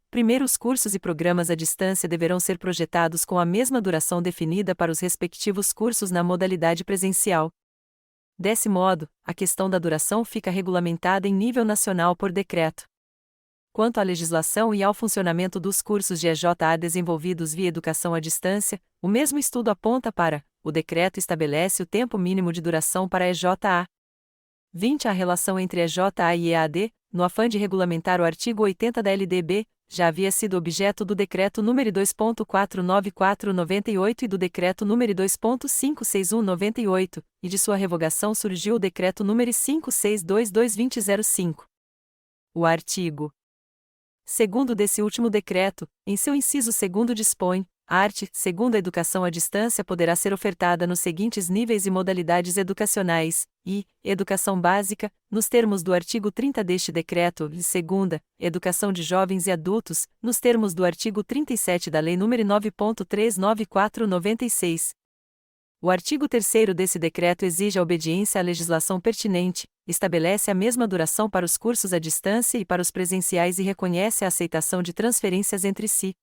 primeiro, os cursos e programas à distância deverão ser projetados com a mesma duração definida para os respectivos cursos na modalidade presencial. Desse modo, a questão da duração fica regulamentada em nível nacional por decreto. Quanto à legislação e ao funcionamento dos cursos de EJA desenvolvidos via educação à distância, o mesmo estudo aponta para: o decreto estabelece o tempo mínimo de duração para a EJA. 20 A relação entre EJA e EAD, no afã de regulamentar o artigo 80 da LDB, já havia sido objeto do Decreto nº 2.494/98 e do Decreto nº 2.561/98, e de sua revogação surgiu o Decreto nº 5.622/2005. O artigo 2º desse último decreto, em seu inciso 2º dispõe: a arte, segundo a educação à distância poderá ser ofertada nos seguintes níveis e modalidades educacionais, e, educação básica, nos termos do artigo 30 deste decreto, e segunda, educação de jovens e adultos, nos termos do artigo 37 da Lei nº 9.394/96. O artigo 3º desse decreto exige a obediência à legislação pertinente, estabelece a mesma duração para os cursos à distância e para os presenciais e reconhece a aceitação de transferências entre si.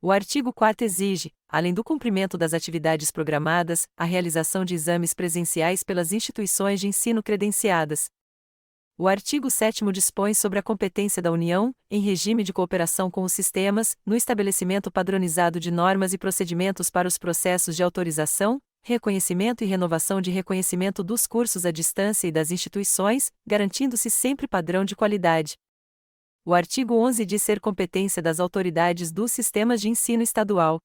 O artigo 4º exige, além do cumprimento das atividades programadas, a realização de exames presenciais pelas instituições de ensino credenciadas. O artigo 7º dispõe sobre a competência da União, em regime de cooperação com os sistemas, no estabelecimento padronizado de normas e procedimentos para os processos de autorização, reconhecimento e renovação de reconhecimento dos cursos à distância e das instituições, garantindo-se sempre padrão de qualidade. O artigo 11 diz ser competência das autoridades dos sistemas de ensino estadual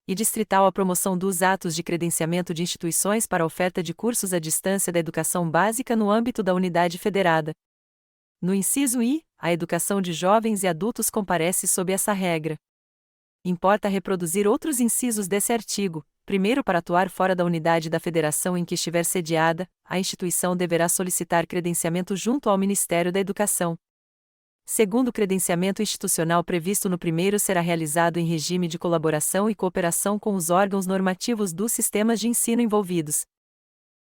e distrital a promoção dos atos de credenciamento de instituições para a oferta de cursos à distância da educação básica no âmbito da unidade federada. No inciso I, a educação de jovens e adultos comparece sob essa regra. Importa reproduzir outros incisos desse artigo. Primeiro, para atuar fora da unidade da federação em que estiver sediada, a instituição deverá solicitar credenciamento junto ao Ministério da Educação. Segundo, o credenciamento institucional previsto no primeiro será realizado em regime de colaboração e cooperação com os órgãos normativos dos sistemas de ensino envolvidos.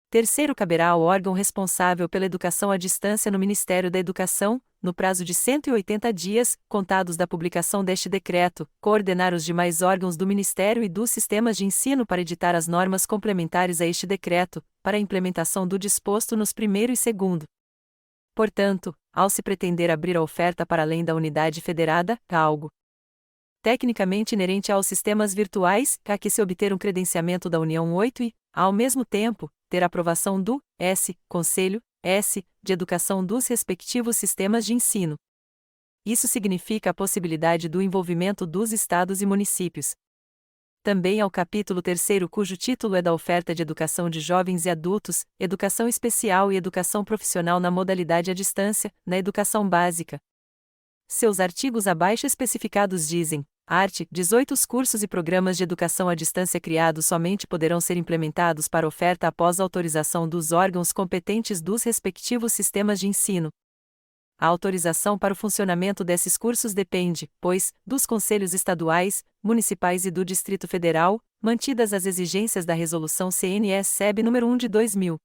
Terceiro, caberá ao órgão responsável pela educação à distância no Ministério da Educação, no prazo de 180 dias, contados da publicação deste decreto, coordenar os demais órgãos do Ministério e dos sistemas de ensino para editar as normas complementares a este decreto, para a implementação do disposto nos primeiro e segundo. Portanto, ao se pretender abrir a oferta para além da unidade federada, algo tecnicamente inerente aos sistemas virtuais, a que se obter um credenciamento da União 8 e, Ao mesmo tempo, ter aprovação do Conselho de Educação dos respectivos sistemas de ensino. Isso significa a possibilidade do envolvimento dos estados e municípios. Também ao capítulo 3º, cujo título é da oferta de educação de jovens e adultos, educação especial e educação profissional na modalidade à distância, na educação básica. Seus artigos abaixo especificados dizem: art. 18 Os cursos e programas de educação à distância criados somente poderão ser implementados para oferta após autorização dos órgãos competentes dos respectivos sistemas de ensino. A autorização para o funcionamento desses cursos depende, pois, dos conselhos estaduais, municipais e do Distrito Federal, mantidas as exigências da Resolução CNS-SEB nº 1 de 2000.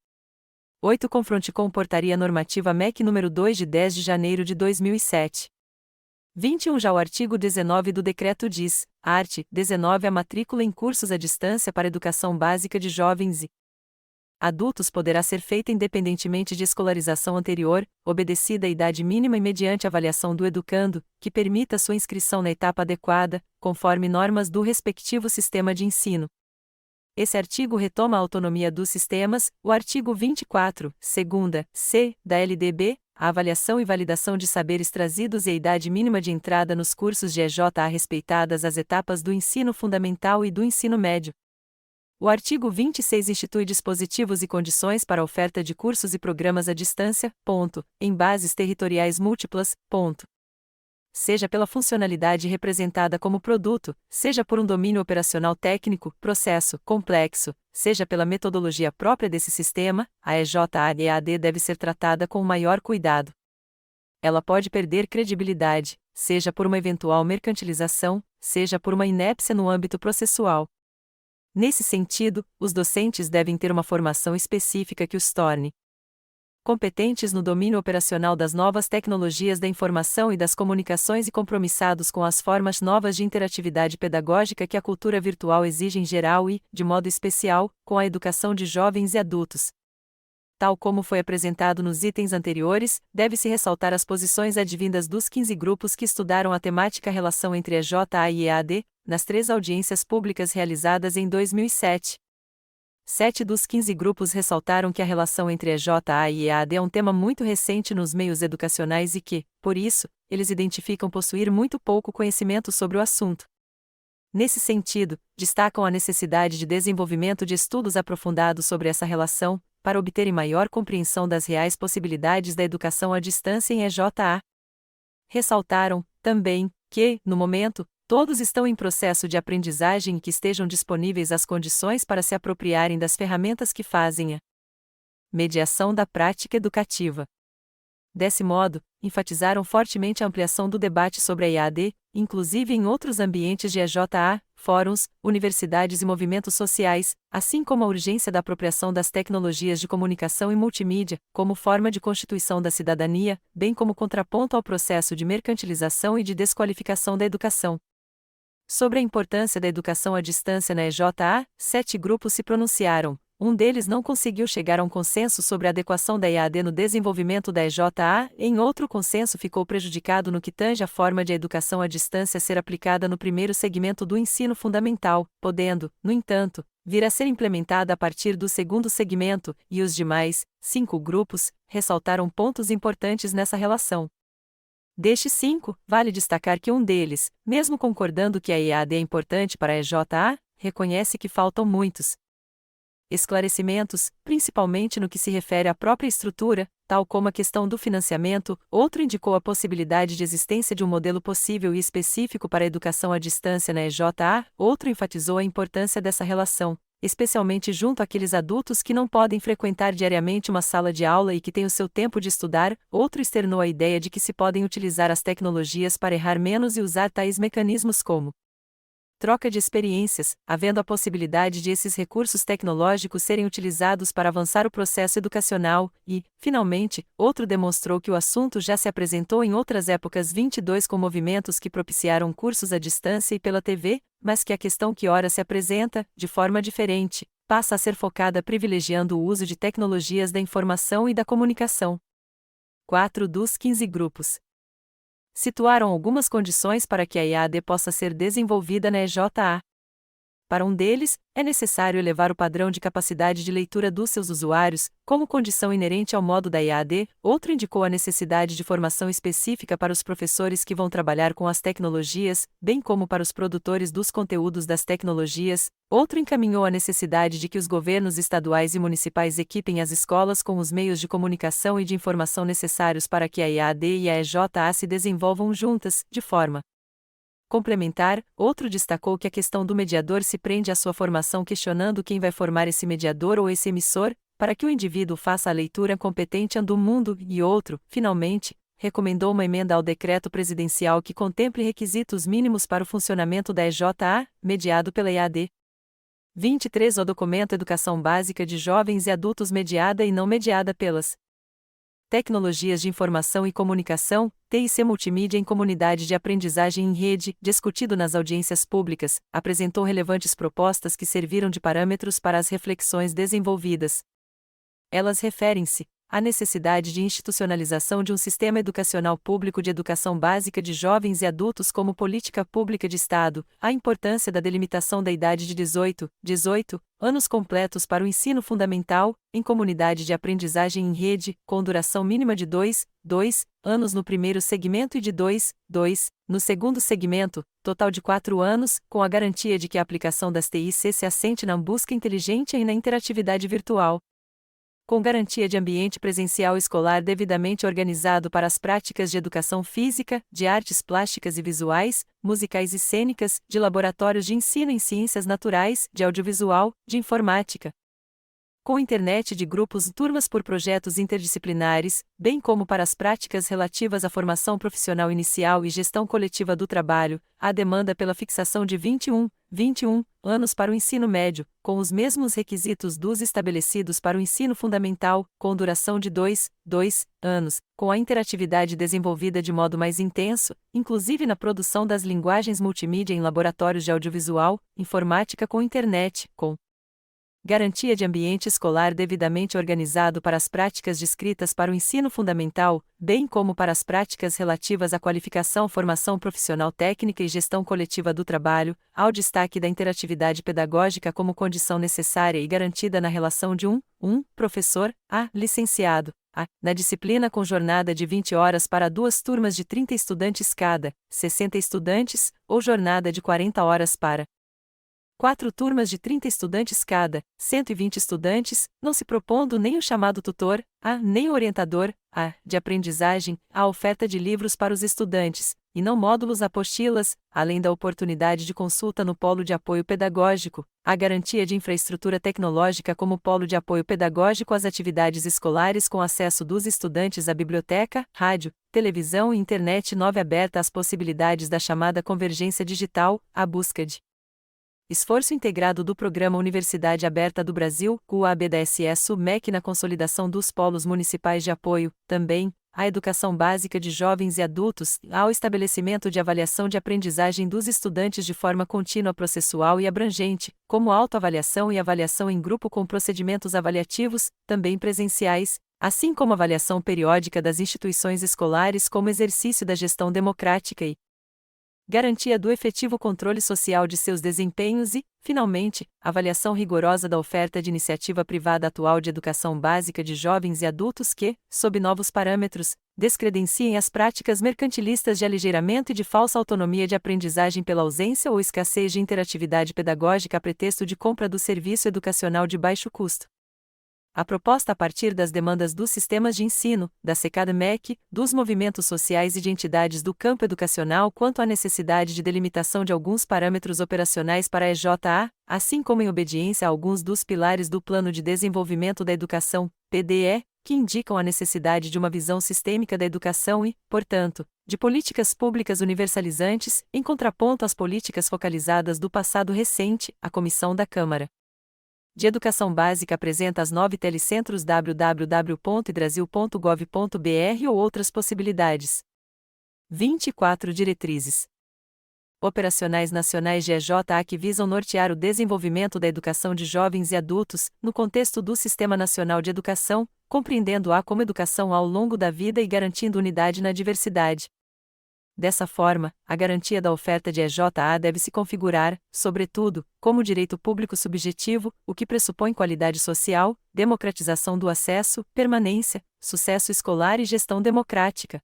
8. Confronte com Portaria Normativa MEC nº 2 de 10 de janeiro de 2007. 21. Já o artigo 19 do Decreto diz: art. 19 A matrícula em cursos à distância para educação básica de jovens e adultos poderá ser feita independentemente de escolarização anterior, obedecida a idade mínima e mediante avaliação do educando, que permita sua inscrição na etapa adequada, conforme normas do respectivo sistema de ensino. Esse artigo retoma a autonomia dos sistemas. O artigo 24, segunda, c, da LDB, a avaliação e validação de saberes trazidos e a idade mínima de entrada nos cursos de EJA respeitadas as etapas do ensino fundamental e do ensino médio. O artigo 26 institui dispositivos e condições para a oferta de cursos e programas à distância, em bases territoriais múltiplas, seja pela funcionalidade representada como produto, seja por um domínio operacional técnico, processo, complexo, seja pela metodologia própria desse sistema, a EJA-EAD deve ser tratada com o maior cuidado. Ela pode perder credibilidade, seja por uma eventual mercantilização, seja por uma inépcia no âmbito processual. Nesse sentido, os docentes devem ter uma formação específica que os torne competentes no domínio operacional das novas tecnologias da informação e das comunicações e compromissados com as formas novas de interatividade pedagógica que a cultura virtual exige em geral e, de modo especial, com a educação de jovens e adultos. Tal como foi apresentado nos itens anteriores, deve-se ressaltar as posições advindas dos 15 grupos que estudaram a temática relação entre EJA e EAD, nas 3 audiências públicas realizadas em 2007. 7 dos 15 grupos ressaltaram que a relação entre EJA e EAD é um tema muito recente nos meios educacionais e que, por isso, eles identificam possuir muito pouco conhecimento sobre o assunto. Nesse sentido, destacam a necessidade de desenvolvimento de estudos aprofundados sobre essa relação, para obterem maior compreensão das reais possibilidades da educação à distância em EJA. Ressaltaram, também, que, no momento, todos estão em processo de aprendizagem e que estejam disponíveis as condições para se apropriarem das ferramentas que fazem a mediação da prática educativa. Desse modo, enfatizaram fortemente a ampliação do debate sobre a EAD, inclusive em outros ambientes de EJA, fóruns, universidades e movimentos sociais, assim como a urgência da apropriação das tecnologias de comunicação e multimídia, como forma de constituição da cidadania, bem como contraponto ao processo de mercantilização e de desqualificação da educação. Sobre a importância da educação à distância na EJA, 7 grupos se pronunciaram. Um deles não conseguiu chegar a um consenso sobre a adequação da EAD no desenvolvimento da EJA, em outro consenso ficou prejudicado no que tange à forma de a educação à distância ser aplicada no primeiro segmento do ensino fundamental, podendo, no entanto, vir a ser implementada a partir do segundo segmento, e os demais, 5 grupos, ressaltaram pontos importantes nessa relação. Destes 5, vale destacar que um deles, mesmo concordando que a EAD é importante para a EJA, reconhece que faltam muitos esclarecimentos, principalmente no que se refere à própria estrutura, tal como a questão do financiamento. Outro indicou a possibilidade de existência de um modelo possível e específico para a educação à distância na EJA. Outro enfatizou a importância dessa relação, especialmente junto àqueles adultos que não podem frequentar diariamente uma sala de aula e que têm o seu tempo de estudar. Outro externou a ideia de que se podem utilizar as tecnologias para errar menos e usar tais mecanismos como troca de experiências, havendo a possibilidade de esses recursos tecnológicos serem utilizados para avançar o processo educacional, e, finalmente, outro demonstrou que o assunto já se apresentou em outras épocas 22 com movimentos que propiciaram cursos à distância e pela TV, mas que a questão que ora se apresenta, de forma diferente, passa a ser focada privilegiando o uso de tecnologias da informação e da comunicação. 4 dos 15 grupos situaram algumas condições para que a EAD possa ser desenvolvida na EJA. Para um deles, é necessário elevar o padrão de capacidade de leitura dos seus usuários, como condição inerente ao modo da EAD, outro indicou a necessidade de formação específica para os professores que vão trabalhar com as tecnologias, bem como para os produtores dos conteúdos das tecnologias, outro encaminhou a necessidade de que os governos estaduais e municipais equipem as escolas com os meios de comunicação e de informação necessários para que a EAD e a EJA se desenvolvam juntas, de forma complementar. Outro destacou que a questão do mediador se prende à sua formação, questionando quem vai formar esse mediador ou esse emissor, para que o indivíduo faça a leitura competente do mundo, e outro, finalmente, recomendou uma emenda ao decreto presidencial que contemple requisitos mínimos para o funcionamento da EJA, mediado pela EAD. 23. O documento Educação Básica de Jovens e Adultos mediada e não mediada pelas Tecnologias de Informação e Comunicação, TIC Multimídia em Comunidade de Aprendizagem em Rede, discutido nas audiências públicas, apresentou relevantes propostas que serviram de parâmetros para as reflexões desenvolvidas. Elas referem-se à necessidade de institucionalização de um sistema educacional público de educação básica de jovens e adultos como política pública de Estado, à importância da delimitação da idade de 18 anos completos para o ensino fundamental, em comunidade de aprendizagem em rede, com duração mínima de 2 anos no primeiro segmento e de 2 no segundo segmento, total de 4 anos, com a garantia de que a aplicação das TIC se assente na busca inteligente e na interatividade virtual, com garantia de ambiente presencial escolar devidamente organizado para as práticas de educação física, de artes plásticas e visuais, musicais e cênicas, de laboratórios de ensino em ciências naturais, de audiovisual, de informática, com internet de grupos turmas por projetos interdisciplinares, bem como para as práticas relativas à formação profissional inicial e gestão coletiva do trabalho, a demanda pela fixação de 21 anos para o ensino médio, com os mesmos requisitos dos estabelecidos para o ensino fundamental, com duração de 2 anos, com a interatividade desenvolvida de modo mais intenso, inclusive na produção das linguagens multimídia em laboratórios de audiovisual, informática com internet, com garantia de ambiente escolar devidamente organizado para as práticas descritas para o ensino fundamental, bem como para as práticas relativas à qualificação, formação profissional técnica e gestão coletiva do trabalho, ao destaque da interatividade pedagógica como condição necessária e garantida na relação de professor a licenciado, na disciplina com jornada de 20 horas para 2 turmas de 30 estudantes cada, 60 estudantes, ou jornada de 40 horas para 4 turmas de 30 estudantes cada, 120 estudantes, não se propondo nem o chamado tutor, nem o orientador, de aprendizagem, a oferta de livros para os estudantes, e não módulos apostilas, além da oportunidade de consulta no polo de apoio pedagógico, a garantia de infraestrutura tecnológica como polo de apoio pedagógico às atividades escolares com acesso dos estudantes à biblioteca, rádio, televisão e internet nova aberta às possibilidades da chamada convergência digital, a busca de esforço integrado do Programa Universidade Aberta do Brasil, UABDSS-MEC na consolidação dos polos municipais de apoio, também, à educação básica de jovens e adultos, ao estabelecimento de avaliação de aprendizagem dos estudantes de forma contínua, processual e abrangente, como autoavaliação e avaliação em grupo com procedimentos avaliativos, também presenciais, assim como avaliação periódica das instituições escolares como exercício da gestão democrática e garantia do efetivo controle social de seus desempenhos e, finalmente, avaliação rigorosa da oferta de iniciativa privada atual de educação básica de jovens e adultos que, sob novos parâmetros, descredenciem as práticas mercantilistas de aligeiramento e de falsa autonomia de aprendizagem pela ausência ou escassez de interatividade pedagógica a pretexto de compra do serviço educacional de baixo custo. A proposta a partir das demandas dos sistemas de ensino, da SECAD-MEC, dos movimentos sociais e de entidades do campo educacional quanto à necessidade de delimitação de alguns parâmetros operacionais para a EJA, assim como em obediência a alguns dos pilares do Plano de Desenvolvimento da Educação, PDE, que indicam a necessidade de uma visão sistêmica da educação e, portanto, de políticas públicas universalizantes, em contraponto às políticas focalizadas do passado recente, a Comissão da Câmara de Educação Básica apresenta as 9 telecentros www.idrasil.gov.br ou outras possibilidades. 24 diretrizes operacionais nacionais de EJA que visam nortear o desenvolvimento da educação de jovens e adultos, no contexto do Sistema Nacional de Educação, compreendendo-a como educação ao longo da vida e garantindo unidade na diversidade. Dessa forma, a garantia da oferta de EJA deve se configurar, sobretudo, como direito público subjetivo, o que pressupõe qualidade social, democratização do acesso, permanência, sucesso escolar e gestão democrática.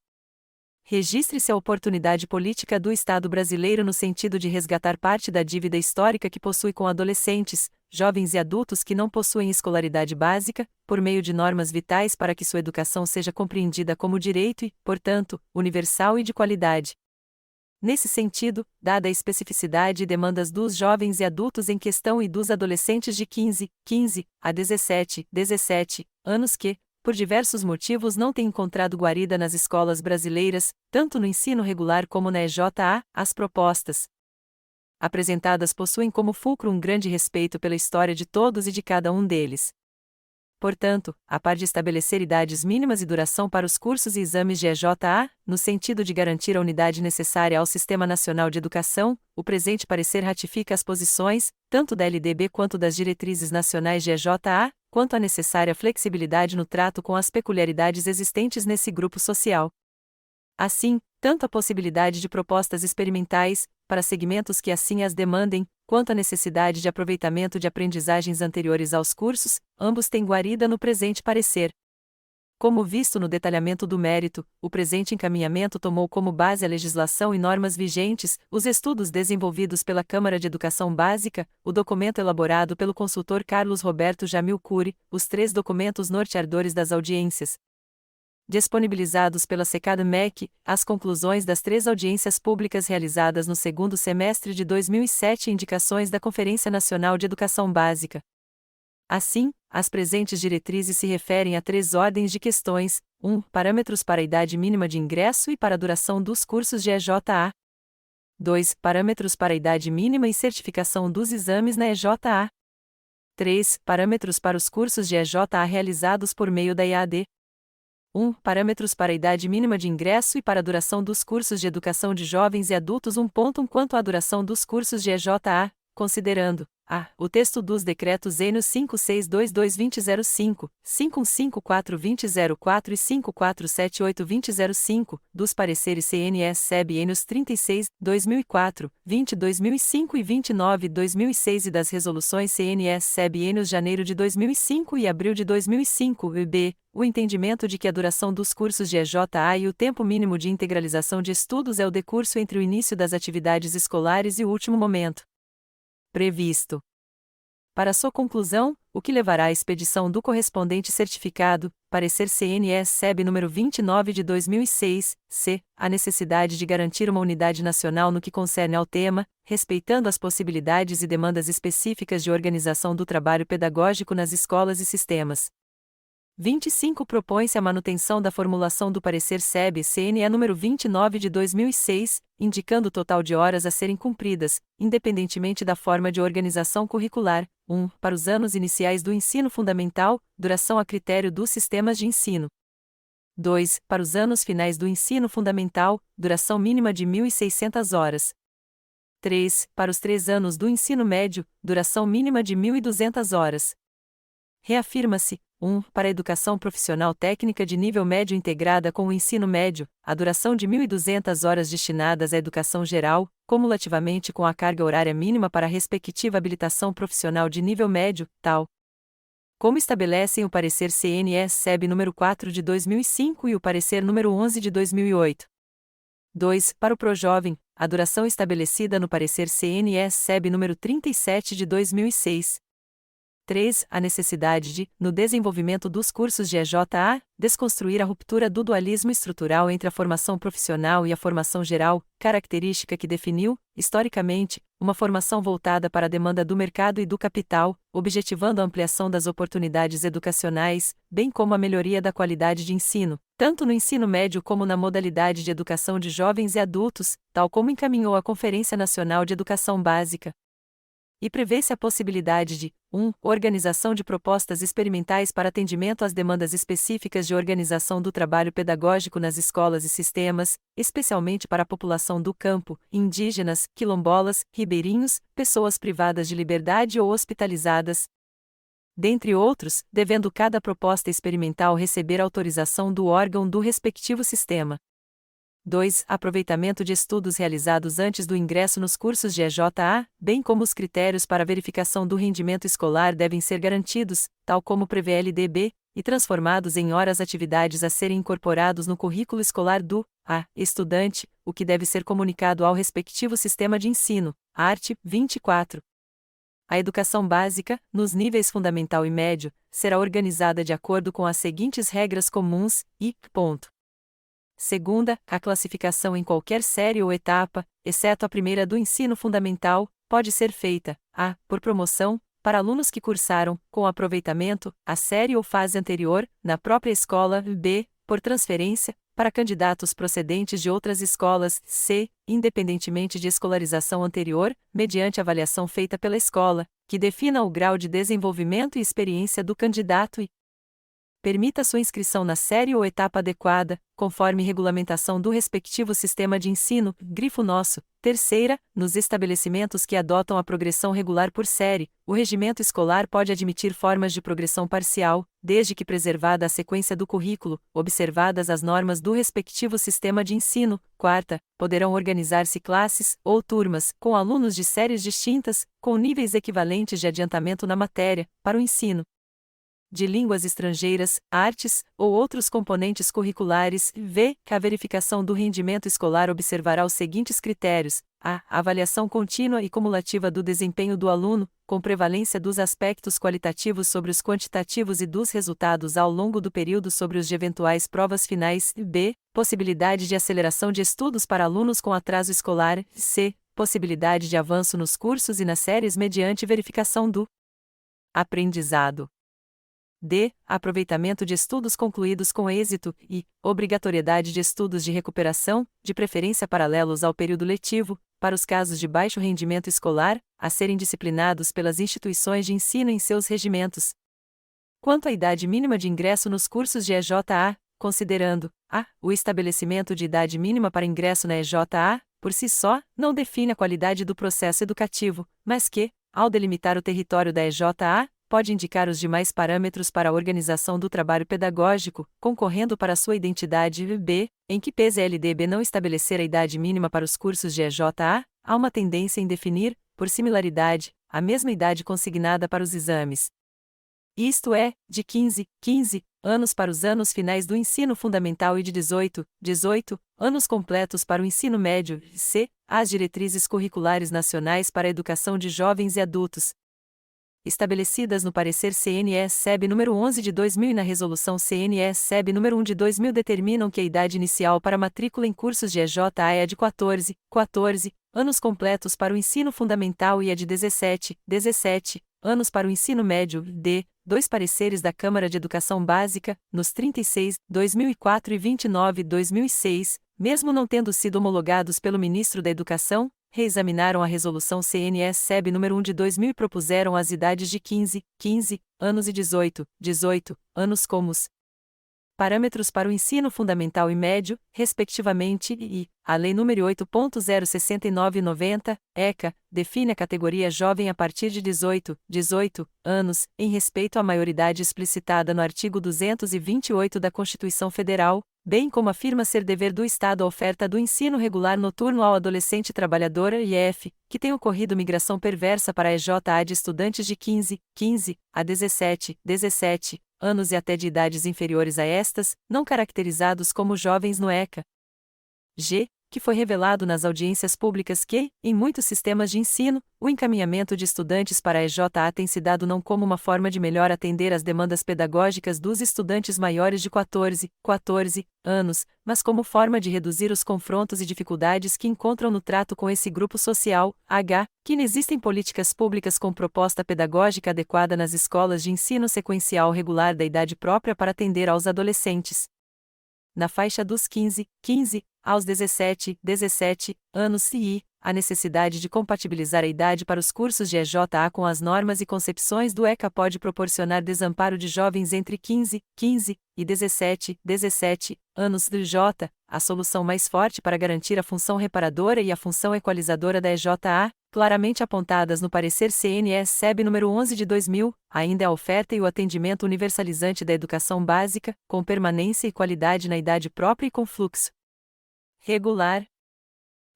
Registre-se a oportunidade política do Estado brasileiro no sentido de resgatar parte da dívida histórica que possui com adolescentes, jovens e adultos que não possuem escolaridade básica, por meio de normas vitais para que sua educação seja compreendida como direito e, portanto, universal e de qualidade. Nesse sentido, dada a especificidade e demandas dos jovens e adultos em questão e dos adolescentes de 15 a 17 anos que, por diversos motivos não têm encontrado guarida nas escolas brasileiras, tanto no ensino regular como na EJA, as propostas apresentadas possuem como fulcro um grande respeito pela história de todos e de cada um deles. Portanto, a par de estabelecer idades mínimas e duração para os cursos e exames de EJA, no sentido de garantir a unidade necessária ao Sistema Nacional de Educação, o presente parecer ratifica as posições, tanto da LDB quanto das diretrizes nacionais de EJA, quanto à necessária flexibilidade no trato com as peculiaridades existentes nesse grupo social. Assim, tanto a possibilidade de propostas experimentais, para segmentos que assim as demandem, quanto a necessidade de aproveitamento de aprendizagens anteriores aos cursos, ambos têm guarida no presente parecer. Como visto no detalhamento do mérito, o presente encaminhamento tomou como base a legislação e normas vigentes, os estudos desenvolvidos pela Câmara de Educação Básica, o documento elaborado pelo consultor Carlos Roberto Jamil Cury, os 3 documentos norteadores das audiências disponibilizados pela SECAD-MEC, as conclusões das 3 audiências públicas realizadas no segundo semestre de 2007 e indicações da Conferência Nacional de Educação Básica. Assim, as presentes diretrizes se referem a 3 ordens de questões: 1. Parâmetros para a idade mínima de ingresso e para a duração dos cursos de EJA. 2. Parâmetros para a idade mínima e certificação dos exames na EJA. 3. Parâmetros para os cursos de EJA realizados por meio da EAD. 1. Parâmetros para a idade mínima de ingresso e para a duração dos cursos de educação de jovens e adultos. 1. Quanto à duração dos cursos de EJA, considerando a. O texto dos decretos ENO 5622-2005, 5154-2004 e 5478-2005, dos pareceres CNS-SEB ENOS 36, 2004, 20, 2005 e 29, 2006 e das resoluções CNS-SEB ENOS janeiro de 2005 e abril de 2005, e b. O entendimento de que a duração dos cursos de EJA e o tempo mínimo de integralização de estudos é o decurso entre o início das atividades escolares e o último momento previsto. Para sua conclusão, o que levará à expedição do correspondente certificado, parecer CNS-SEB número 29 de 2006, c. A necessidade de garantir uma unidade nacional no que concerne ao tema, respeitando as possibilidades e demandas específicas de organização do trabalho pedagógico nas escolas e sistemas. 25. Propõe-se a manutenção da formulação do parecer SEB-CNE número 29 de 2006, indicando o total de horas a serem cumpridas, independentemente da forma de organização curricular. 1. Para os anos iniciais do ensino fundamental, duração a critério dos sistemas de ensino. 2. Para os anos finais do ensino fundamental, duração mínima de 1.600 horas. 3. Para os 3 anos do ensino médio, duração mínima de 1.200 horas. Reafirma-se: 1. Para a educação profissional técnica de nível médio integrada com o ensino médio, a duração de 1.200 horas destinadas à educação geral, cumulativamente com a carga horária mínima para a respectiva habilitação profissional de nível médio, tal como estabelecem o parecer CNS-SEB número 4 de 2005 e o parecer número 11 de 2008. 2. Para o Projovem, a duração estabelecida no parecer CNS-SEB número 37 de 2006. 3. A necessidade de, no desenvolvimento dos cursos de EJA, desconstruir a ruptura do dualismo estrutural entre a formação profissional e a formação geral, característica que definiu, historicamente, uma formação voltada para a demanda do mercado e do capital, objetivando a ampliação das oportunidades educacionais, bem como a melhoria da qualidade de ensino, tanto no ensino médio como na modalidade de educação de jovens e adultos, tal como encaminhou a Conferência Nacional de Educação Básica. E prevê-se a possibilidade de 1. Organização de propostas experimentais para atendimento às demandas específicas de organização do trabalho pedagógico nas escolas e sistemas, especialmente para a população do campo, indígenas, quilombolas, ribeirinhos, pessoas privadas de liberdade ou hospitalizadas, dentre outros, devendo cada proposta experimental receber autorização do órgão do respectivo sistema. 2. Aproveitamento de estudos realizados antes do ingresso nos cursos de EJA, bem como os critérios para verificação do rendimento escolar devem ser garantidos, tal como prevê a LDB, e transformados em horas atividades a serem incorporados no currículo escolar do estudante, o que deve ser comunicado ao respectivo sistema de ensino. Art. 24. A educação básica, nos níveis fundamental e médio, será organizada de acordo com as seguintes regras comuns e ponto. Segunda, a classificação em qualquer série ou etapa, exceto a primeira do ensino fundamental, pode ser feita: a. Por promoção, para alunos que cursaram, com aproveitamento, a série ou fase anterior, na própria escola; b. Por transferência, para candidatos procedentes de outras escolas; c. Independentemente de escolarização anterior, mediante avaliação feita pela escola, que defina o grau de desenvolvimento e experiência do candidato e permita sua inscrição na série ou etapa adequada, conforme regulamentação do respectivo sistema de ensino, grifo nosso. Terceira, nos estabelecimentos que adotam a progressão regular por série, o regimento escolar pode admitir formas de progressão parcial, desde que preservada a sequência do currículo, observadas as normas do respectivo sistema de ensino. Quarta, poderão organizar-se classes, ou turmas, com alunos de séries distintas, com níveis equivalentes de adiantamento na matéria, para o ensino de línguas estrangeiras, artes, ou outros componentes curriculares. V. Que a verificação do rendimento escolar observará os seguintes critérios: a. Avaliação contínua e cumulativa do desempenho do aluno, com prevalência dos aspectos qualitativos sobre os quantitativos e dos resultados ao longo do período sobre os de eventuais provas finais. B. Possibilidade de aceleração de estudos para alunos com atraso escolar. C. Possibilidade de avanço nos cursos e nas séries mediante verificação do aprendizado. D. Aproveitamento de estudos concluídos com êxito e obrigatoriedade de estudos de recuperação, de preferência paralelos ao período letivo, para os casos de baixo rendimento escolar, a serem disciplinados pelas instituições de ensino em seus regimentos. Quanto à idade mínima de ingresso nos cursos de EJA, considerando a. O estabelecimento de idade mínima para ingresso na EJA, por si só, não define a qualidade do processo educativo, mas que, ao delimitar o território da EJA, pode indicar os demais parâmetros para a organização do trabalho pedagógico, concorrendo para sua identidade. B. Em que pese a LDB não estabelecer a idade mínima para os cursos de EJA, há uma tendência em definir, por similaridade, a mesma idade consignada para os exames. Isto é, de 15 anos para os anos finais do ensino fundamental e de 18 anos completos para o ensino médio. C. As diretrizes curriculares nacionais para a educação de jovens e adultos, estabelecidas no parecer CNE-SEB número 11 de 2000 e na resolução CNE-SEB número 1 de 2000 determinam que a idade inicial para matrícula em cursos de EJA é a de 14 anos completos para o ensino fundamental e a de 17 anos para o ensino médio. D. Dois pareceres da Câmara de Educação Básica, nos 36/2004 e 29/2006, mesmo não tendo sido homologados pelo Ministro da Educação, reexaminaram a resolução CNE-SEB número 1 de 2000 e propuseram as idades de 15 anos e 18 anos como os parâmetros para o ensino fundamental e médio, respectivamente, e a Lei nº 8.069/90, ECA, define a categoria jovem a partir de 18 anos, em respeito à maioridade explicitada no artigo 228 da Constituição Federal, bem como afirma ser dever do Estado a oferta do ensino regular noturno ao adolescente trabalhador (IF), que tem ocorrido migração perversa para a EJA de estudantes de 15 a 17 anos e até de idades inferiores a estas, não caracterizados como jovens no ECA. G. Que foi revelado nas audiências públicas que, em muitos sistemas de ensino, o encaminhamento de estudantes para a EJA tem se dado não como uma forma de melhor atender às demandas pedagógicas dos estudantes maiores de 14 anos, mas como forma de reduzir os confrontos e dificuldades que encontram no trato com esse grupo social. H. Que inexistem políticas públicas com proposta pedagógica adequada nas escolas de ensino sequencial regular da idade própria para atender aos adolescentes na faixa dos 15 aos 17 anos e a necessidade de compatibilizar a idade para os cursos de EJA com as normas e concepções do ECA pode proporcionar desamparo de jovens entre 15 e 17 anos do EJA, a solução mais forte para garantir a função reparadora e a função equalizadora da EJA, claramente apontadas no parecer CNE-SEB número 11 de 2000, ainda é a oferta e o atendimento universalizante da educação básica, com permanência e qualidade na idade própria e com fluxo regular.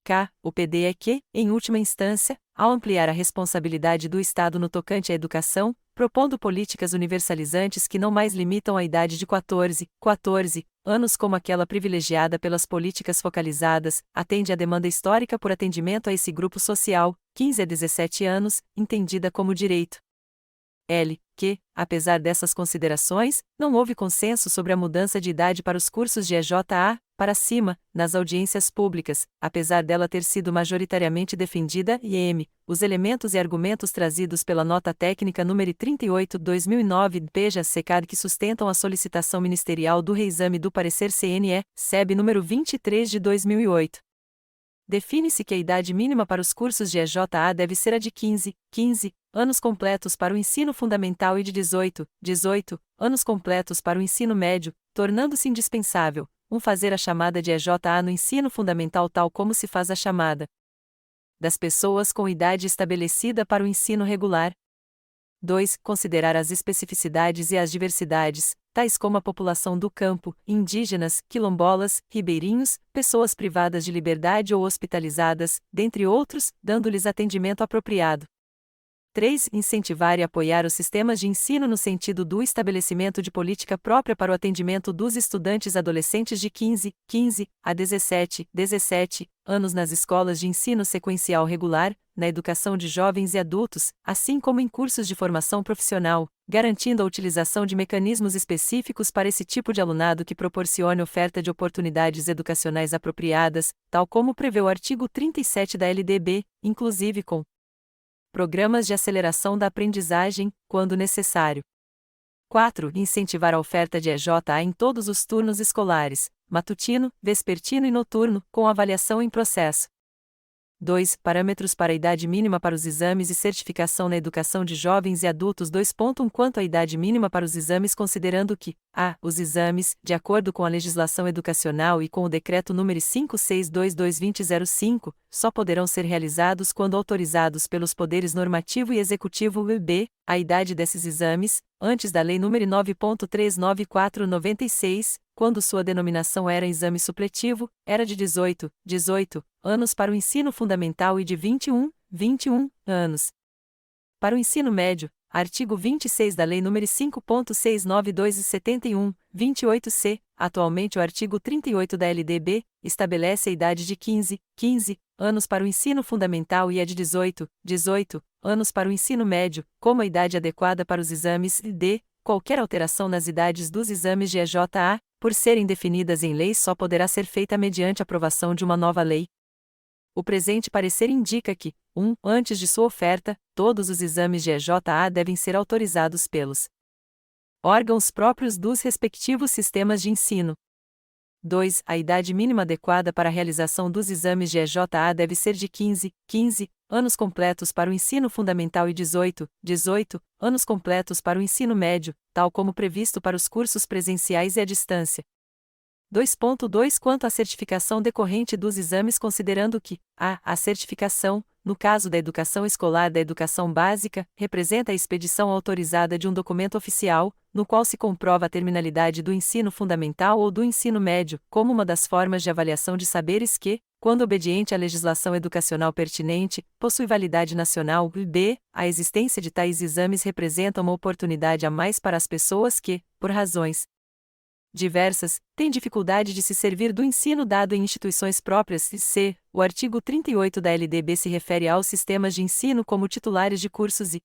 K. O PD é que, em última instância, ao ampliar a responsabilidade do Estado no tocante à educação, propondo políticas universalizantes que não mais limitam a idade de 14 anos como aquela privilegiada pelas políticas focalizadas, atende à demanda histórica por atendimento a esse grupo social, 15 a 17 anos, entendida como direito. L. Que, apesar dessas considerações, não houve consenso sobre a mudança de idade para os cursos de EJA, para cima, nas audiências públicas, apesar dela ter sido majoritariamente defendida e m. Os elementos e argumentos trazidos pela Nota Técnica nº 38/2009 PJ-SECAD que sustentam a solicitação ministerial do reexame do parecer CNE-SEB número 23 de 2008. Define-se que a idade mínima para os cursos de EJA deve ser a de 15 anos completos para o ensino fundamental e de 18 anos completos para o ensino médio, tornando-se indispensável fazer a chamada de EJA no ensino fundamental tal como se faz a chamada das pessoas com idade estabelecida para o ensino regular. 2. Considerar as especificidades e as diversidades, tais como a população do campo, indígenas, quilombolas, ribeirinhos, pessoas privadas de liberdade ou hospitalizadas, dentre outros, dando-lhes atendimento apropriado. 3. Incentivar e apoiar os sistemas de ensino no sentido do estabelecimento de política própria para o atendimento dos estudantes adolescentes de 15 a 17 anos nas escolas de ensino sequencial regular, na educação de jovens e adultos, assim como em cursos de formação profissional, garantindo a utilização de mecanismos específicos para esse tipo de alunado que proporcione oferta de oportunidades educacionais apropriadas, tal como prevê o artigo 37 da LDB, inclusive com programas de aceleração da aprendizagem, quando necessário. 4. Incentivar a oferta de EJA em todos os turnos escolares, matutino, vespertino e noturno, com avaliação em processo. 2. Parâmetros para a idade mínima para os exames e certificação na educação de jovens e adultos. 2.1 Quanto à idade mínima para os exames, considerando que a. Os exames, de acordo com a legislação educacional e com o Decreto nº 562/2005, só poderão ser realizados quando autorizados pelos poderes normativo e executivo. B. A idade desses exames, antes da Lei nº 9.394/96, quando sua denominação era exame supletivo, era de 18 anos para o ensino fundamental e de 21 anos para o ensino médio. Artigo 26 da Lei nº 5.692/71, 28-C. Atualmente o artigo 38 da LDB estabelece a idade de 15 anos para o ensino fundamental e a de 18 anos para o ensino médio, como a idade adequada para os exames. D. Qualquer alteração nas idades dos exames de EJA, por serem definidas em lei, só poderá ser feita mediante aprovação de uma nova lei. O presente parecer indica que, 1. Antes de sua oferta, todos os exames de EJA devem ser autorizados pelos órgãos próprios dos respectivos sistemas de ensino. 2. A idade mínima adequada para a realização dos exames de EJA deve ser de 15 anos completos para o ensino fundamental e 18 anos completos para o ensino médio, tal como previsto para os cursos presenciais e à distância. 2.2 Quanto à certificação decorrente dos exames, considerando que a certificação, no caso da educação escolar da educação básica, representa a expedição autorizada de um documento oficial, no qual se comprova a terminalidade do ensino fundamental ou do ensino médio, como uma das formas de avaliação de saberes que, quando obediente à legislação educacional pertinente, possui validade nacional. B. A existência de tais exames representa uma oportunidade a mais para as pessoas que, por razões diversas, têm dificuldade de se servir do ensino dado em instituições próprias. E c. O artigo 38 da LDB se refere aos sistemas de ensino como titulares de cursos e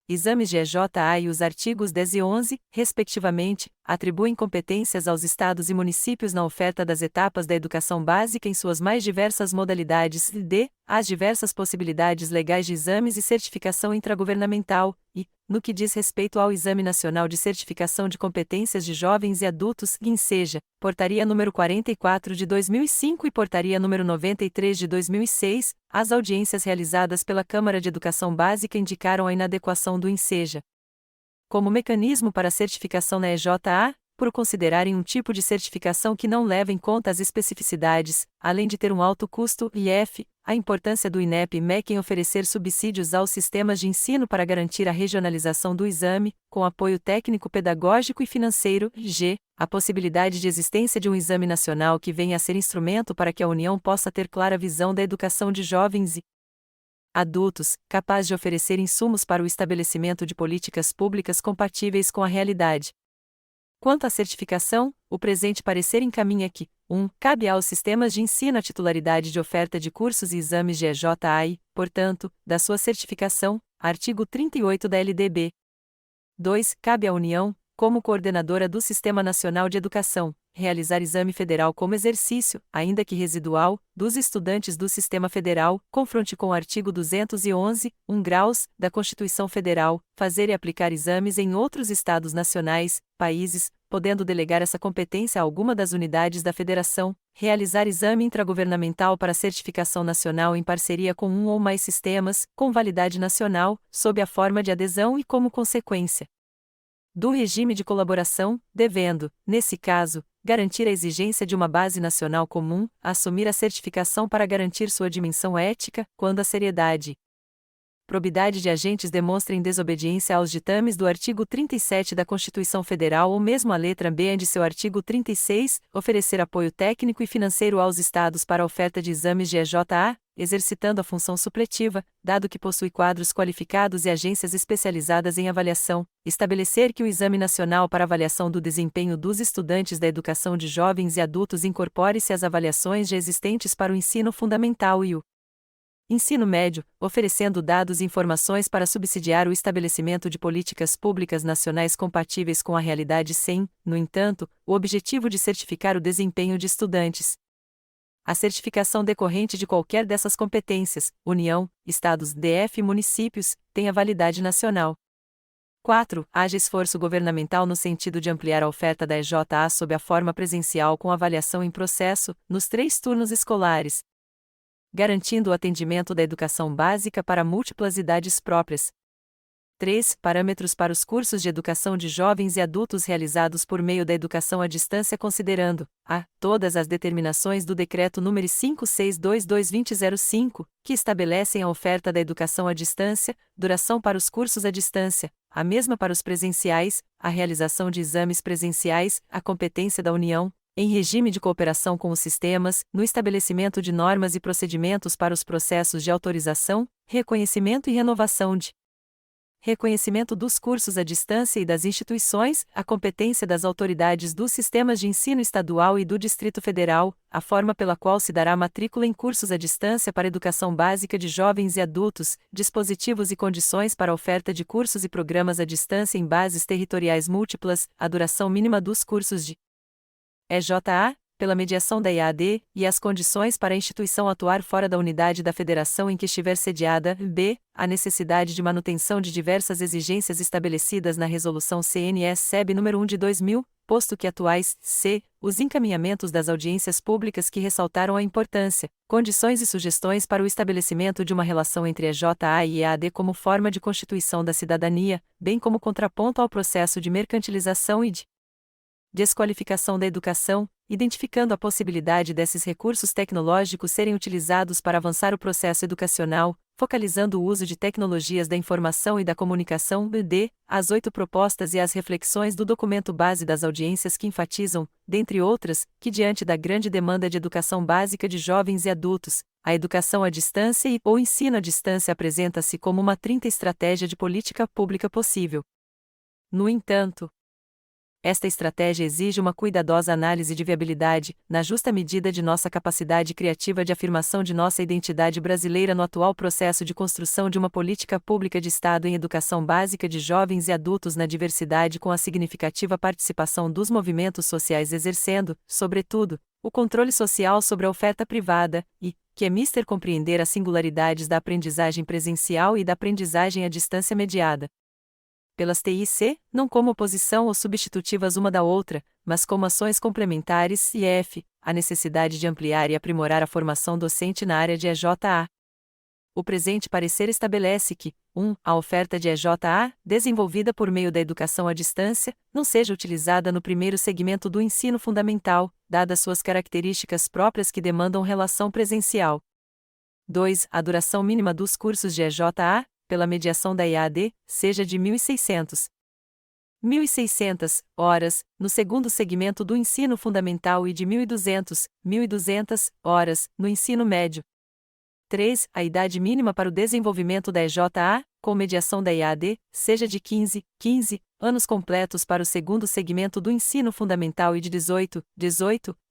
exames de EJA e os artigos 10 e 11, respectivamente, atribuem competências aos estados e municípios na oferta das etapas da educação básica em suas mais diversas modalidades. D. As diversas possibilidades legais de exames e certificação intragovernamental, e, no que diz respeito ao Exame Nacional de Certificação de Competências de Jovens e Adultos, INSEJA, Portaria nº 44 de 2005 e Portaria nº 93 de 2006, as audiências realizadas pela Câmara de Educação Básica indicaram a inadequação do INSEJA como mecanismo para a certificação na EJA, por considerarem um tipo de certificação que não leva em conta as especificidades, além de ter um alto custo, e f. A importância do INEP-MEC em oferecer subsídios aos sistemas de ensino para garantir a regionalização do exame, com apoio técnico, pedagógico e financeiro, g. A possibilidade de existência de um exame nacional que venha a ser instrumento para que a União possa ter clara visão da educação de jovens e adultos, capaz de oferecer insumos para o estabelecimento de políticas públicas compatíveis com a realidade. Quanto à certificação, o presente parecer encaminha que, 1. Cabe aos sistemas de ensino a titularidade de oferta de cursos e exames de EJA e, portanto, da sua certificação, artigo 38 da LDB. 2. Cabe à União, como coordenadora do Sistema Nacional de Educação, realizar exame federal como exercício, ainda que residual, dos estudantes do Sistema Federal, confronte com o artigo 211, 1 graus, da Constituição Federal, fazer e aplicar exames em outros estados nacionais, países, podendo delegar essa competência a alguma das unidades da Federação, realizar exame intragovernamental para certificação nacional em parceria com um ou mais sistemas, com validade nacional, sob a forma de adesão e como consequência do regime de colaboração, devendo, nesse caso, garantir a exigência de uma base nacional comum, assumir a certificação para garantir sua dimensão ética, quando a seriedade, probidade de agentes demonstrem desobediência aos ditames do artigo 37 da Constituição Federal ou mesmo a letra B de seu artigo 36, oferecer apoio técnico e financeiro aos estados para a oferta de exames de EJA, exercitando a função supletiva, dado que possui quadros qualificados e agências especializadas em avaliação, estabelecer que o Exame Nacional para Avaliação do Desempenho dos Estudantes da Educação de Jovens e Adultos incorpore-se às avaliações já existentes para o ensino fundamental e o ensino médio, oferecendo dados e informações para subsidiar o estabelecimento de políticas públicas nacionais compatíveis com a realidade sem, no entanto, o objetivo de certificar o desempenho de estudantes. A certificação decorrente de qualquer dessas competências, União, Estados, DF e municípios, tem a validade nacional. 4. Haja esforço governamental no sentido de ampliar a oferta da EJA sob a forma presencial com avaliação em processo, nos 3 turnos escolares, garantindo o atendimento da educação básica para múltiplas idades próprias. 3. Parâmetros para os cursos de educação de jovens e adultos realizados por meio da educação à distância considerando, a. Todas as determinações do Decreto nº 562/2005, que estabelecem a oferta da educação à distância, duração para os cursos à distância, a mesma para os presenciais, a realização de exames presenciais, a competência da União, em regime de cooperação com os sistemas, no estabelecimento de normas e procedimentos para os processos de autorização, reconhecimento e renovação de reconhecimento dos cursos à distância e das instituições, a competência das autoridades dos sistemas de ensino estadual e do Distrito Federal, a forma pela qual se dará matrícula em cursos à distância para educação básica de jovens e adultos, dispositivos e condições para a oferta de cursos e programas à distância em bases territoriais múltiplas, a duração mínima dos cursos de EJA, pela mediação da EAD, e as condições para a instituição atuar fora da unidade da federação em que estiver sediada, b. A necessidade de manutenção de diversas exigências estabelecidas na Resolução CNS-SEB nº 1 de 2000, posto que atuais, c. Os encaminhamentos das audiências públicas que ressaltaram a importância, condições e sugestões para o estabelecimento de uma relação entre EJA e EAD como forma de constituição da cidadania, bem como contraponto ao processo de mercantilização e de desqualificação da educação, identificando a possibilidade desses recursos tecnológicos serem utilizados para avançar o processo educacional, focalizando o uso de tecnologias da informação e da comunicação, d. As 8 propostas e as reflexões do documento base das audiências que enfatizam, dentre outras, que diante da grande demanda de educação básica de jovens e adultos, a educação à distância ou ensino à distância apresenta-se como uma 30 estratégia de política pública possível. No entanto, esta estratégia exige uma cuidadosa análise de viabilidade, na justa medida de nossa capacidade criativa de afirmação de nossa identidade brasileira no atual processo de construção de uma política pública de Estado em educação básica de jovens e adultos na diversidade com a significativa participação dos movimentos sociais exercendo, sobretudo, o controle social sobre a oferta privada, e, que é mister compreender as singularidades da aprendizagem presencial e da aprendizagem à distância mediada pelas TIC, não como oposição ou substitutivas uma da outra, mas como ações complementares e f. A necessidade de ampliar e aprimorar a formação docente na área de EJA. O presente parecer estabelece que, 1. A oferta de EJA, desenvolvida por meio da educação à distância, não seja utilizada no primeiro segmento do ensino fundamental, dadas suas características próprias que demandam relação presencial. 2. A duração mínima dos cursos de EJA, pela mediação da EAD, seja de 1.600 horas, no segundo segmento do ensino fundamental e de 1.200 horas, no ensino médio. 3. A idade mínima para o desenvolvimento da EJA, com mediação da EAD, seja de 15 anos completos para o segundo segmento do ensino fundamental e de 18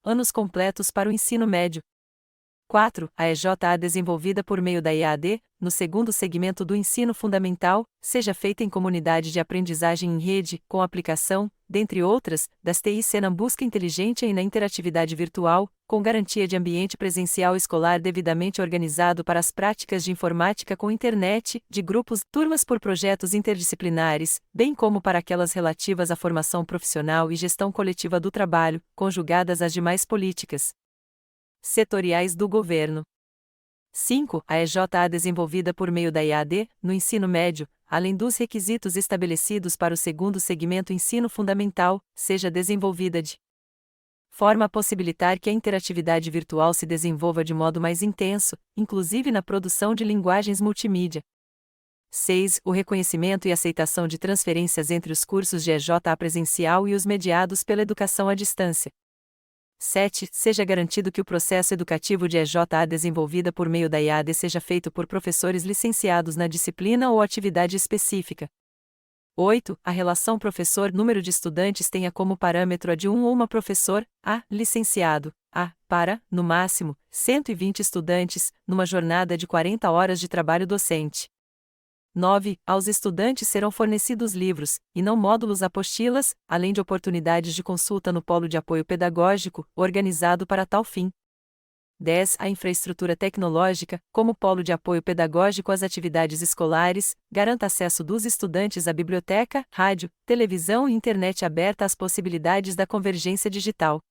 anos completos para o ensino médio. 4. A EJA desenvolvida por meio da EAD, no segundo segmento do ensino fundamental, seja feita em comunidade de aprendizagem em rede, com aplicação, dentre outras, das TIC na busca inteligente e na interatividade virtual, com garantia de ambiente presencial escolar devidamente organizado para as práticas de informática com internet, de grupos, turmas por projetos interdisciplinares, bem como para aquelas relativas à formação profissional e gestão coletiva do trabalho, conjugadas às demais políticas setoriais do governo. 5. A EJA desenvolvida por meio da EAD, no ensino médio, além dos requisitos estabelecidos para o segundo segmento ensino fundamental, seja desenvolvida de forma a possibilitar que a interatividade virtual se desenvolva de modo mais intenso, inclusive na produção de linguagens multimídia. 6. O reconhecimento e aceitação de transferências entre os cursos de EJA presencial e os mediados pela educação à distância. 7. Seja garantido que o processo educativo de EJA desenvolvida por meio da EAD seja feito por professores licenciados na disciplina ou atividade específica. 8. A relação professor-número de estudantes tenha como parâmetro a de um ou uma professor, licenciado, para, no máximo, 120 estudantes, numa jornada de 40 horas de trabalho docente. 9. Aos estudantes serão fornecidos livros, e não módulos apostilas, além de oportunidades de consulta no Polo de Apoio Pedagógico, organizado para tal fim. 10. A infraestrutura tecnológica, como polo de apoio pedagógico às atividades escolares, garanta acesso dos estudantes à biblioteca, rádio, televisão e internet aberta às possibilidades da convergência digital.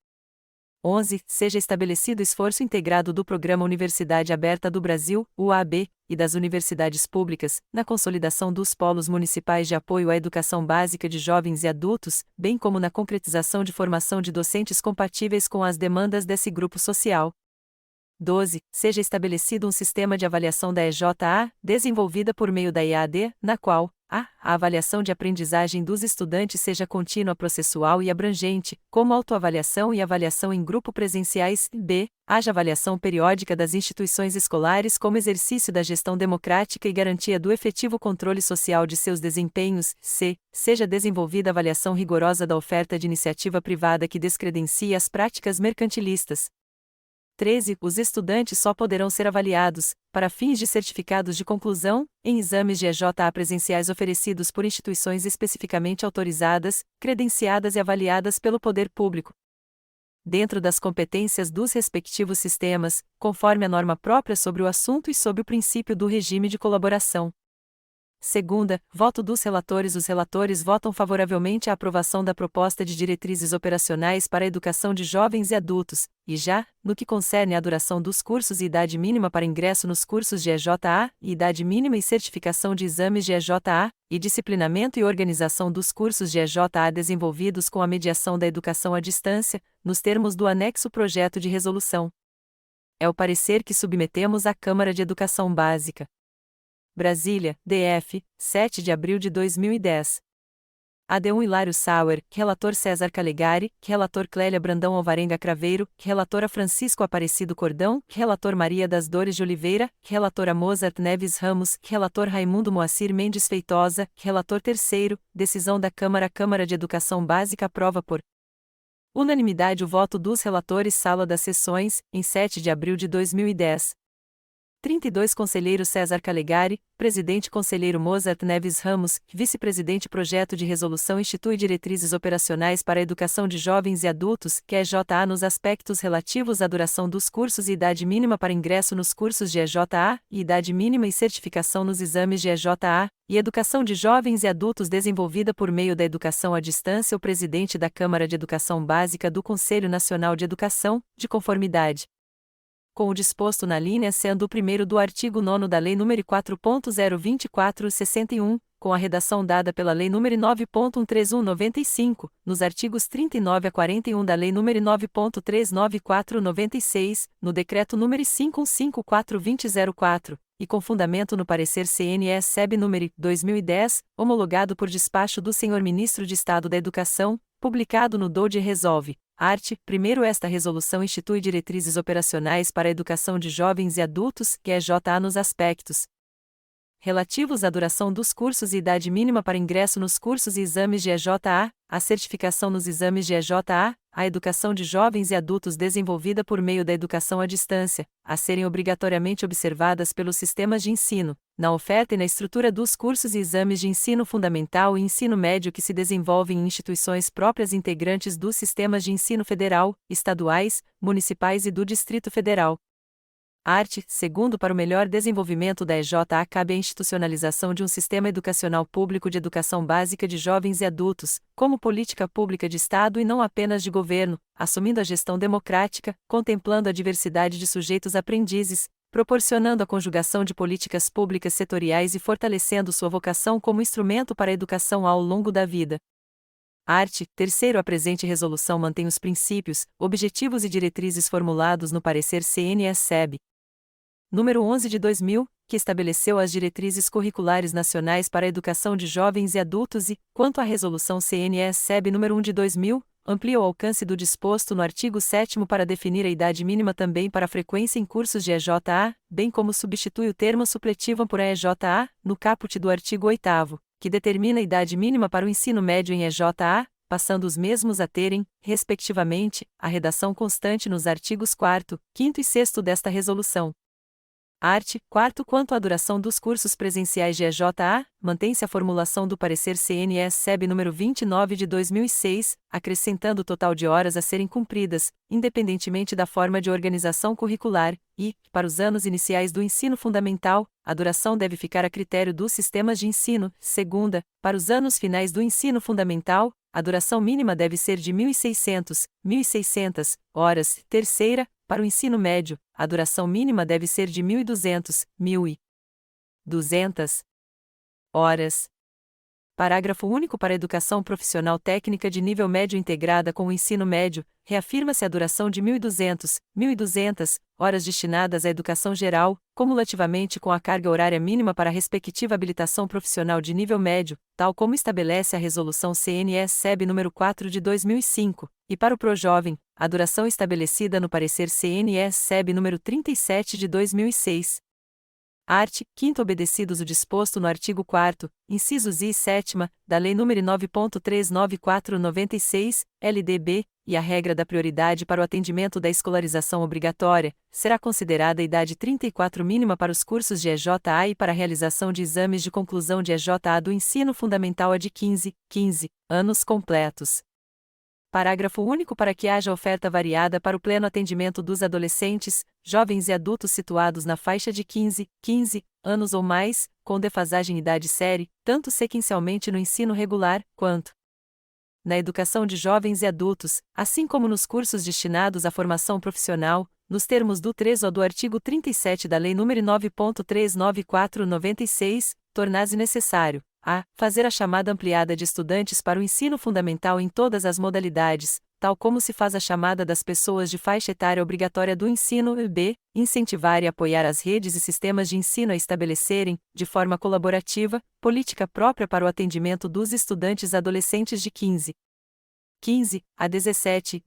11. Seja estabelecido esforço integrado do Programa Universidade Aberta do Brasil, UAB, e das universidades públicas, na consolidação dos polos municipais de apoio à educação básica de jovens e adultos, bem como na concretização de formação de docentes compatíveis com as demandas desse grupo social. 12. Seja estabelecido um sistema de avaliação da EJA, desenvolvida por meio da EAD, na qual a avaliação de aprendizagem dos estudantes seja contínua, processual e abrangente, como autoavaliação e avaliação em grupo presenciais. B. Haja avaliação periódica das instituições escolares como exercício da gestão democrática e garantia do efetivo controle social de seus desempenhos. C. Seja desenvolvida avaliação rigorosa da oferta de iniciativa privada que descredencie as práticas mercantilistas. 13. Os estudantes só poderão ser avaliados, para fins de certificados de conclusão, em exames de EJA presenciais oferecidos por instituições especificamente autorizadas, credenciadas e avaliadas pelo poder público, dentro das competências dos respectivos sistemas, conforme a norma própria sobre o assunto e sob o princípio do regime de colaboração. Segunda, voto dos relatores. Os relatores votam favoravelmente à aprovação da proposta de diretrizes operacionais para a educação de jovens e adultos, e já, no que concerne à duração dos cursos e idade mínima para ingresso nos cursos de EJA, e idade mínima e certificação de exames de EJA, e disciplinamento e organização dos cursos de EJA desenvolvidos com a mediação da educação à distância, nos termos do anexo projeto de resolução. É o parecer que submetemos à Câmara de Educação Básica. Brasília, DF, 7 de abril de 2010. AD1 Hilário Sauer, relator César Calegari, relator Clélia Brandão Alvarenga Craveiro, relatora Francisco Aparecido Cordão, relator Maria das Dores de Oliveira, relatora Mozart Neves Ramos, relator Raimundo Moacir Mendes Feitosa, relator terceiro, decisão da Câmara. A Câmara de Educação Básica aprova por unanimidade o voto dos relatores. Sala das Sessões, em 7 de abril de 2010. 32 Conselheiro César Calegari, Presidente Conselheiro Mozart Neves Ramos, Vice-Presidente. Projeto de resolução institui diretrizes operacionais para a educação de jovens e adultos, que é EJA nos aspectos relativos à duração dos cursos e idade mínima para ingresso nos cursos de EJA, e idade mínima e certificação nos exames de EJA, e educação de jovens e adultos desenvolvida por meio da educação à distância. O Presidente da Câmara de Educação Básica do Conselho Nacional de Educação, de conformidade com o disposto na linha C do 1º do artigo 9º da Lei nº 4.024/61, com a redação dada pela Lei nº 9.131/95, nos artigos 39 a 41 da Lei nº 9.394/96, no Decreto nº 5154/2004, e com fundamento no parecer CNS-SEB nº 2010, homologado por despacho do Senhor Ministro de Estado da Educação, publicado no DOUD Resolve. Art. 1º Esta resolução institui diretrizes operacionais para a educação de jovens e adultos, que é JA nos aspectos relativos à duração dos cursos e idade mínima para ingresso nos cursos e exames de EJA, a certificação nos exames de EJA, a educação de jovens e adultos desenvolvida por meio da educação à distância, a serem obrigatoriamente observadas pelos sistemas de ensino, na oferta e na estrutura dos cursos e exames de ensino fundamental e ensino médio que se desenvolvem em instituições próprias integrantes dos sistemas de ensino federal, estaduais, municipais e do Distrito Federal. Art. 2º Para o melhor desenvolvimento da EJA cabe a institucionalização de um sistema educacional público de educação básica de jovens e adultos, como política pública de Estado e não apenas de governo, assumindo a gestão democrática, contemplando a diversidade de sujeitos aprendizes, proporcionando a conjugação de políticas públicas setoriais e fortalecendo sua vocação como instrumento para a educação ao longo da vida. Art. 3º A presente resolução mantém os princípios, objetivos e diretrizes formulados no parecer CNS-SEB número 11 de 2000, que estabeleceu as diretrizes curriculares nacionais para a educação de jovens e adultos e, quanto à resolução CNS-SEB número 1 de 2000, amplia o alcance do disposto no artigo 7º para definir a idade mínima também para a frequência em cursos de EJA, bem como substitui o termo supletivo por EJA, no caput do artigo 8º, que determina a idade mínima para o ensino médio em EJA, passando os mesmos a terem, respectivamente, a redação constante nos artigos 4º, 5º e 6º desta resolução. Art. 4º Quanto à duração dos cursos presenciais de EJA, mantém-se a formulação do parecer CNS-SEB número 29 de 2006, acrescentando o total de horas a serem cumpridas, independentemente da forma de organização curricular, e, para os anos iniciais do ensino fundamental, a duração deve ficar a critério dos sistemas de ensino. Segunda, para os anos finais do ensino fundamental, a duração mínima deve ser de 1.600 horas. Terceira, para o ensino médio, a duração mínima deve ser de 1.200 horas. Parágrafo único. Para a educação profissional técnica de nível médio integrada com o ensino médio, reafirma-se a duração de 1.200 horas destinadas à educação geral, cumulativamente com a carga horária mínima para a respectiva habilitação profissional de nível médio, tal como estabelece a resolução CNS-SEB número 4 de 2005, e para o Projovem, a duração estabelecida no parecer CNS-SEB número 37 de 2006. Art. 5º Obedecidos o disposto no artigo 4º, incisos I e 7ª, da Lei nº 9.394/96, LDB, e a regra da prioridade para o atendimento da escolarização obrigatória, será considerada a idade 34 mínima para os cursos de EJA e para a realização de exames de conclusão de EJA do ensino fundamental a de 15 anos completos. Parágrafo único. Para que haja oferta variada para o pleno atendimento dos adolescentes, jovens e adultos situados na faixa de 15 anos ou mais, com defasagem idade-série, tanto sequencialmente no ensino regular, quanto na educação de jovens e adultos, assim como nos cursos destinados à formação profissional, nos termos do 3 ou do artigo 37 da Lei nº 9.394/96, tornar-se necessário a. Fazer a chamada ampliada de estudantes para o ensino fundamental em todas as modalidades, tal como se faz a chamada das pessoas de faixa etária obrigatória do ensino. B. Incentivar e apoiar as redes e sistemas de ensino a estabelecerem, de forma colaborativa, política própria para o atendimento dos estudantes adolescentes de 15 a 17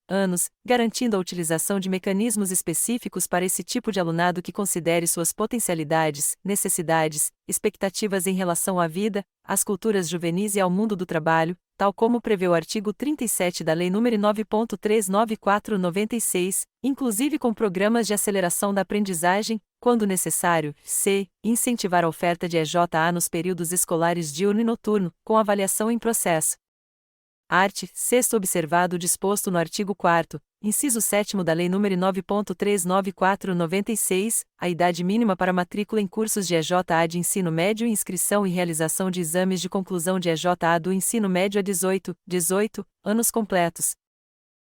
anos, garantindo a utilização de mecanismos específicos para esse tipo de alunado que considere suas potencialidades, necessidades, expectativas em relação à vida, às culturas juvenis e ao mundo do trabalho, tal como prevê o artigo 37 da Lei nº 9.394/96, inclusive com programas de aceleração da aprendizagem, quando necessário. C. Incentivar a oferta de EJA nos períodos escolares diurno e noturno, com avaliação em processo. Art. 6º Observado o disposto no artigo 4º, inciso 7º da Lei nº 9.394/96, a idade mínima para matrícula em cursos de EJA de ensino médio e inscrição e realização de exames de conclusão de EJA do ensino médio a 18 anos completos.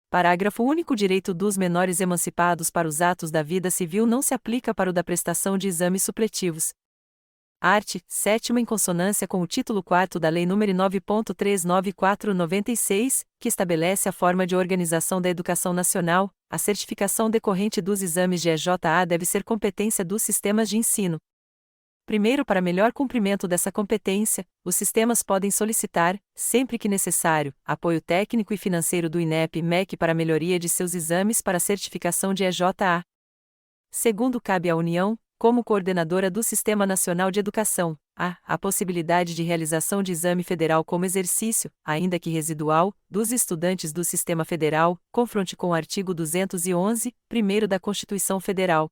Parágrafo único. O direito dos menores emancipados para os atos da vida civil não se aplica para o da prestação de exames supletivos. Art. 7º. Em consonância com o título 4º da Lei nº 9.394/96, que estabelece a forma de organização da educação nacional, a certificação decorrente dos exames de EJA deve ser competência dos sistemas de ensino. Primeiro, para melhor cumprimento dessa competência, os sistemas podem solicitar, sempre que necessário, apoio técnico e financeiro do INEP-MEC para melhoria de seus exames para certificação de EJA. Segundo, cabe à União, como coordenadora do Sistema Nacional de Educação, a possibilidade de realização de exame federal como exercício, ainda que residual, dos estudantes do Sistema Federal, confronte com o artigo 211, primeiro da Constituição Federal.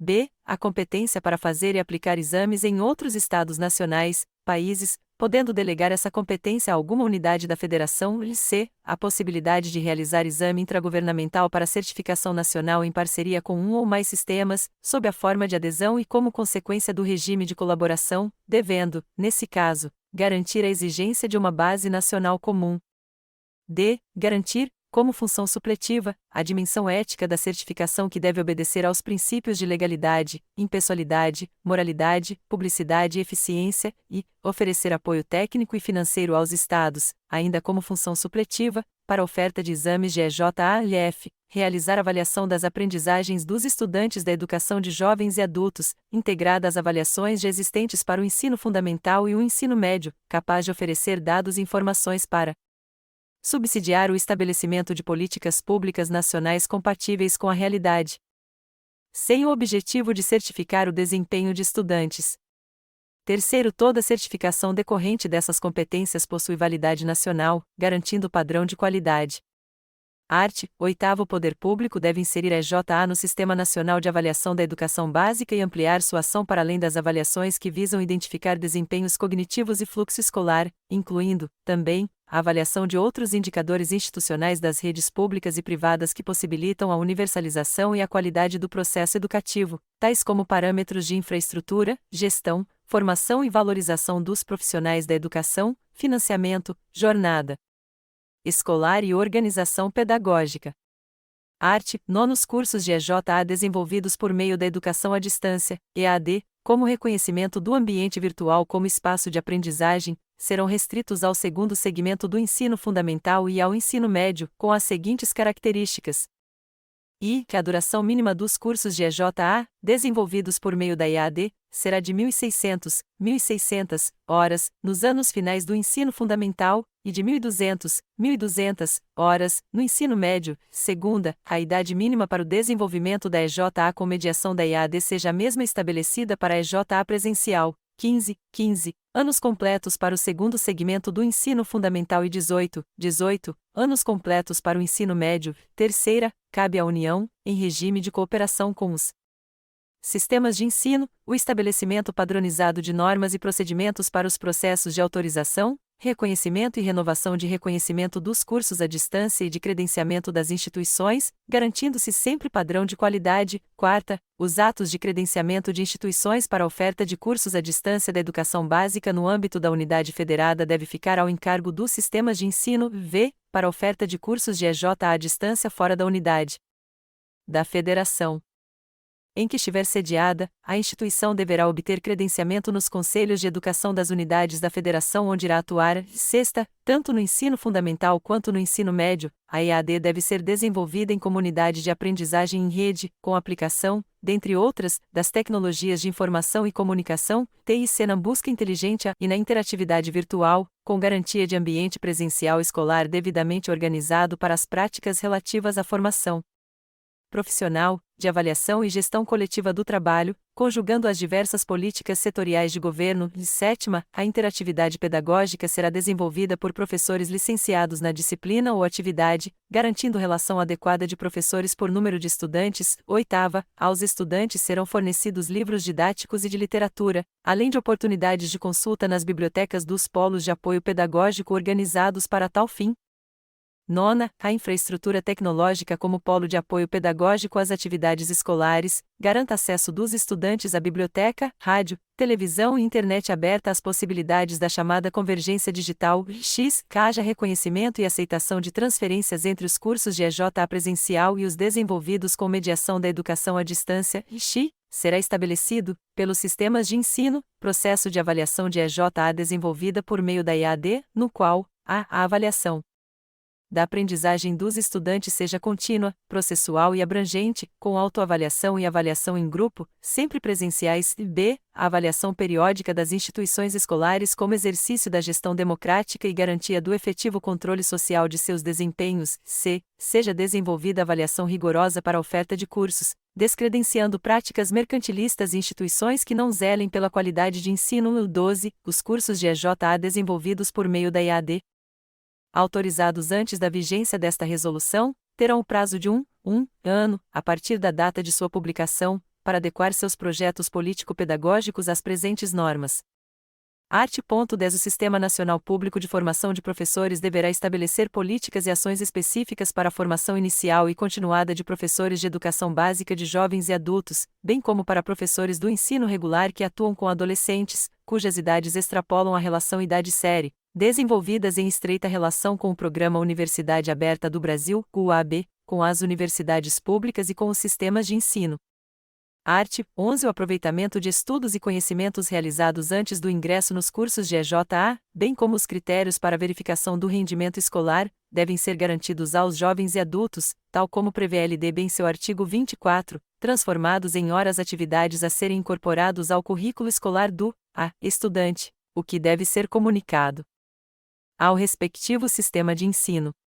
B. A competência para fazer e aplicar exames em outros estados nacionais, países, podendo delegar essa competência a alguma unidade da Federação. E C. A possibilidade de realizar exame intragovernamental para certificação nacional em parceria com um ou mais sistemas, sob a forma de adesão e como consequência do regime de colaboração, devendo, nesse caso, garantir a exigência de uma base nacional comum. D. Garantir, como função supletiva, a dimensão ética da certificação que deve obedecer aos princípios de legalidade, impessoalidade, moralidade, publicidade e eficiência, e oferecer apoio técnico e financeiro aos Estados, ainda como função supletiva, para a oferta de exames de EJA-LF, realizar avaliação das aprendizagens dos estudantes da educação de jovens e adultos, integrada às avaliações já existentes para o ensino fundamental e o ensino médio, capaz de oferecer dados e informações para subsidiar o estabelecimento de políticas públicas nacionais compatíveis com a realidade, sem o objetivo de certificar o desempenho de estudantes. Terceiro, toda certificação decorrente dessas competências possui validade nacional, garantindo padrão de qualidade. Art. 8º. O poder público deve inserir a EJA no Sistema Nacional de Avaliação da Educação Básica e ampliar sua ação para além das avaliações que visam identificar desempenhos cognitivos e fluxo escolar, incluindo, também, a avaliação de outros indicadores institucionais das redes públicas e privadas que possibilitam a universalização e a qualidade do processo educativo, tais como parâmetros de infraestrutura, gestão, formação e valorização dos profissionais da educação, financiamento, jornada escolar e organização pedagógica. Art. 9. Os cursos de EJA desenvolvidos por meio da educação à distância, EAD, como reconhecimento do ambiente virtual como espaço de aprendizagem, serão restritos ao segundo segmento do ensino fundamental e ao ensino médio, com as seguintes características. E que a duração mínima dos cursos de EJA, desenvolvidos por meio da EAD, será de 1.600 horas, nos anos finais do ensino fundamental, e de 1.200 horas, no ensino médio. Segunda, a idade mínima para o desenvolvimento da EJA com mediação da EAD seja a mesma estabelecida para a EJA presencial, 15 anos completos para o segundo segmento do ensino fundamental e 18 anos completos para o ensino médio. Terceira, cabe à União, em regime de cooperação com os sistemas de ensino, o estabelecimento padronizado de normas e procedimentos para os processos de autorização, reconhecimento e renovação de reconhecimento dos cursos à distância e de credenciamento das instituições, garantindo-se sempre padrão de qualidade. Quarta, os atos de credenciamento de instituições para a oferta de cursos à distância da educação básica no âmbito da unidade federada deve ficar ao encargo dos sistemas de ensino. V, para a oferta de cursos de EJA à distância fora da unidade da federação em que estiver sediada, a instituição deverá obter credenciamento nos conselhos de educação das unidades da federação onde irá atuar. Sexta, tanto no ensino fundamental quanto no ensino médio, a EAD deve ser desenvolvida em comunidade de aprendizagem em rede, com aplicação, dentre outras, das tecnologias de informação e comunicação, TIC na busca inteligente e na interatividade virtual, com garantia de ambiente presencial escolar devidamente organizado para as práticas relativas à formação profissional, de avaliação e gestão coletiva do trabalho, conjugando as diversas políticas setoriais de governo. E sétima, a interatividade pedagógica será desenvolvida por professores licenciados na disciplina ou atividade, garantindo relação adequada de professores por número de estudantes. Oitava, aos estudantes serão fornecidos livros didáticos e de literatura, além de oportunidades de consulta nas bibliotecas dos polos de apoio pedagógico organizados para tal fim. Nona, a infraestrutura tecnológica como polo de apoio pedagógico às atividades escolares, garanta acesso dos estudantes à biblioteca, rádio, televisão e internet aberta às possibilidades da chamada convergência digital, X, haja reconhecimento e aceitação de transferências entre os cursos de EJA presencial e os desenvolvidos com mediação da educação à distância, X, será estabelecido, pelos sistemas de ensino, processo de avaliação de EJA desenvolvida por meio da EAD, no qual, a avaliação da aprendizagem dos estudantes seja contínua, processual e abrangente, com autoavaliação e avaliação em grupo, sempre presenciais, e b. A avaliação periódica das instituições escolares como exercício da gestão democrática e garantia do efetivo controle social de seus desempenhos, c. Seja desenvolvida avaliação rigorosa para a oferta de cursos, descredenciando práticas mercantilistas e instituições que não zelem pela qualidade de ensino. 12. Os cursos de EJA desenvolvidos por meio da EAD, autorizados antes da vigência desta resolução, terão o prazo de um ano, a partir da data de sua publicação, para adequar seus projetos político-pedagógicos às presentes normas. Art. 10. O Sistema Nacional Público de Formação de Professores deverá estabelecer políticas e ações específicas para a formação inicial e continuada de professores de educação básica de jovens e adultos, bem como para professores do ensino regular que atuam com adolescentes, cujas idades extrapolam a relação idade-série, desenvolvidas em estreita relação com o Programa Universidade Aberta do Brasil, UAB, com as universidades públicas e com os sistemas de ensino. Art. 11. O aproveitamento de estudos e conhecimentos realizados antes do ingresso nos cursos de EJA, bem como os critérios para verificação do rendimento escolar, devem ser garantidos aos jovens e adultos, tal como prevê a LDB em seu artigo 24, transformados em horas atividades a serem incorporados ao currículo escolar do estudante, o que deve ser comunicado ao respectivo sistema de ensino.